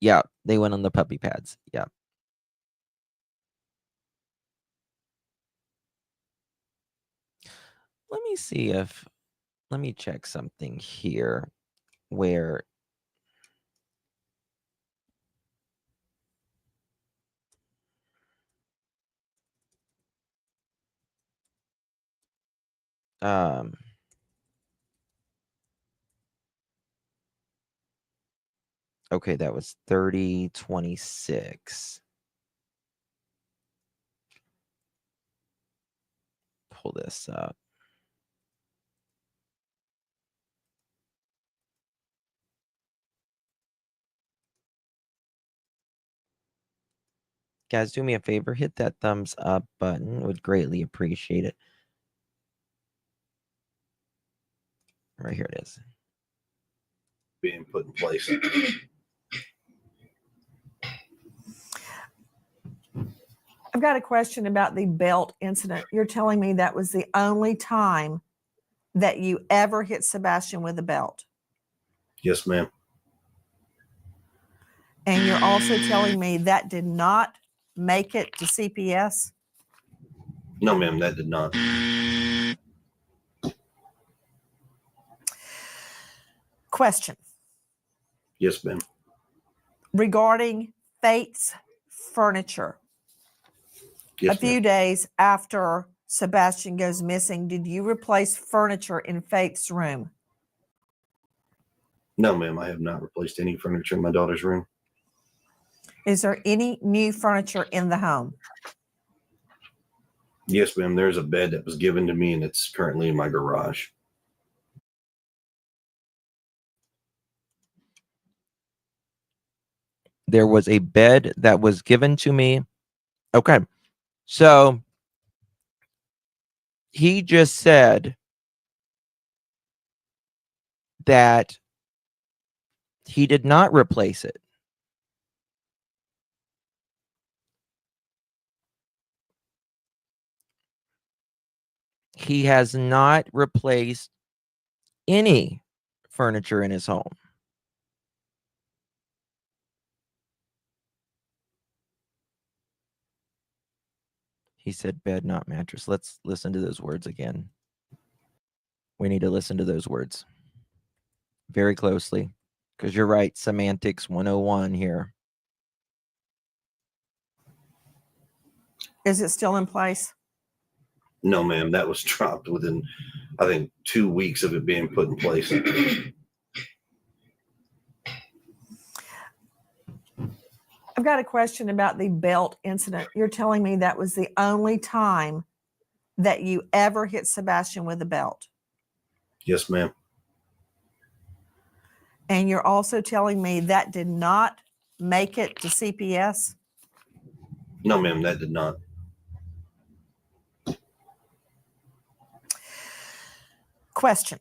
Yeah, they went on the puppy pads. Yeah. Let me see if, let me check something here where okay, that was 3026. Pull this up. Guys, do me a favor, hit that thumbs up button. Would greatly appreciate it. Right here it is. Being put in place. I've got a question about the belt incident. You're telling me that was the only time that you ever hit Sebastian with a belt. Yes, ma'am. And you're also telling me that did not make it to CPS? No, ma'am, that did not. Question. Yes, ma'am. Regarding Faith's furniture. Yes, A few ma'am. days after Sebastian goes missing, did you replace furniture in Faith's room? No, ma'am, I have not replaced any furniture in my daughter's room. Is there any new furniture in the home? Yes, ma'am, there's a bed that was given to me and it's currently in my garage. There was a bed that was given to me. Okay. So he just said that he did not replace it. He has not replaced any furniture in his home. He said bed, not mattress. Let's listen to those words again. We need to listen to those words very closely because you're right. Semantics 101 here. Is it still in place? No, ma'am, that was dropped within, I think, 2 weeks of it being put in place. I've got a question about the belt incident. You're telling me that was the only time that you ever hit Sebastian with a belt. Yes, ma'am. And you're also telling me that did not make it to CPS? No, ma'am, that did not. Question.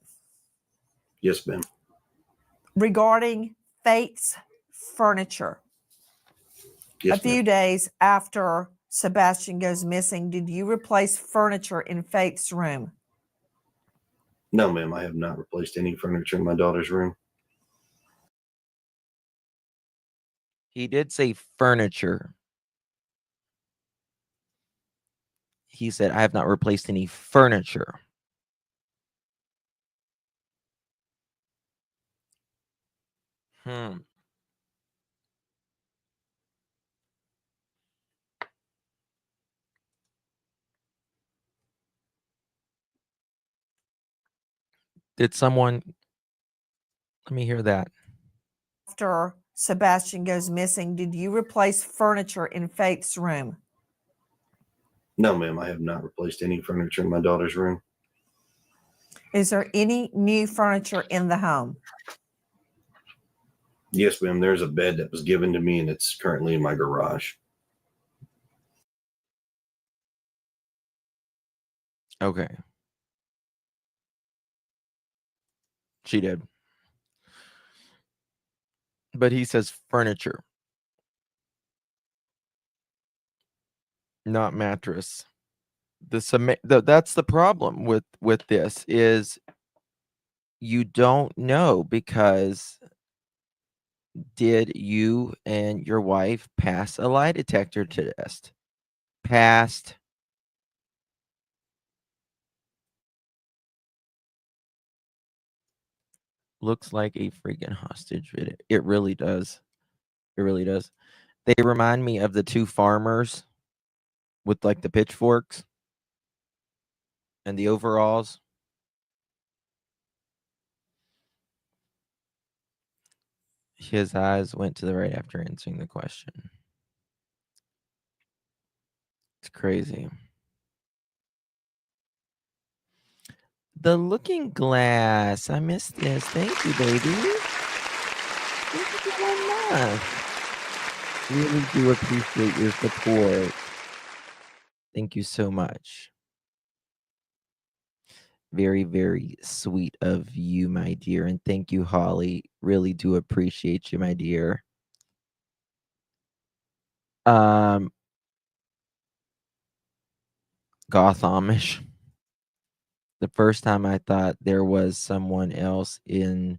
Yes, ma'am. Regarding Faith's furniture. Yes, A few ma'am. days after Sebastian goes missing, did you replace furniture in Faith's room? No, ma'am, I have not replaced any furniture in my daughter's room. He did say furniture. He said, I have not replaced any furniture. Did someone, let me hear that. After Sebastian goes missing, did you replace furniture in Faith's room? No, ma'am, I have not replaced any furniture in my daughter's room. Is there any new furniture in the home? Yes, ma'am, there's a bed that was given to me and it's currently in my garage. Okay. She did. But he says furniture. not mattress. That's the problem with this is you don't know, because did you and your wife pass a lie detector test? Passed. Looks like a freaking hostage video. It really does. It really does. They remind me of the two farmers with like the pitchforks and the overalls. His eyes went to the right after answering the question. It's crazy. The Looking Glass. I missed this. Thank you, baby. Thank you so much. Really do appreciate your support. Thank you so much. Very, very sweet of you, my dear. And thank you, Holly. Really do appreciate you, my dear. Gothamish. The first time I thought there was someone else in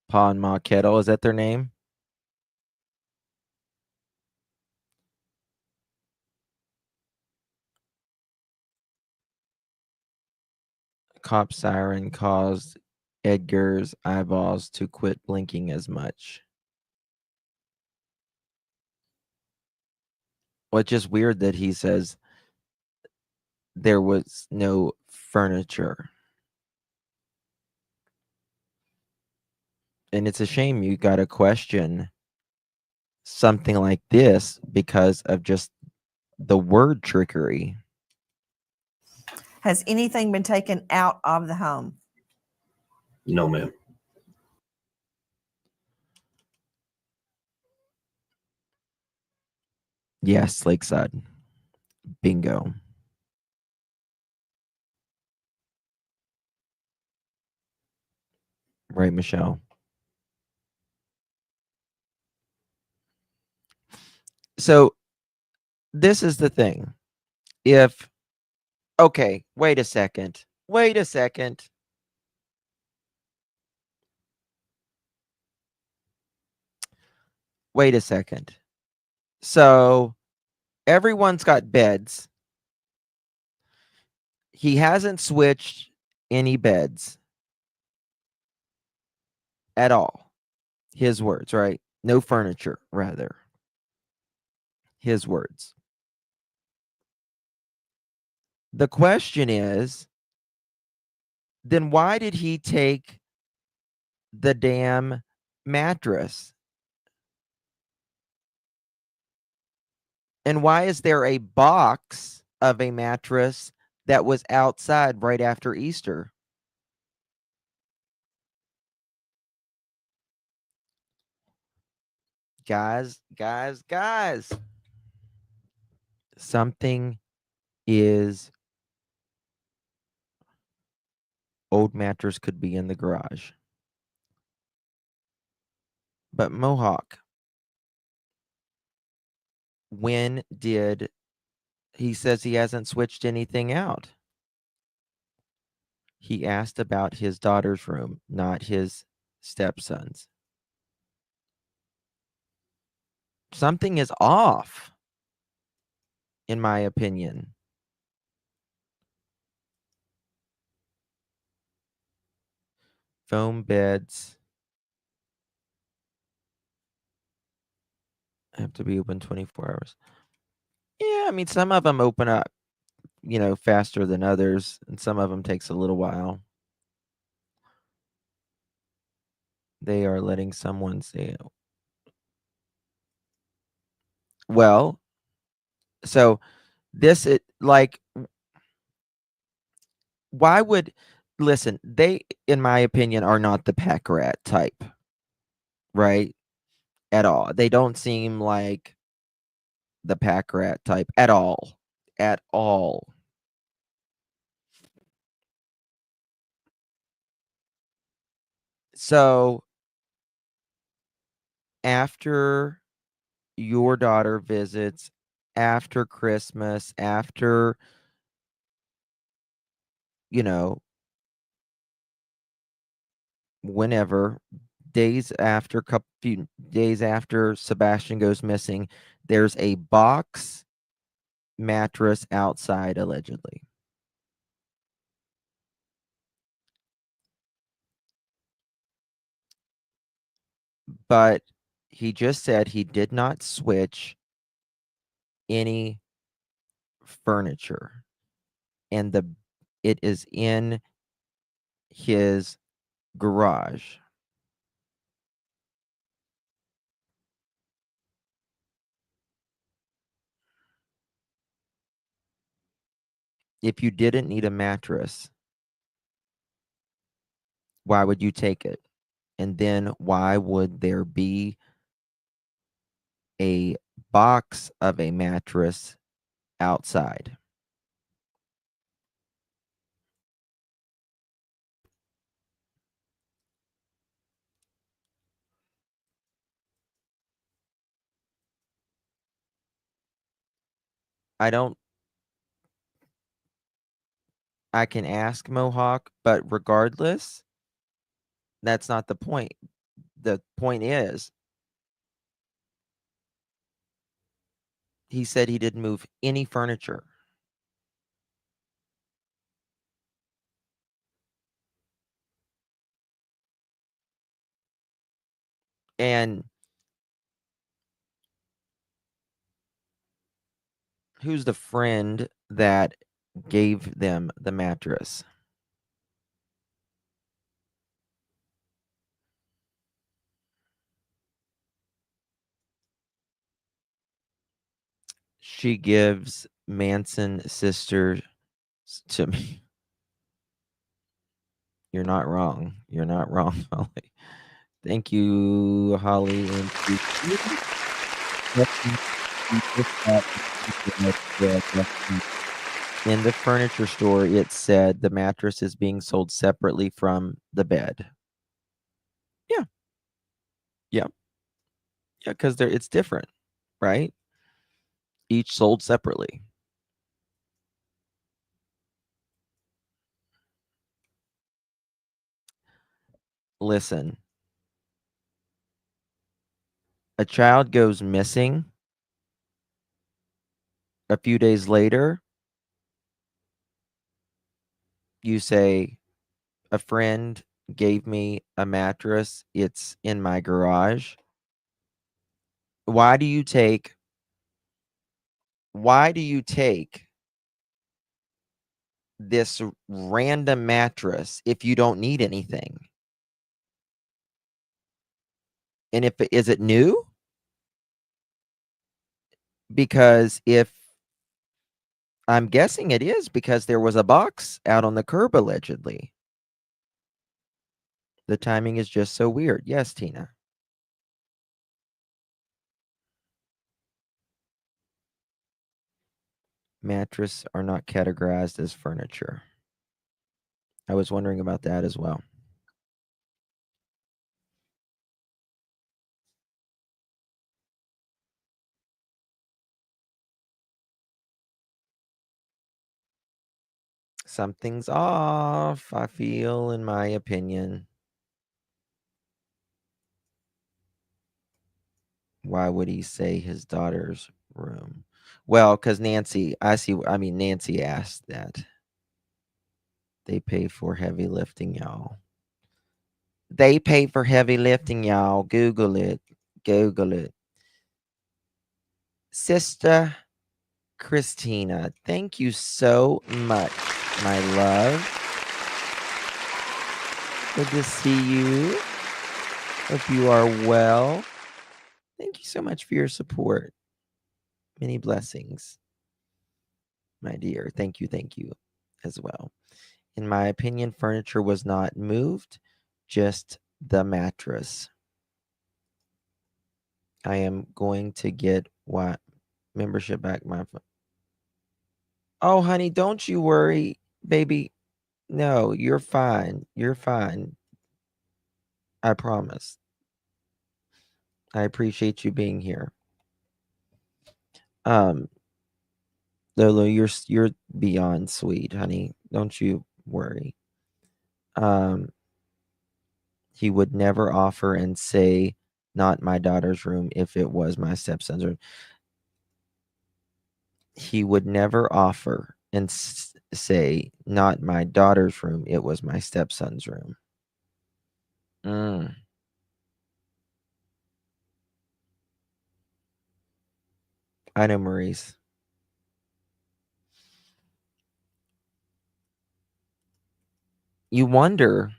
Pon Ma Kettle. Is that their name? Cop siren caused Edgar's eyeballs to quit blinking as much. Well, it's just weird that he says there was no furniture. And it's a shame you got to question something like this because of just the word trickery. Has anything been taken out of the home? No, ma'am. Yes, Lakeside. Bingo. Right, Michelle? So this is the thing. Okay, wait a second. Wait a second. Wait a second. So everyone's got beds. He hasn't switched any beds at all. His words, right? No furniture, rather. His words. The question is, then why did he take the damn mattress? And why is there a box of a mattress that was outside right after Easter? Guys. Something is old mattress could be in the garage. But Mohawk, when did he says he hasn't switched anything out? He asked about his daughter's room, not his stepson's. Something is off, in my opinion. Foam beds have to be open 24 hours. Yeah, I mean, some of them open up, faster than others, and some of them takes a little while. They are letting someone say, well, so this it like why would listen, they in my opinion are not the pack rat type, right? At all. They don't seem like the pack rat type at all. At all. So after your daughter visits, after Christmas, after, you know, whenever, few days after Sebastian goes missing, there's a box mattress outside, allegedly. But he just said he did not switch any furniture, and it is in his garage. If you didn't need a mattress, why would you take it? And then why would there be a box of a mattress outside? I can ask Mohawk, but regardless, that's not the point. The point is, he said he didn't move any furniture. And who's the friend that gave them the mattress? She gives Manson sisters to me. You're not wrong. You're not wrong, Holly. Thank you, Holly. And in the furniture store, it said the mattress is being sold separately from the bed. Yeah. Yeah. Yeah, because it's different, right? Each sold separately. Listen, a child goes missing. A few days later, you say, a friend gave me a mattress. It's in my garage. Why do you take this random mattress if you don't need anything? And is it new? Because if I'm guessing it is, because there was a box out on the curb allegedly. The timing is just so weird. Yes, Tina. Mattress are not categorized as furniture. I was wondering about that as well. Something's off, I feel, in my opinion. Why would he say his daughter's room? Well, because Nancy asked that. They pay for heavy lifting, y'all. They pay for heavy lifting, y'all. Google it. Google it. Sister Christina, thank you so much, my love. Good to see you. Hope you are well. Thank you so much for your support. Many blessings, my dear. Thank you as well. In my opinion, furniture was not moved, just the mattress. I am going to get membership back my phone. Oh, honey, don't you worry, baby. No, you're fine. You're fine. I promise. I appreciate you being here. Lolo, you're beyond sweet, honey. Don't you worry. He would never offer and say, "Not my daughter's room," if it was my stepson's room. He would never offer and say, "Not my daughter's room," it was my stepson's room. I know, Maurice. You wonder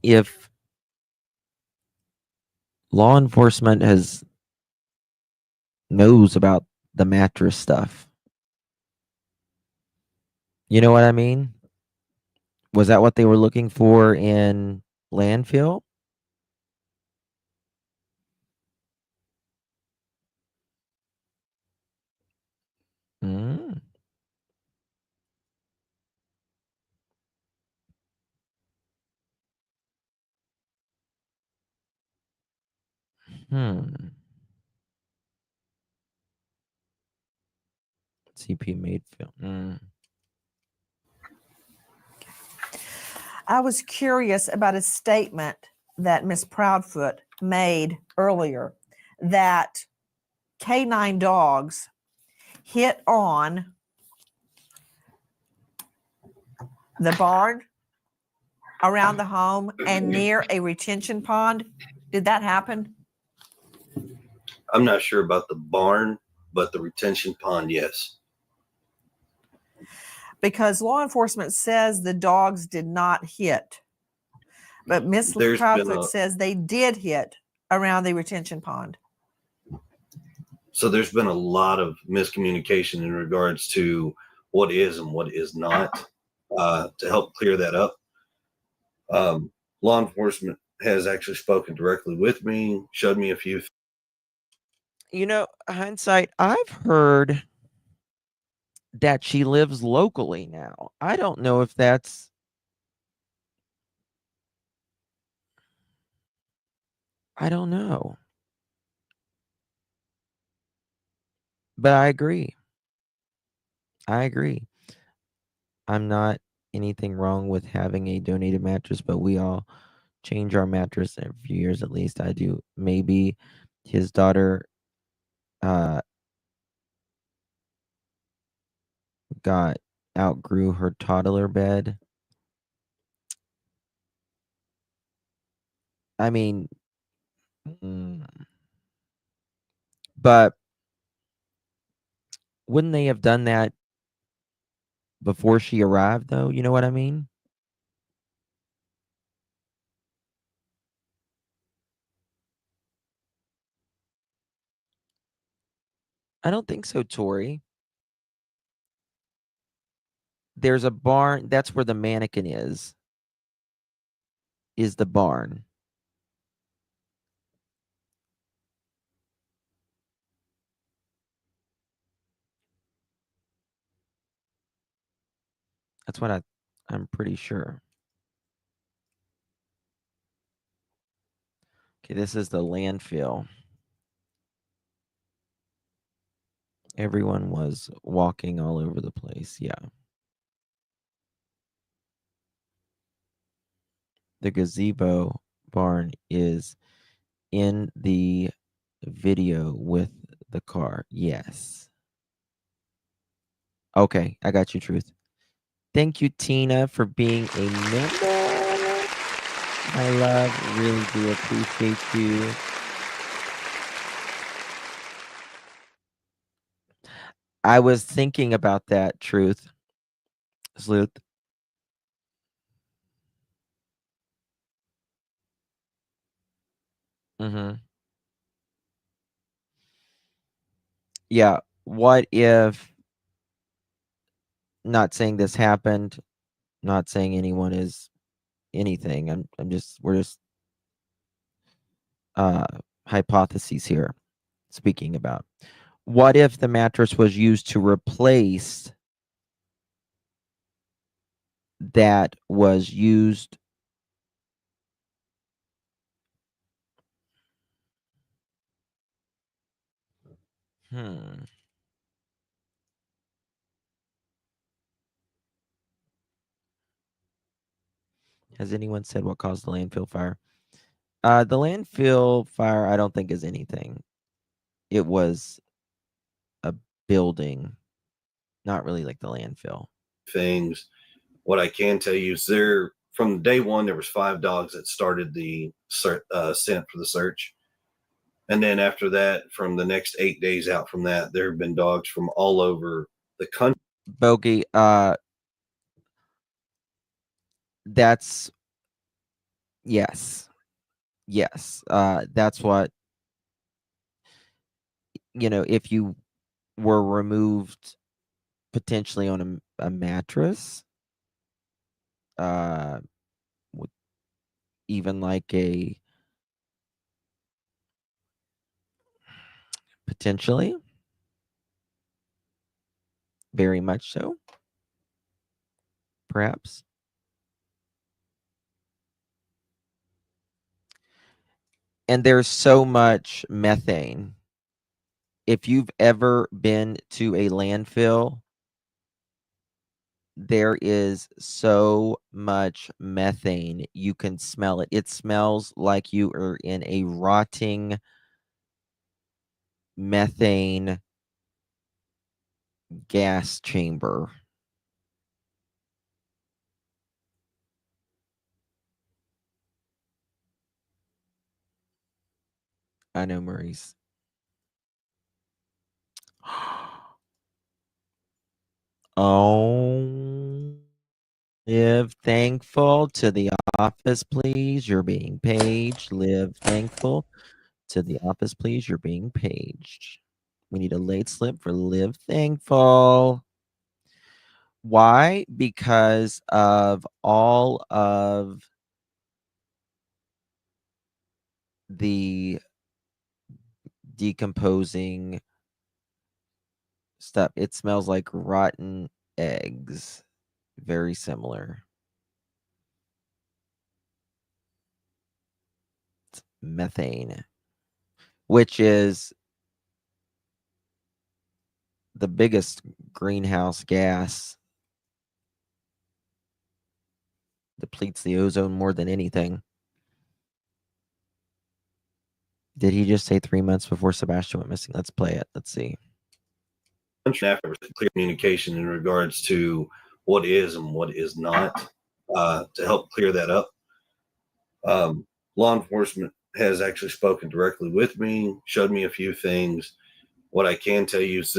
if law enforcement knows about the mattress stuff. You know what I mean? Was that what they were looking for in landfill? Mm. CP made film. I was curious about a statement that Miss Proudfoot made earlier that canine dogs hit on the barn around the home and near a retention pond. Did that happen? I'm not sure about the barn, but the retention pond, yes. Because law enforcement says the dogs did not hit, but Miss There's been Proudfoot says they did hit around the retention pond. So there's been a lot of miscommunication in regards to what is and what is not. To help clear that up, law enforcement has actually spoken directly with me, showed me a few. You know, hindsight, I've heard that she lives locally now. I don't know if that's... I don't know. But I agree. I'm not anything wrong with having a donated mattress, but we all change our mattress every few years, at least I do. Maybe his daughter outgrew her toddler bed. I mean, but wouldn't they have done that before she arrived, though? You know what I mean? I don't think so, Tori. There's a barn. That's where the mannequin is the barn. That's what I'm pretty sure. Okay, this is the landfill. Everyone was walking all over the place. Yeah. The gazebo barn is in the video with the car. Yes. Okay, I got you, Truth. Thank you, Tina, for being a member. My love, really do appreciate you. I was thinking about that, Truth. Sleuth. Yeah, what if, not saying this happened, not saying anyone is anything. We're just hypotheses here speaking about. What if the mattress was used to replace that was used Hmm. Has anyone said what caused the landfill fire? The landfill fire, I don't think is anything. It was a building, not really like the landfill. Things. What I can tell you is from day one, there was 5 dogs that started the scent for the search. And then after that, from the next 8 days out from that, there have been dogs from all over the country. Bogey, that's yes. Yes. That's what, if you were removed potentially on a mattress, with even like a potentially, very much so, perhaps. And there's so much methane. If you've ever been to a landfill, there is so much methane. You can smell it. It smells like you are in a rotting methane gas chamber. I know, Maurice. Oh, live thankful to the office, please. You're being paged. Live thankful to the office, please. You're being paged. We need a late slip for live thankful. Why? Because of all of the decomposing stuff. It smells like rotten eggs. Very similar. It's methane, which is the biggest greenhouse gas. Depletes the ozone more than anything. Did he just say 3 months before Sebastian went missing? Let's play it. Let's see. Clear communication in regards to what is and what is not, to help clear that up. Law enforcement has actually spoken directly with me, showed me a few things. What I can tell you is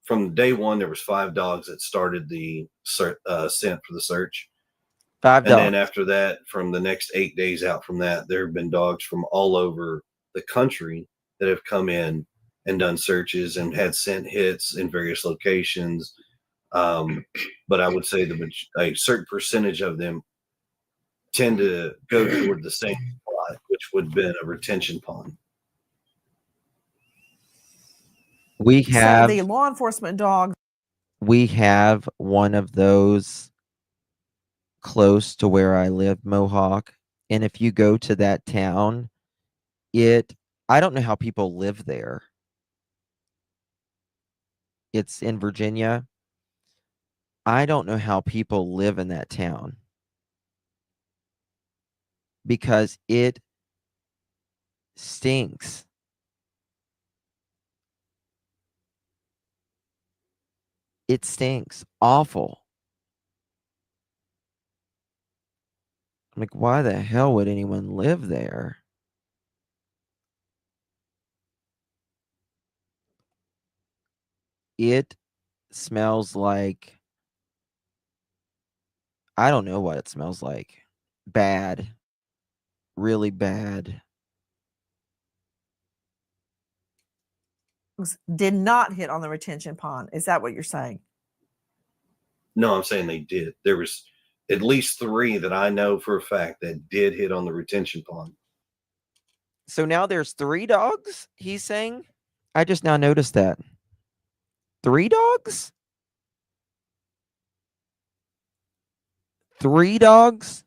from day one, there was 5 dogs that started the scent for the search. 5 dogs. And then after that, from the next 8 days out from that, there have been dogs from all over the country that have come in and done searches and had scent hits in various locations. But I would say a certain percentage of them tend to go toward the same spot, which would have been a retention pond. We have So the law enforcement dog. We have one of those close to where I live, Mohawk. And if you go to that town, I don't know how people live there. It's in Virginia. I don't know how people live in that town because it stinks. It stinks. Awful. I'm like, why the hell would anyone live there? It smells like, I don't know what it smells like. Bad. Really bad. Did not hit on the retention pond. Is that what you're saying? No, I'm saying they did. There was at least 3 that I know for a fact that did hit on the retention pond. So now there's 3 dogs, he's saying? I just now noticed that. 3 dogs? 3 dogs?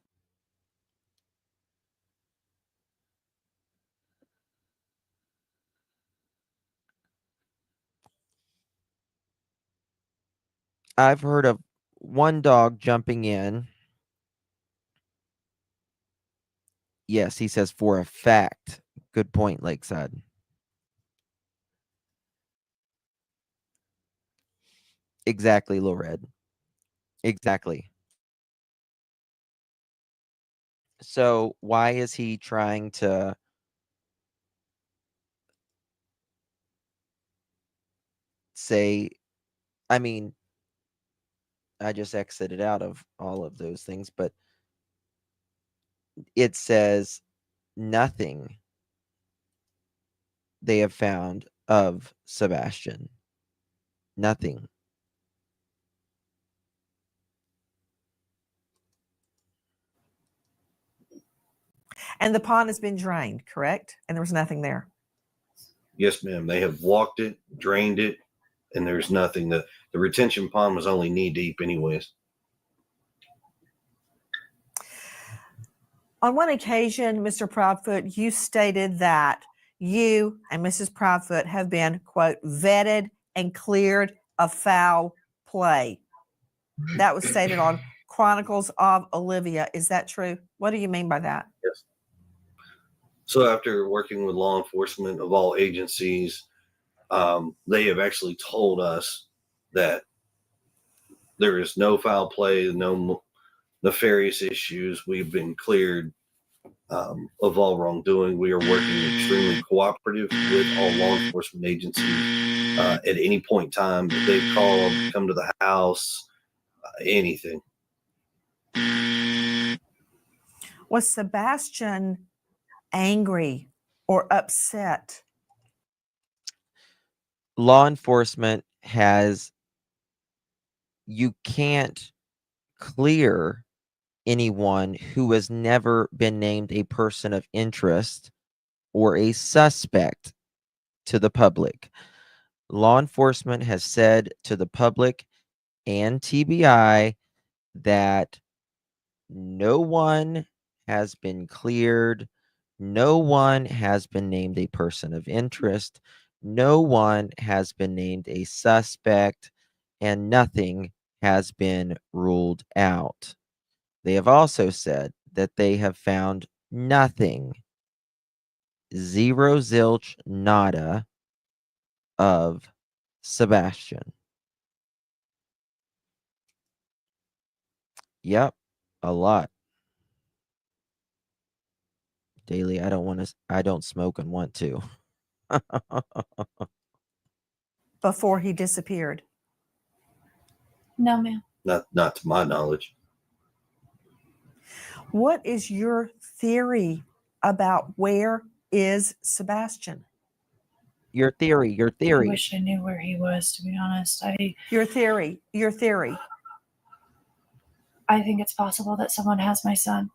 I've heard of one dog jumping in. Yes, he says for a fact. Good point, Lakeside. Exactly, Lil Red. Exactly. So why is he trying to say, I mean, I just exited out of all of those things, but it says nothing they have found of Sebastian. Nothing. And the pond has been drained, correct? And there was nothing there. Yes, ma'am. They have walked it, drained it, and there's nothing. The retention pond was only knee deep, anyways. On one occasion, Mr. Proudfoot, you stated that you and Mrs. Proudfoot have been, quote, vetted and cleared of foul play. That was stated on Chronicles of Olivia. Is that true? What do you mean by that? Yes. So after working with law enforcement of all agencies, they have actually told us that there is no foul play, no nefarious issues. We've been cleared of all wrongdoing. We are working extremely cooperative with all law enforcement agencies at any point in time. If they've called, come to the house, anything. Was Sebastian angry or upset? Law enforcement has, you can't clear anyone who has never been named a person of interest or a suspect to the public. Law enforcement has said to the public and TBI that no one has been cleared, no one has been named a person of interest, no one has been named a suspect, and nothing has been ruled out. They have also said that they have found nothing, zero, zilch, nada of Sebastian. Yep, a lot. Daily, I don't smoke and want to. Before he disappeared? No, ma'am. Not to my knowledge. What is your theory about where is Sebastian? Your theory. I wish I knew where he was, to be honest. Your theory. I think it's possible that someone has my son.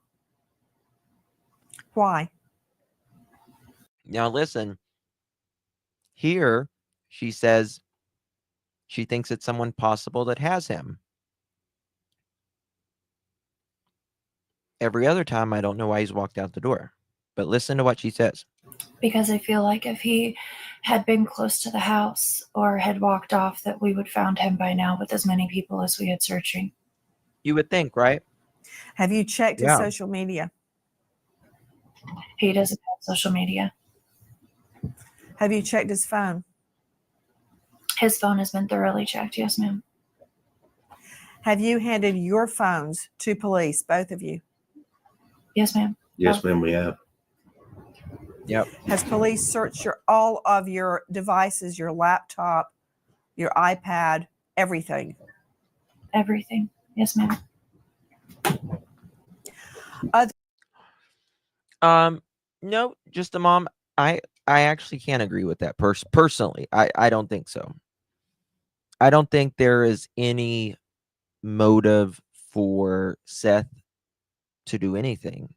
Why? Now listen, here she says she thinks it's someone possible that has him. Every other time, I don't know why he's walked out the door. But listen to what she says. Because I feel like if he had been close to the house or had walked off, that we would found him by now with as many people as we had searching. You would think, right? Have you checked his social media? He doesn't have social media. Have you checked his phone? His phone has been thoroughly checked, yes, ma'am. Have you handed your phones to police, both of you? Yes, ma'am. Yes, ma'am, we have. Yep. Has police searched all of your devices, your laptop, your iPad, everything? Everything. Yes, ma'am. No, just a mom. I actually can't agree with that personally. I don't think so. I don't think there is any motive for Seth to do anything.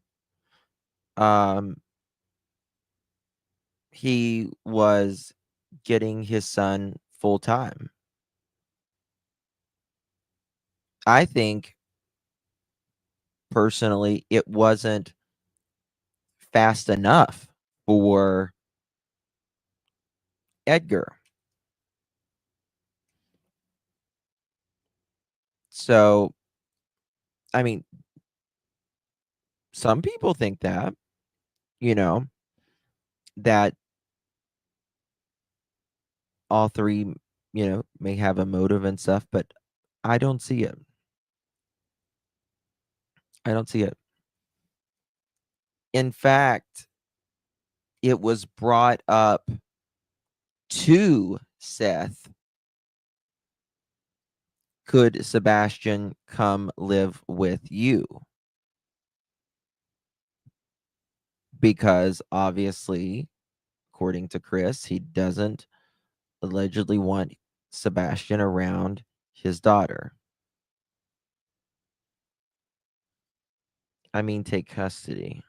He was getting his son full time. I think personally it wasn't fast enough for Edgar. So, I mean, some people think that, that all three, may have a motive and stuff, but I don't see it. I don't see it. In fact, it was brought up to Seth. Could Sebastian come live with you? Because obviously, according to Chris, he doesn't allegedly want Sebastian around his daughter. I mean, take custody.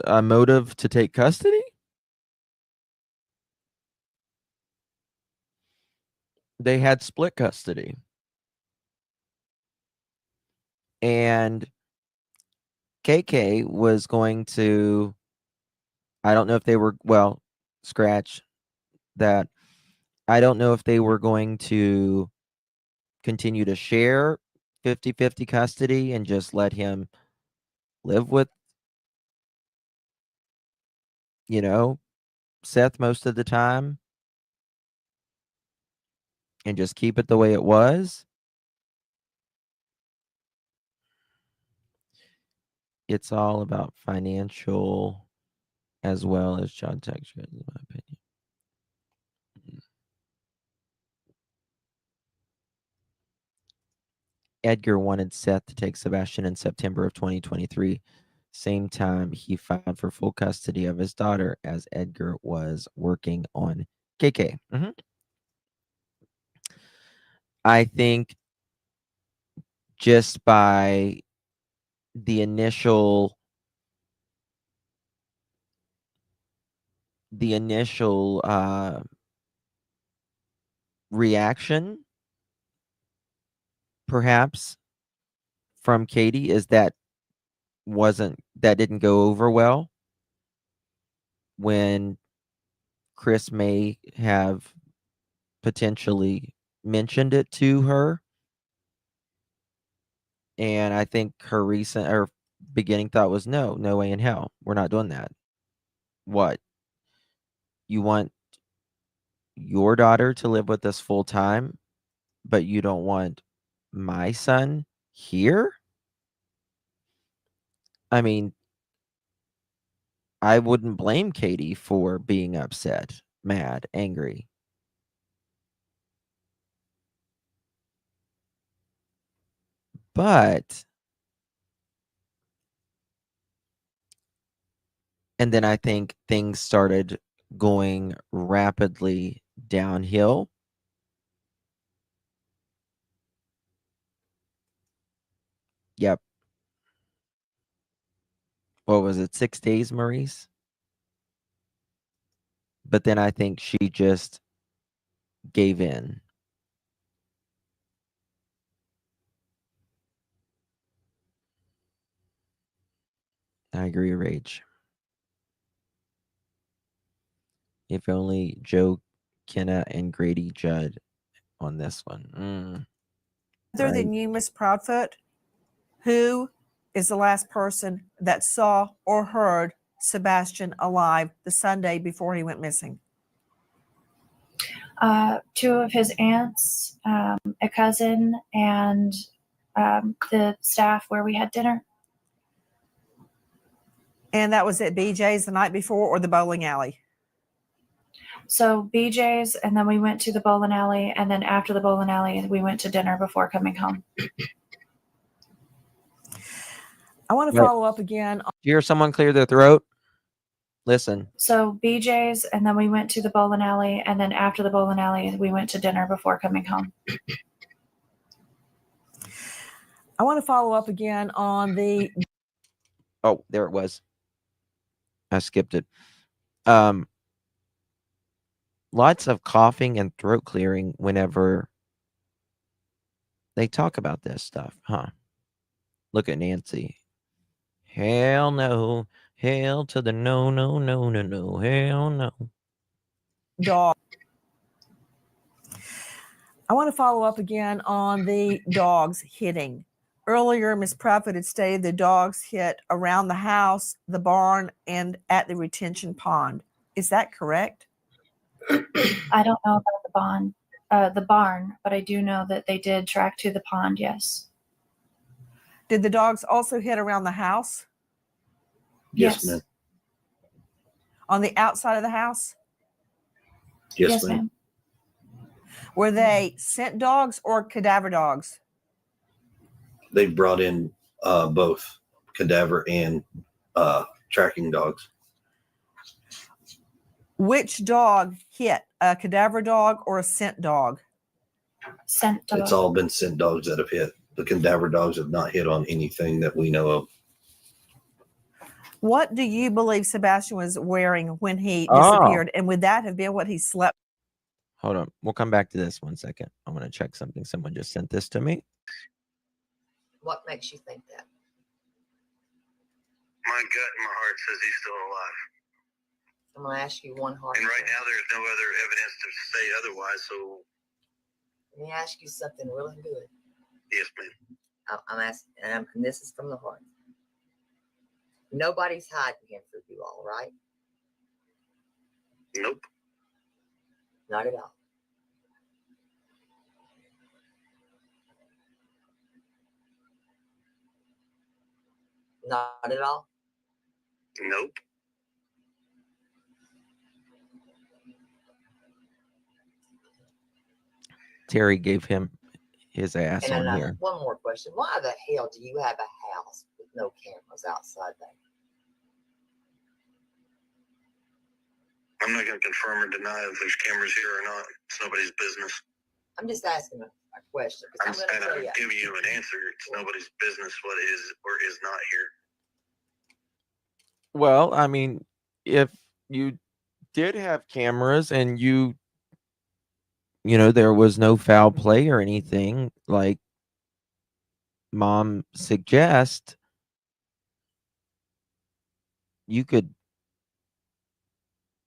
A motive to take custody? They had split custody. And KK was going to, I don't know if they were, well, scratch that. I don't know if they were going to continue to share 50-50 custody and just let him live with, Seth most of the time and just keep it the way it was. It's all about financial as well as child tax credit, in my opinion. Edgar wanted Seth to take Sebastian in September of 2023. Same time he filed for full custody of his daughter as Edgar was working on KK. I think just by the initial reaction, perhaps, from Katie is that didn't go over well when Chris may have potentially mentioned it to her. And I think her beginning thought was, no way in hell. We're not doing that. What? You want your daughter to live with us full time, but you don't want my son here? I mean, I wouldn't blame Katie for being upset, mad, angry. But, and then I think things started going rapidly downhill. Yep. What was it, 6 days, Maurice? But then I think she just gave in. I agree, Rage. If only Joe Kenna and Grady Judd on this one. Other than you, Miss Proudfoot, who is the last person that saw or heard Sebastian alive the Sunday before he went missing? 2 of his aunts, a cousin, and the staff where we had dinner. And that was at BJ's the night before or the bowling alley? So BJ's, and then we went to the bowling alley, and then after the bowling alley, we went to dinner before coming home. I want to follow up again. Did you hear someone clear their throat? Listen. So BJ's, and then we went to the bowling alley, and then after the bowling alley, we went to dinner before coming home. I want to follow up again on the... Oh, there it was. I skipped it. Lots of coughing and throat clearing whenever they talk about this stuff, huh? Look at Nancy. Hell no. Hell to the no, no, no, no, no. Hell no. Dog. I want to follow up again on the dogs hitting. Earlier, Ms. Prophet had stated the dogs hit around the house, the barn, and at the retention pond. Is that correct? I don't know about the barn, but I do know that they did track to the pond. Yes. Did the dogs also hit around the house? Yes, ma'am. On the outside of the house? Yes, ma'am. Were they scent dogs or cadaver dogs? They brought in both cadaver and tracking dogs. Which dog hit? A cadaver dog or a scent dog? Scent dog. It's all been scent dogs that have hit. The cadaver dogs have not hit on anything that we know of. What do you believe Sebastian was wearing when he disappeared? And would that have been what he slept? Hold on. We'll come back to this 1 second. I want to check something. Someone just sent this to me. What makes you think that? My gut and my heart says he's still alive. I'm going to ask you one hard And right now there's no other evidence to say otherwise, so. Let me ask you something really good. Yes, ma'am. I'm asking, and this is from the heart. Nobody's hiding him from you all, right? Nope. Not at all. Not at all? Nope. Terry gave him his ass And on here. one more question. Why the hell do you have a house with no cameras outside there? I'm not going to confirm or deny if there's cameras here or not. It's nobody's business. I'm just asking a question. I'm I'm going to going tell to you. give you an answer. It's nobody's business what is or is not here. Well, I mean, if you did have cameras and you know, there was no foul play or anything like Mom suggests, you could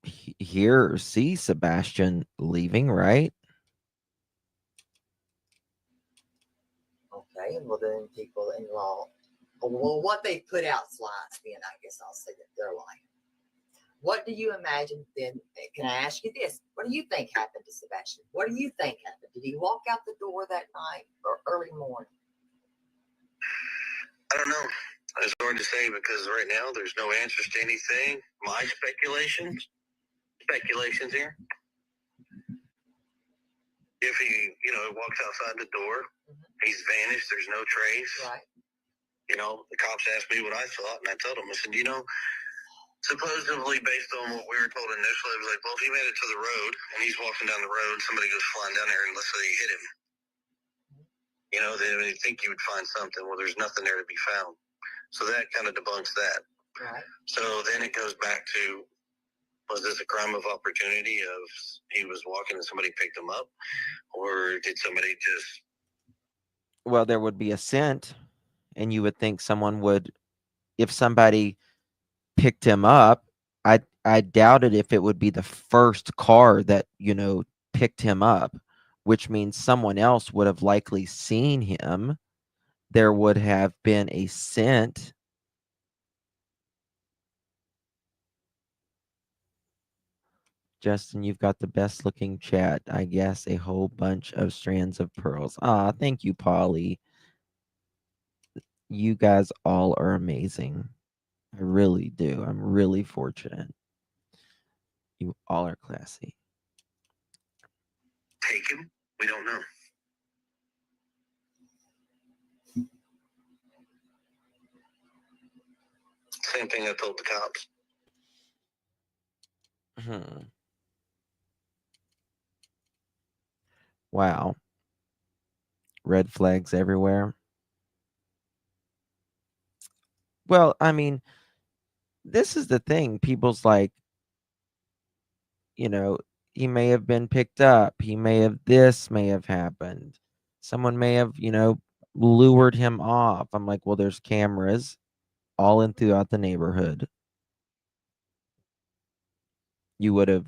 hear or see Sebastian leaving, right? Okay, well then people in law, well, what they put out slides, then I guess I'll say that they're lying. What do you imagine then? Can I ask you this? What do you think happened to Sebastian? What do you think happened? Did he walk out the door that night or early morning? I don't know. It's hard to say because right now there's no answers to anything. My speculations here. If he, walks outside the door, he's vanished. There's no trace. Right. The cops asked me what I thought, and I told them, I said, supposedly based on what we were told initially, it was like, well, if he made it to the road and he's walking down the road, somebody goes flying down there and let's say he hit him. Then I think you would find something. Well, there's nothing there to be found. So that kind of debunks that. Right. So then it goes back to, was this a crime of opportunity of he was walking and somebody picked him up? Or did somebody just... Well, there would be a scent, and you would think someone would, if somebody picked him up, I doubted if it would be the first car that, picked him up, which means someone else would have likely seen him. There would have been a scent. Justin, you've got the best looking chat. I guess a whole bunch of strands of pearls. Ah, thank you, Polly. You guys all are amazing. I really do. I'm really fortunate. You all are classy. Take him? We don't know. Same thing I told the cops. Wow. Red flags everywhere. Well, I mean, this is the thing. People's like, he may have been picked up. This may have happened. Someone may have, lured him off. I'm like, well, there's cameras all in throughout the neighborhood. You would have,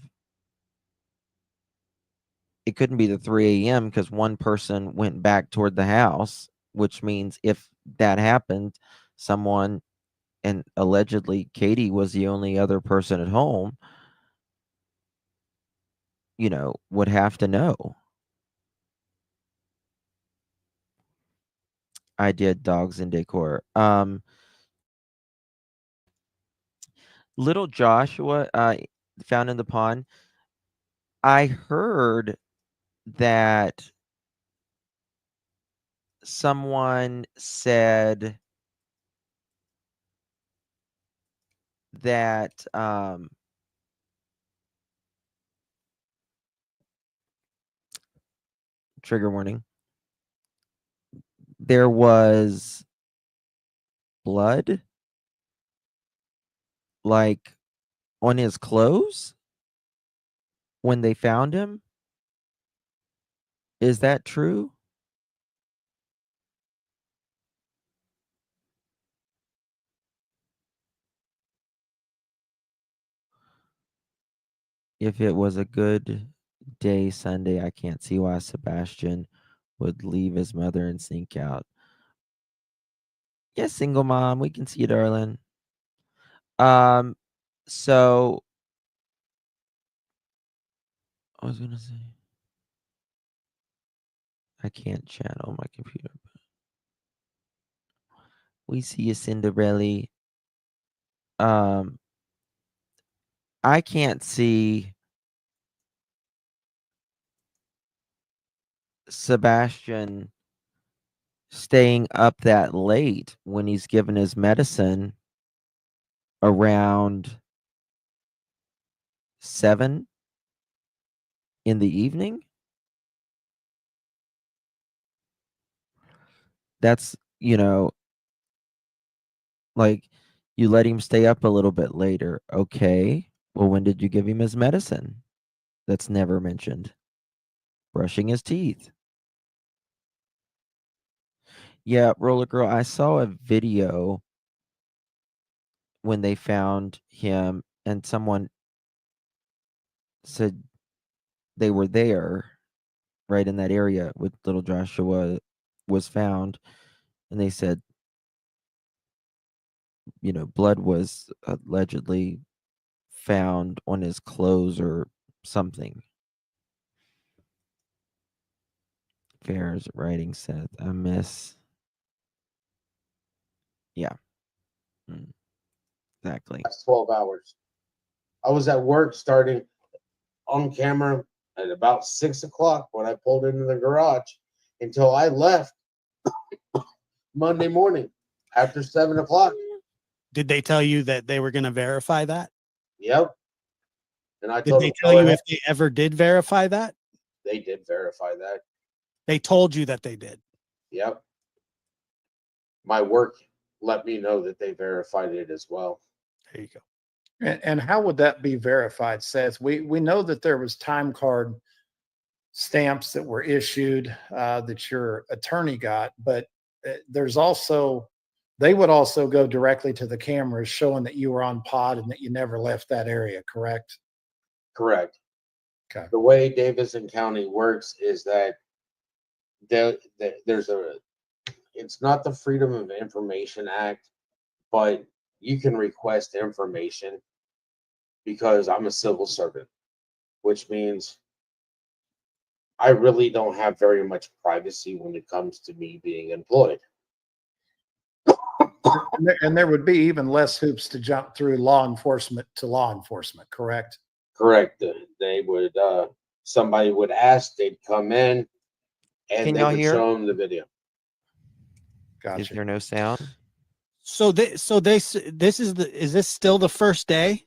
it couldn't be the 3 a.m. because one person went back toward the house, which means if that happened, someone, and allegedly Katie was the only other person at home, would have to know. I did dogs and decor. Little Joshua, found in the pond. I heard that someone said that trigger warning, there was blood like on his clothes when they found him. Is that true? If it was a good day Sunday, I can't see why Sebastian would leave his mother and sneak out. Yes, single mom, we can see you, darling. So I was gonna say I can't chat on my computer. But we see you, Cinderella. I can't see Sebastian staying up that late when he's given his medicine around 7 in the evening. That's, like, you let him stay up a little bit later. Okay. Well, when did you give him his medicine? That's never mentioned. Brushing his teeth. Yeah, Roller Girl, I saw a video when they found him and someone said they were there right in that area with little Joshua was found, and they said, blood was allegedly found on his clothes or something. Fair's writing, Seth. I miss. Yeah. Exactly. That's 12 hours. I was at work starting on camera at about 6 o'clock when I pulled into the garage until I left Monday morning after 7 o'clock. Did they tell you that they were going to verify that? Yep. And I Did told they them, tell "Go you ahead." if they ever did verify that? They did verify that. They told you that they did. Yep. My work let me know that they verified it as well. There you go. And how would that be verified, Seth? We know that there was time card stamps that were issued that your attorney got, but there's also, they would also go directly to the cameras showing that you were on pod and that you never left that area, correct? Correct. Okay. The way Davidson County works is that it's not the Freedom of Information Act, but you can request information because I'm a civil servant, which means I really don't have very much privacy when it comes to me being employed. And there would be even less hoops to jump through law enforcement to law enforcement, correct? Correct. They would, somebody would ask, they'd come in, and Can they y'all would hear? show them the video. Gotcha. Is there no sound? So is this still the first day?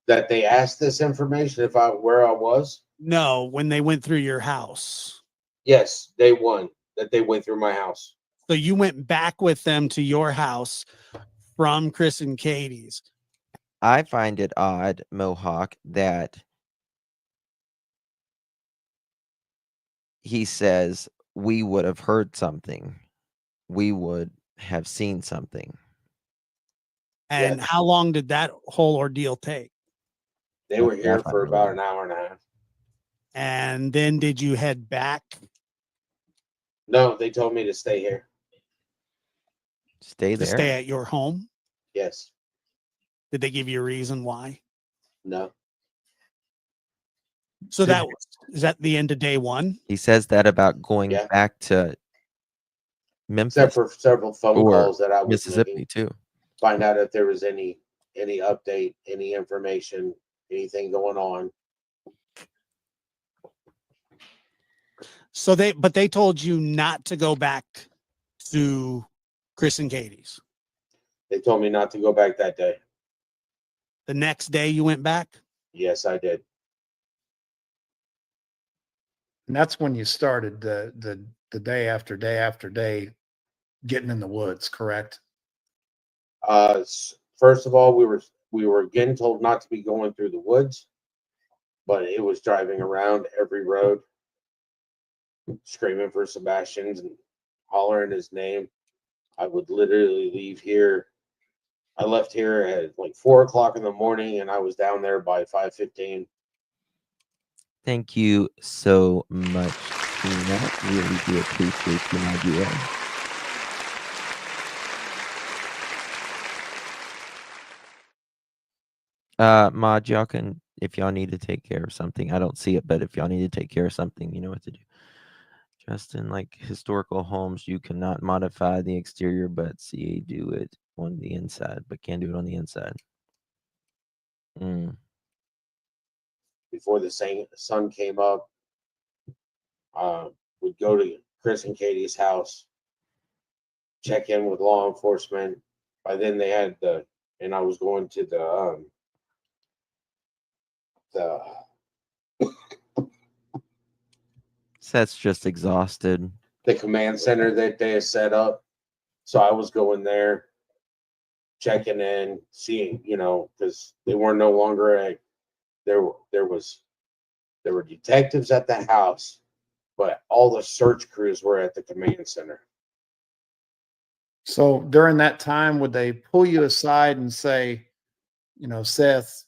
That they asked this information where I was. No, when they went through your house. Yes, day one that they went through my house. So you went back with them to your house from Chris and Katie's. I find it odd, Mohawk, that he says we would have heard something. We would have seen something. And how long did that whole ordeal take? They were here for about an hour and a half. And then did you head back? No, they told me to stay here. Stay To there. stay at your home? Yes. Did they give you a reason why? No. So is that the end of day one? He says that about going Yeah. back to Memphis Except for several phone or calls that I was Mississippi making, too. find out if there was any update, any information, anything going on. So they told you not to go back to Chris and Katie's. They told me not to go back that day. The next day you went back? Yes, I did. And that's when you started the day after day getting in the woods, correct? First of all, we were again told not to be going through the woods, but it was driving around every road, screaming for Sebastian's and hollering his name. I would literally leave here. I left here at like 4:00 in the morning, and I was down there by 5:15. Thank you so much, Tina. Really do appreciate you, my dear. Mod, y'all can, if y'all need to take care of something, I don't see it, but if y'all need to take care of something, you know what to do. Justin, like historical homes, you cannot modify the exterior, but CA do it on the inside, but can do it on the inside. Before the sun came up, we'd go to Chris and Katie's house, check in with law enforcement. By then they had and I was going to the Seth's just exhausted. the command center that they had set up. So I was going there, checking in, seeing, because they were no longer there were detectives at the house, but all the search crews were at the command center. So during that time, would they pull you aside and say, Seth,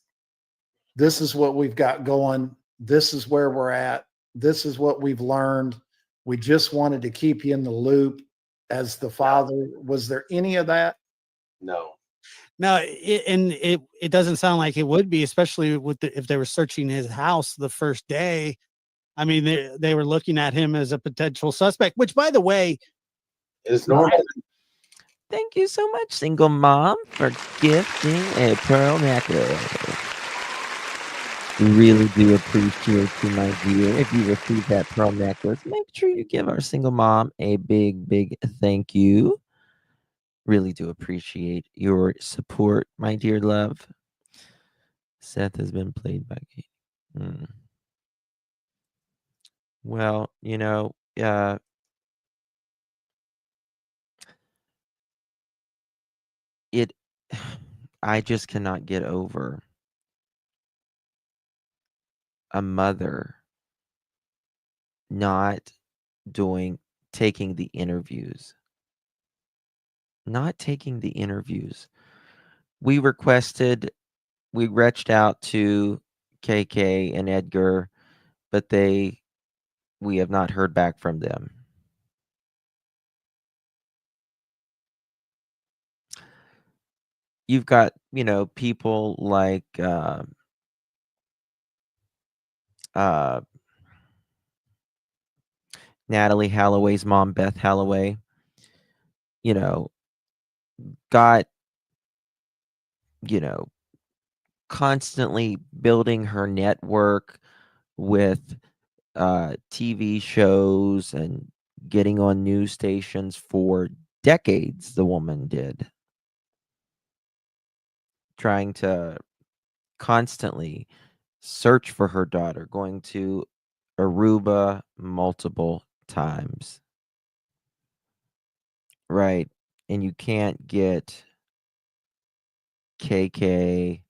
this is what we've got going. This is where we're at. This is what we've learned. We just wanted to keep you in the loop as the father. Was there any of that? No. No, it doesn't sound like it would be, especially if they were searching his house the first day. I mean, they were looking at him as a potential suspect, which, by the way, is normal. Thank you so much, single mom, for gifting a pearl necklace. Really do appreciate you, my dear. If you receive that pearl necklace, make sure you give our single mom a big, big thank you. Really do appreciate your support, my dear love. Seth has been played by Kate. Well, I just cannot get over a mother not taking the interviews. Not taking the interviews. We reached out to KK and Edgar, but we have not heard back from them. You've got, people like Natalie Holloway's mom, Beth Holloway, got, constantly building her network with TV shows and getting on news stations for decades. The woman did, trying to constantly search for her daughter, going to Aruba multiple times. Right. And you can't get KK,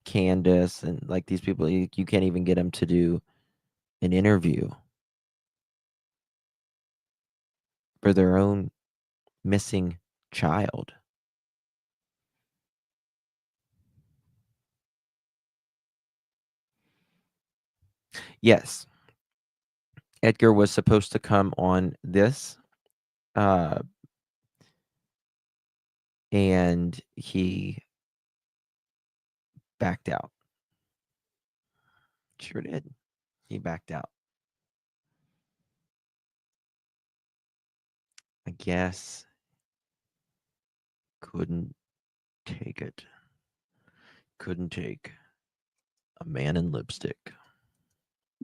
Candace, and like these people, you can't even get them to do an interview for their own missing child. Yes. Edgar was supposed to come on this, and he backed out. Sure did. He backed out. I guess couldn't take it. Couldn't take a man in lipstick.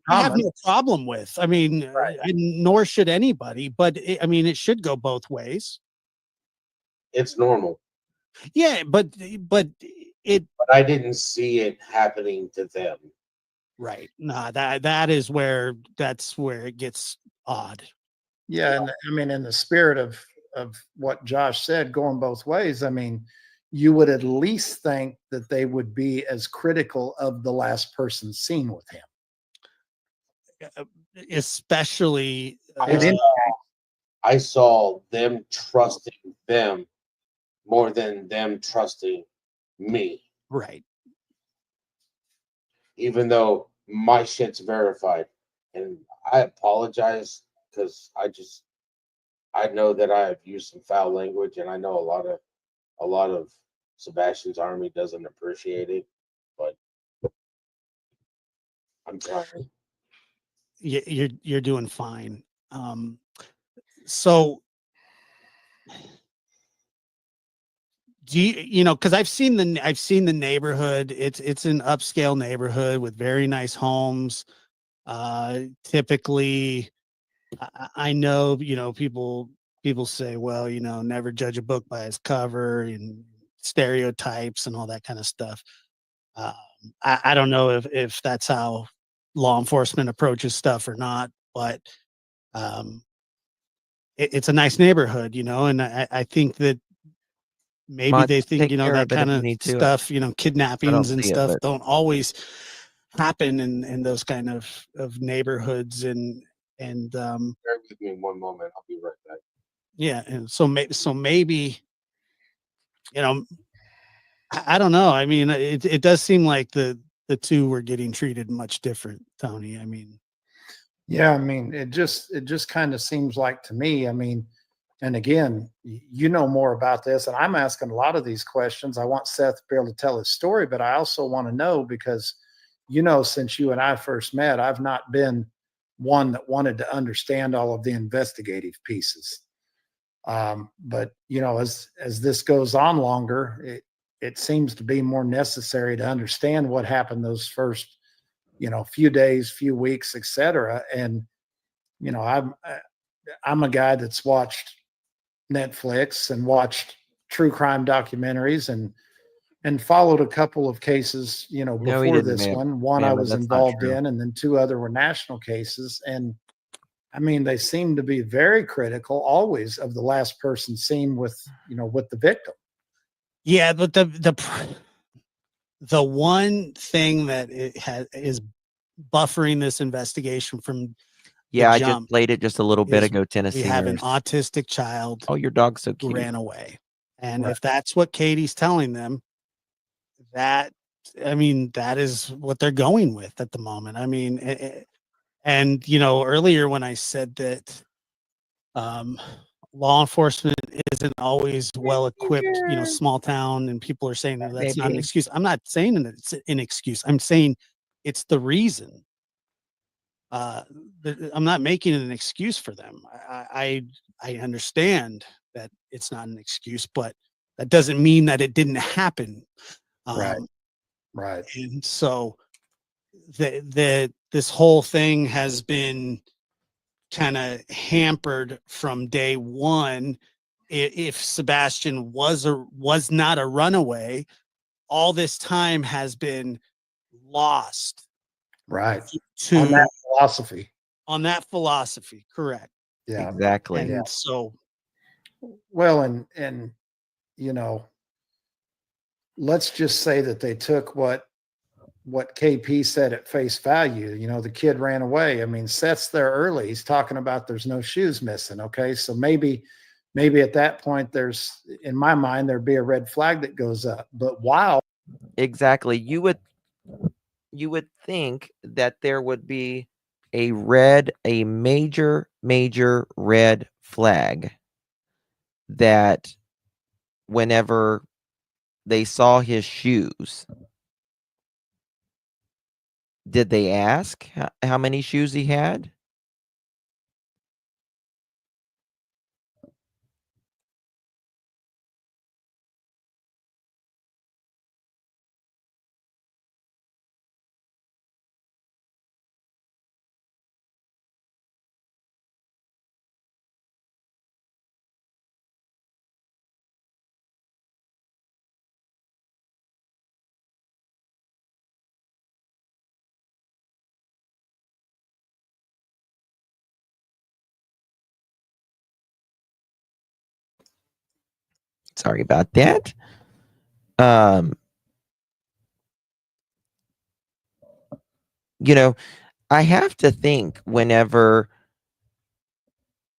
I have no problem with. I mean, nor should anybody. But I mean, it should go both ways. It's normal. Yeah, but it. But I didn't see it happening to them. Right. No, that's where it gets odd. Yeah, and I mean, in the spirit of what Josh said, going both ways, I mean, you would at least think that they would be as critical of the last person seen with him. Especially I saw them trusting them more than them trusting me. Right. Even though my shit's verified. And I apologize because I know that I have used some foul language, and I know a lot of Sebastian's army doesn't appreciate it, but I'm trying. You're doing fine. So do you know, because I've seen the neighborhood. It's an upscale neighborhood with very nice homes. Typically, I know, people say, well, never judge a book by its cover, and stereotypes and all that kind of stuff. I don't know if that's how law enforcement approaches stuff or not, but it's a nice neighborhood, and I think that maybe Mud, they just think, take care that of it if kind you of need to. stuff, kidnappings and see it, stuff but- don't always happen in those kind of neighborhoods, and Bear with me one moment. I'll be right back. yeah, and so maybe, I don't know. I mean, it does seem like the two were getting treated much different, Tony. I mean, Yeah, I mean, it just kind of seems like to me, I mean, and again, you know more about this, and I'm asking a lot of these questions. I want Seth to be able to tell his story, but I also want to know because, since you and I first met, I've not been one that wanted to understand all of the investigative pieces. But as this goes on longer, it seems to be more necessary to understand what happened those first, few days, few weeks, etc. And I'm a guy that's watched Netflix and watched true crime documentaries and followed a couple of cases, No, he before didn't, this ma'am. one I Ma'am, was that's not involved true. in, and then two other were national cases. And I mean, they seem to be very critical always of the last person seen with the victim. yeah, but the one thing that is buffering this investigation from Yeah, I just jump played it just a little bit is ago, we Tennessee have an nurse. autistic child Oh, your dog's so who cute. ran away. And Right. if that's what Katie's telling them, that is what they're going with at the moment. I mean, and earlier when I said that law enforcement isn't always well equipped, small town, and people are saying that's not an Baby. excuse. I'm not saying that it's an excuse. I'm saying it's the reason. I'm not making it an excuse for them. I understand that it's not an excuse, but that doesn't mean that it didn't happen. Right. And so this whole thing has been kind of hampered from day one. If Sebastian was not a runaway, all this time has been lost. Right. To on that philosophy. Correct. Yeah. Exactly. And so, well, and let's just say that they took what KP said at face value. The kid ran away. I mean, Seth's there early. He's talking about there's no shoes missing. Okay. So maybe at that point, in my mind, there'd be a red flag that goes up. But wow. Exactly. You would you would think that there would be a major red flag that whenever they saw his shoes, did they ask how many shoes he had? Sorry about that. You know, I have to think whenever,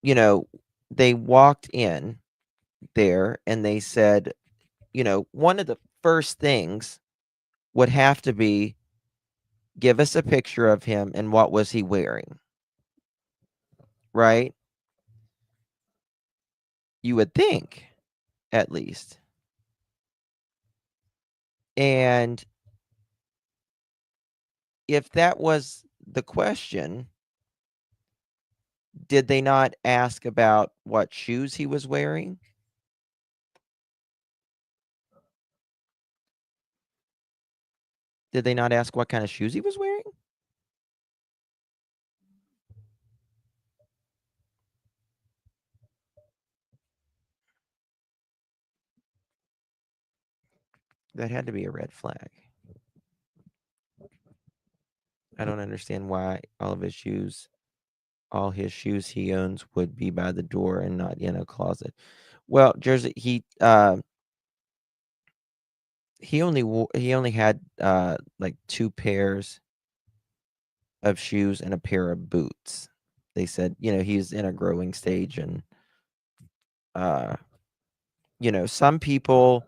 they walked in there and they said, one of the first things would have to be, give us a picture of him and what was he wearing, right? You would think, at least. And if that was the question, did they not ask about what shoes he was wearing? Did they not ask what kind of shoes he was wearing? That had to be a red flag. I don't understand why all his shoes he owns would be by the door and not in a closet. Well, Jersey, he only had like 2 pairs of shoes and a pair of boots. They said, he's in a growing stage, and some people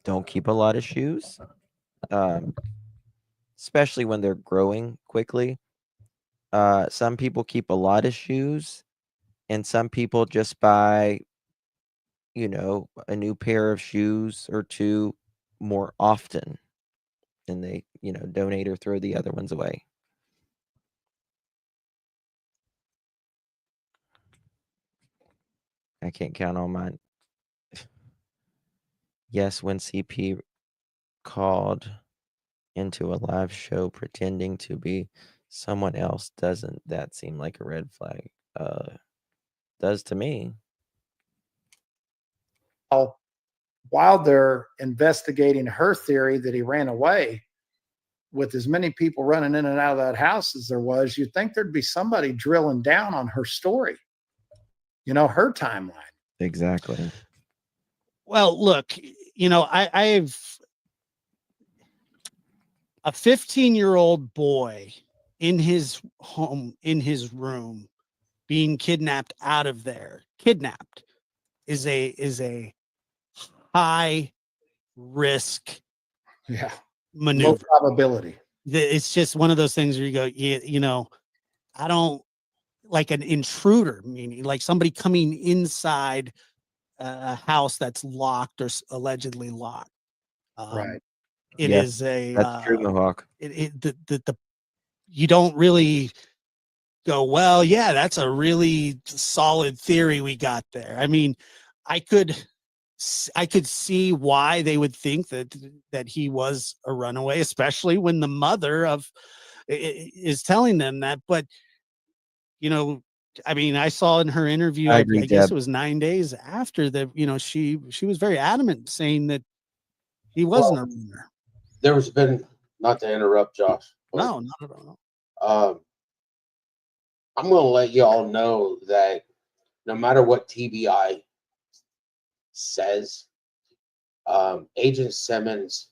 don't keep a lot of shoes, especially when they're growing quickly. Some people keep a lot of shoes, and some people just buy, a new pair of shoes or 2 more often, and they, donate or throw the other ones away. I can't count on mine. Yes, when CP called into a live show pretending to be someone else, doesn't that seem like a red flag? Does to me. While they're investigating her theory that he ran away, with as many people running in and out of that house as there was, you'd think there'd be somebody drilling down on her story, her timeline. Exactly. Well, look, I've a 15-year-old boy in his home, in his room, being kidnapped out of there. Kidnapped is a high risk maneuver. Low probability. It's just one of those things where you go, I don't like an intruder, meaning like somebody coming inside a house that's locked or allegedly locked. Right. It is that's true, Mohawk. You don't really go, well, yeah, that's a really solid theory we got there. I mean, I could see why they would think that he was a runaway, especially when the mother is telling them that. But I mean, I saw in her interview, I agree, guess Deb. it was 9 days after that, she was very adamant saying that he wasn't a runner. There's been, not to interrupt, Josh. No, not at all. I'm going to let you all know that no matter what TBI says, Agent Simmons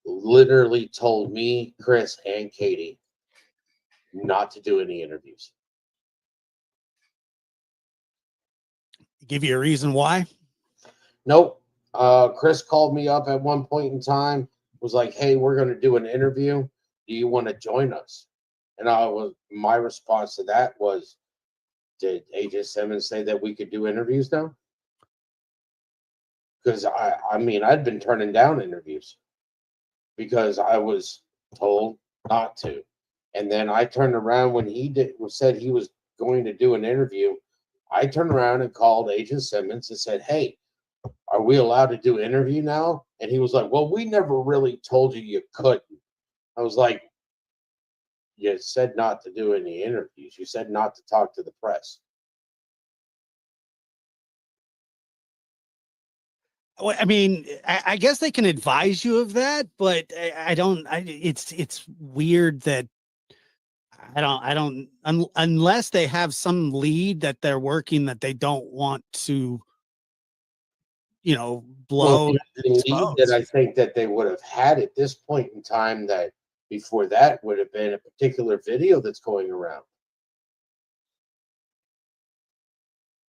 literally told me, Chris, and Katie not to do any interviews. Give you a reason why? Nope. Chris called me up at one point in time was like, "Hey, we're going to do an interview. Do you want to join us?" And my response to that was, "Did Agent Simmons say that we could do interviews now?" Because I mean, I'd been turning down interviews because I was told not to. And then I turned around when said he was going to do an interview. I turned around and called Agent Simmons and said, "Hey, are we allowed to do interview now?" And he was like, "Well, we never really told you couldn't." I was like, "You said not to do any interviews. You said not to talk to the press." Well, I mean, I guess they can advise you of that, but I don't. It's weird that unless they have some lead that they're working that they don't want to, Well, blow and the lead that expose. I think that they would have had at this point in time, that before that would have been a particular video that's going around.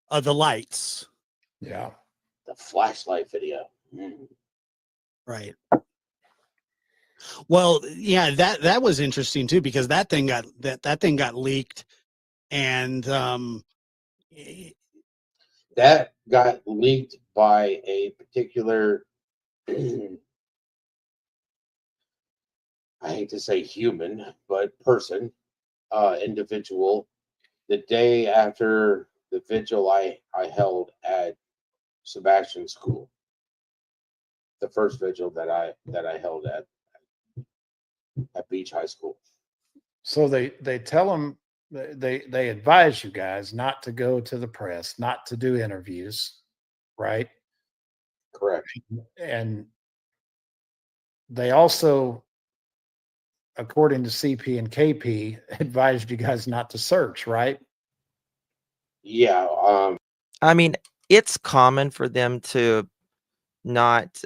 The lights. Yeah. The flashlight video. Mm. Right. Well, yeah, that was interesting too, because that thing got leaked, and That got leaked by a particular, I hate to say human, but person, individual, the day after the vigil I held at Sebastian school. The first vigil that I held at Beach High School. So they tell them, they advise you guys not to go to the press, not to do interviews, right? Correct. And they also, according to CP and KP, advised you guys not to search, right? Yeah. I mean, it's common for them to not,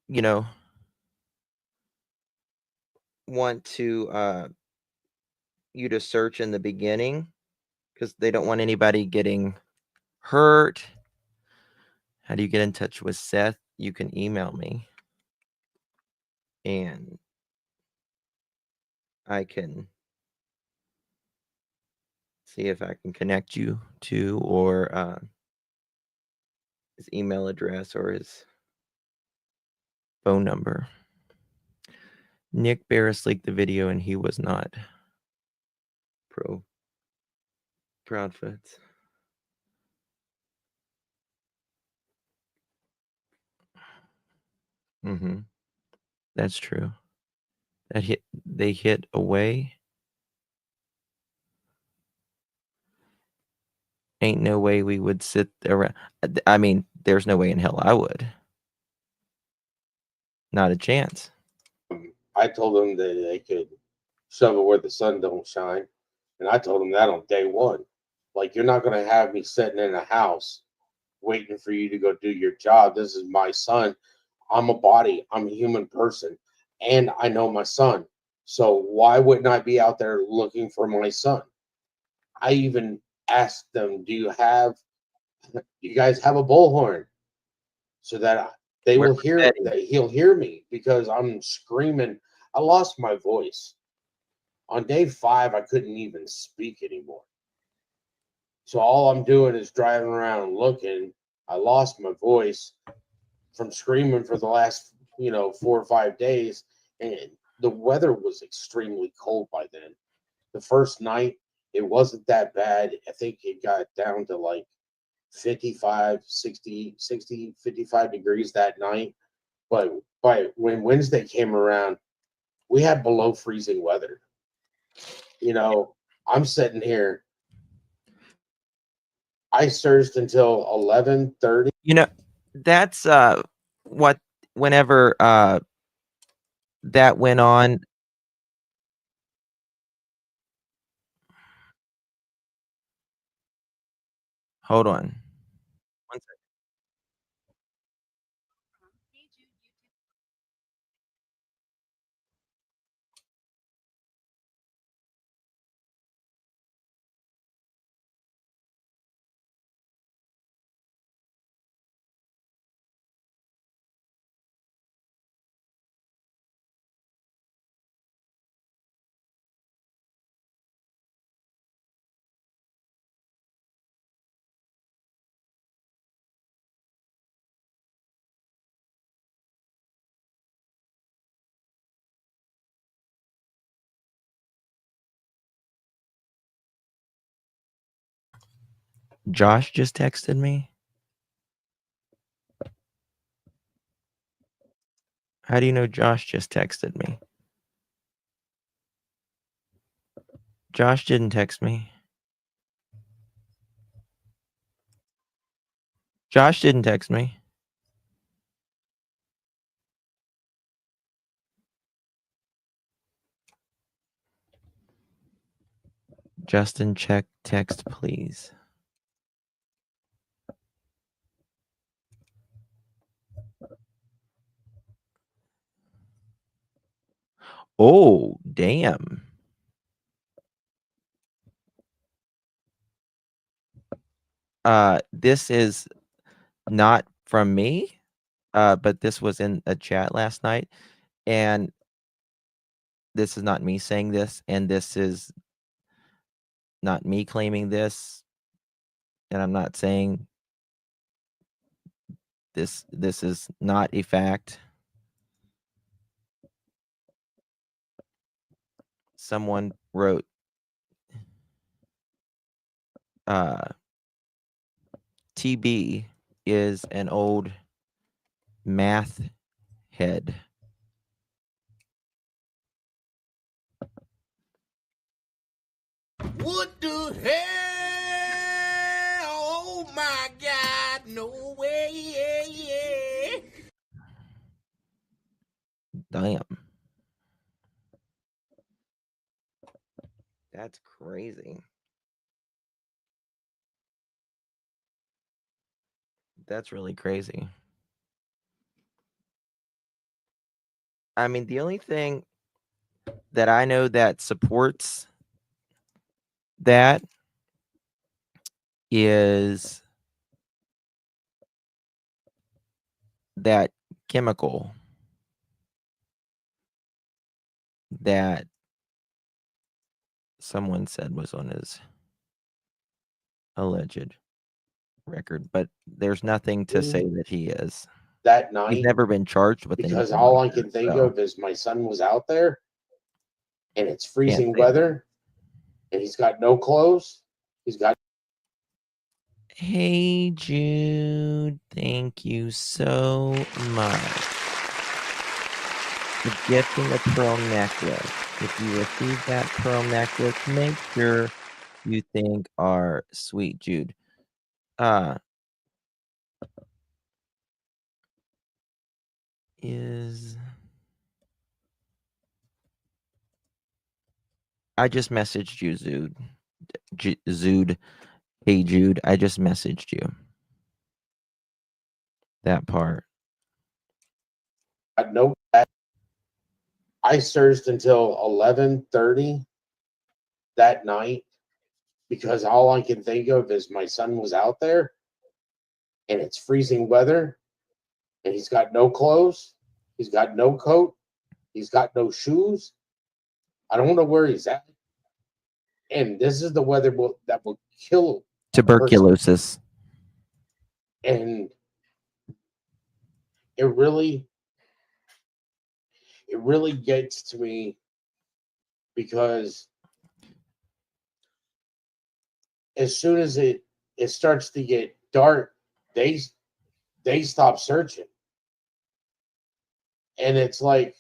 you know, want to you to search in the beginning because they don't want anybody getting hurt. How do you get in touch with Seth? You can email me and I can see if I can connect you to or his email address or his phone number. Nick Barris leaked the video and he was not Proudfoots. Mm-hmm. That's true. They hit away. Ain't no way we would sit around. I mean, there's no way in hell I would. Not a chance. I told them that they could shove it where the sun don't shine, and I told them that on day one. Like, you're not going to have me sitting in a house waiting for you to go do your job. This is my son. I'm a body. I'm a human person, and I know my son. So why wouldn't I be out there looking for my son? I even asked them, "Do you guys have a bullhorn so that they Where will was hear Betty? that he'll hear me because I'm screaming." I lost my voice on day 5. I couldn't even speak anymore. So all I'm doing is driving around looking. I lost my voice from screaming for the last 4 or 5 days, and the weather was extremely cold by then. The first night it wasn't that bad. I think it got down to like 55, 60, 55 degrees that night. But when Wednesday came around, we had below freezing weather. I'm sitting here. I searched until 11:30. That's what whenever that went on. Hold on. One second. Josh just texted me. How do you know Josh just texted me? Josh didn't text me. Josh didn't text me. Justin, check text, please. Oh, damn. This is not from me, but this was in a chat last night, and this is not me saying this, and this is not me claiming this, and I'm not saying this is not a fact. Someone wrote TB is an old math head. What the hell? Oh my God, no way. Damn. That's crazy. That's really crazy. I mean, the only thing that I know that supports that is that chemical that someone said was on his alleged record, but there's nothing to say that he is. That night, He's never been charged with because anything all like I can that, think so. of is my son was out there, and it's freezing say that. weather, and he's got no clothes. He's got. Hey, Jude, thank you so much for gifting a pearl necklace. If you receive that pearl necklace, make sure you thank our sweet Jude. I just messaged you, Zude. Zude. Hey, Jude, I just messaged you. That part. No, I searched until 11:30 that night because all I can think of is my son was out there, and it's freezing weather, and he's got no clothes, he's got no coat, he's got no shoes. I don't know where he's at, and this is the weather that will kill Tuberculosis. and it really gets to me because as soon as it starts to get dark, they stop searching, and it's like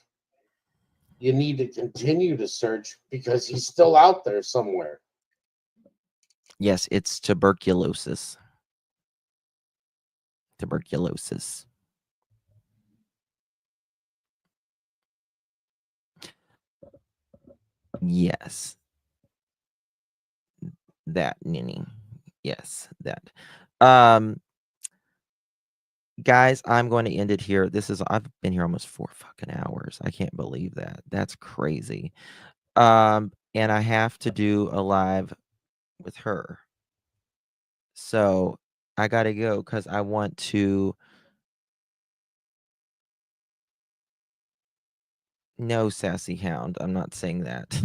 you need to continue to search because he's still out there somewhere. Yes, it's tuberculosis. Tuberculosis. Yes. That, Ninny. Yes, that. Guys, I'm going to end it here. I've been here almost 4 fucking hours. I can't believe that. That's crazy. And I have to do a live with her. So I gotta go because I want to. No, Sassy Hound. I'm not saying that.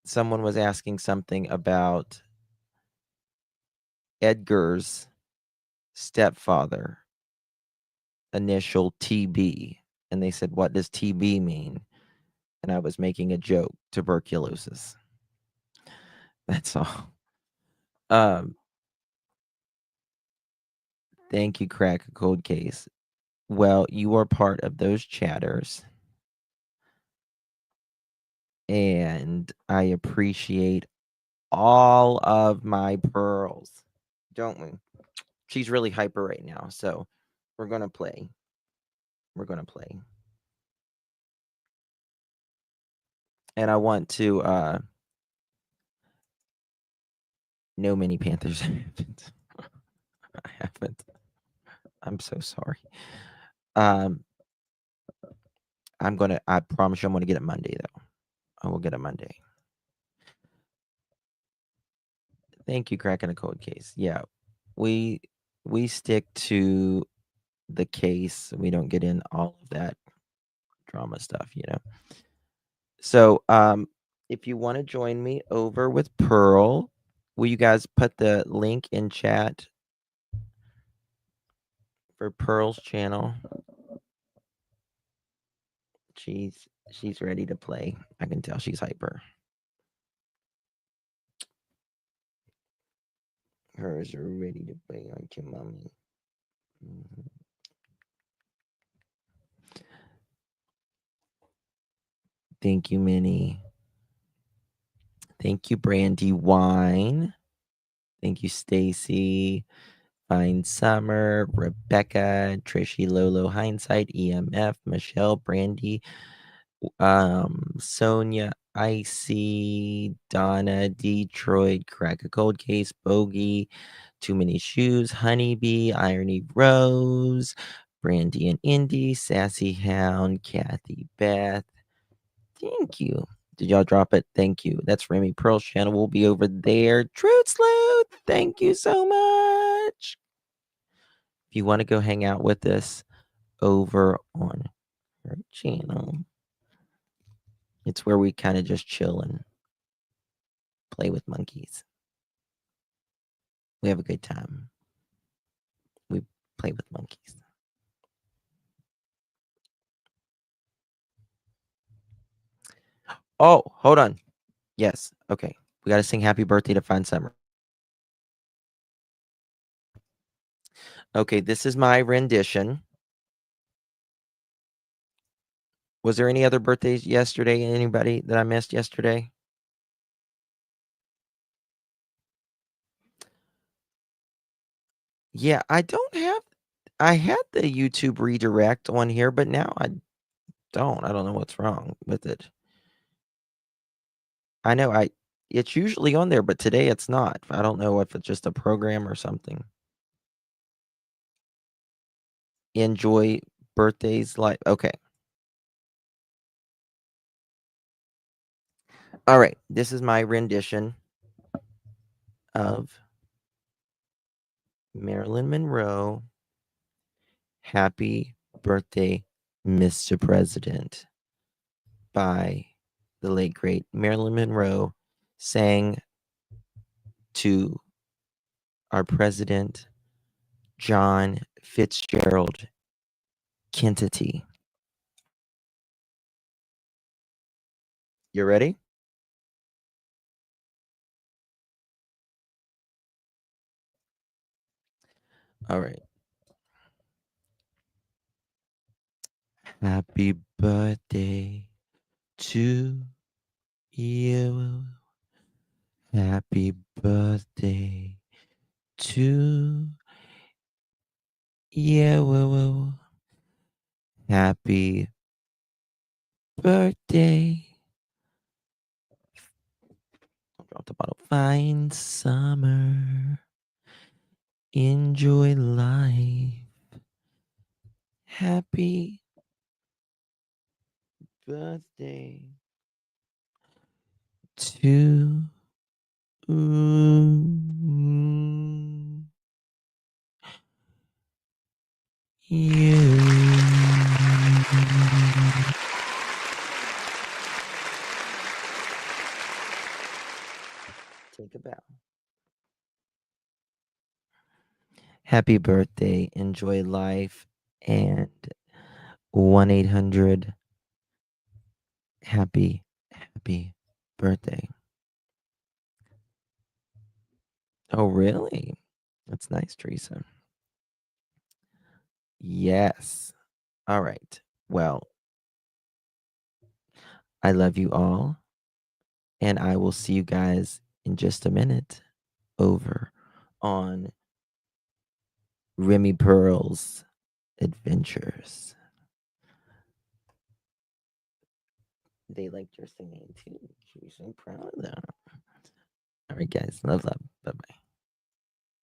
Someone was asking something about Edgar's stepfather, initial TB. And they said, what does TB mean? And I was making a joke, tuberculosis. That's all. Um, thank you, Crack a Cold Case. Well, you are part of those chatters. And I appreciate all of my pearls, don't we? She's really hyper right now, so we're going to play. We're going to play. And I want to no mini Panthers haven't. I haven't. I'm so sorry. I promise you I'm gonna get it Monday though. I will get it Monday. Thank you, Cracking a Cold Case. Yeah. We stick to the case. We don't get in all of that drama stuff, you know. So if you want to join me over with Pearl, will you guys put the link in chat for Pearl's channel? She's ready to play. I can tell she's hyper. Hers are ready to play, aren't you, mommy? Mm-hmm. Thank you, Minnie. Thank you, Brandy Wine. Thank you, Stacy. Fine Summer, Rebecca, Trishy, Lolo, Hindsight, EMF, Michelle, Brandy, Sonia, Icy, Donna, Detroit, Crack a Cold Case, Bogey, Too Many Shoes, Honeybee, Irony Rose, Brandy and Indy, Sassy Hound, Kathy Beth. Thank you. Did y'all drop it? Thank you. That's Remy Pearl's channel. We'll be over there. Truth Sleuth, thank you so much. If you want to go hang out with us over on her channel, it's where we kind of just chill and play with monkeys. We have a good time. We play with monkeys. Oh, hold on. Yes. Okay. We got to sing happy birthday to Fine Summer. Okay. This is my rendition. Was there any other birthdays yesterday? Anybody that I missed yesterday? Yeah, I had the YouTube redirect on here, but now I don't know what's wrong with it. I know it's usually on there, but today it's not. I don't know if it's just a program or something. Enjoy birthdays life. Okay. All right. This is my rendition of Marilyn Monroe. Happy Birthday, Mr. President, by the late great Marilyn Monroe, sang to our president, John Fitzgerald Kennedy. You ready? All right. Happy birthday to you. Happy birthday to you. Happy birthday. Drop the bottle. Fine summer. Enjoy life. Happy birthday to you. Take a bow. Happy birthday. Enjoy life. And 1-800 happy birthday. Oh, really? That's nice, Teresa. Yes. All right. Well, I love you all. And I will see you guys in just a minute over on Remy Pearl's Adventures. They liked your singing too. She was so proud of them. All right, guys. Love. Bye bye.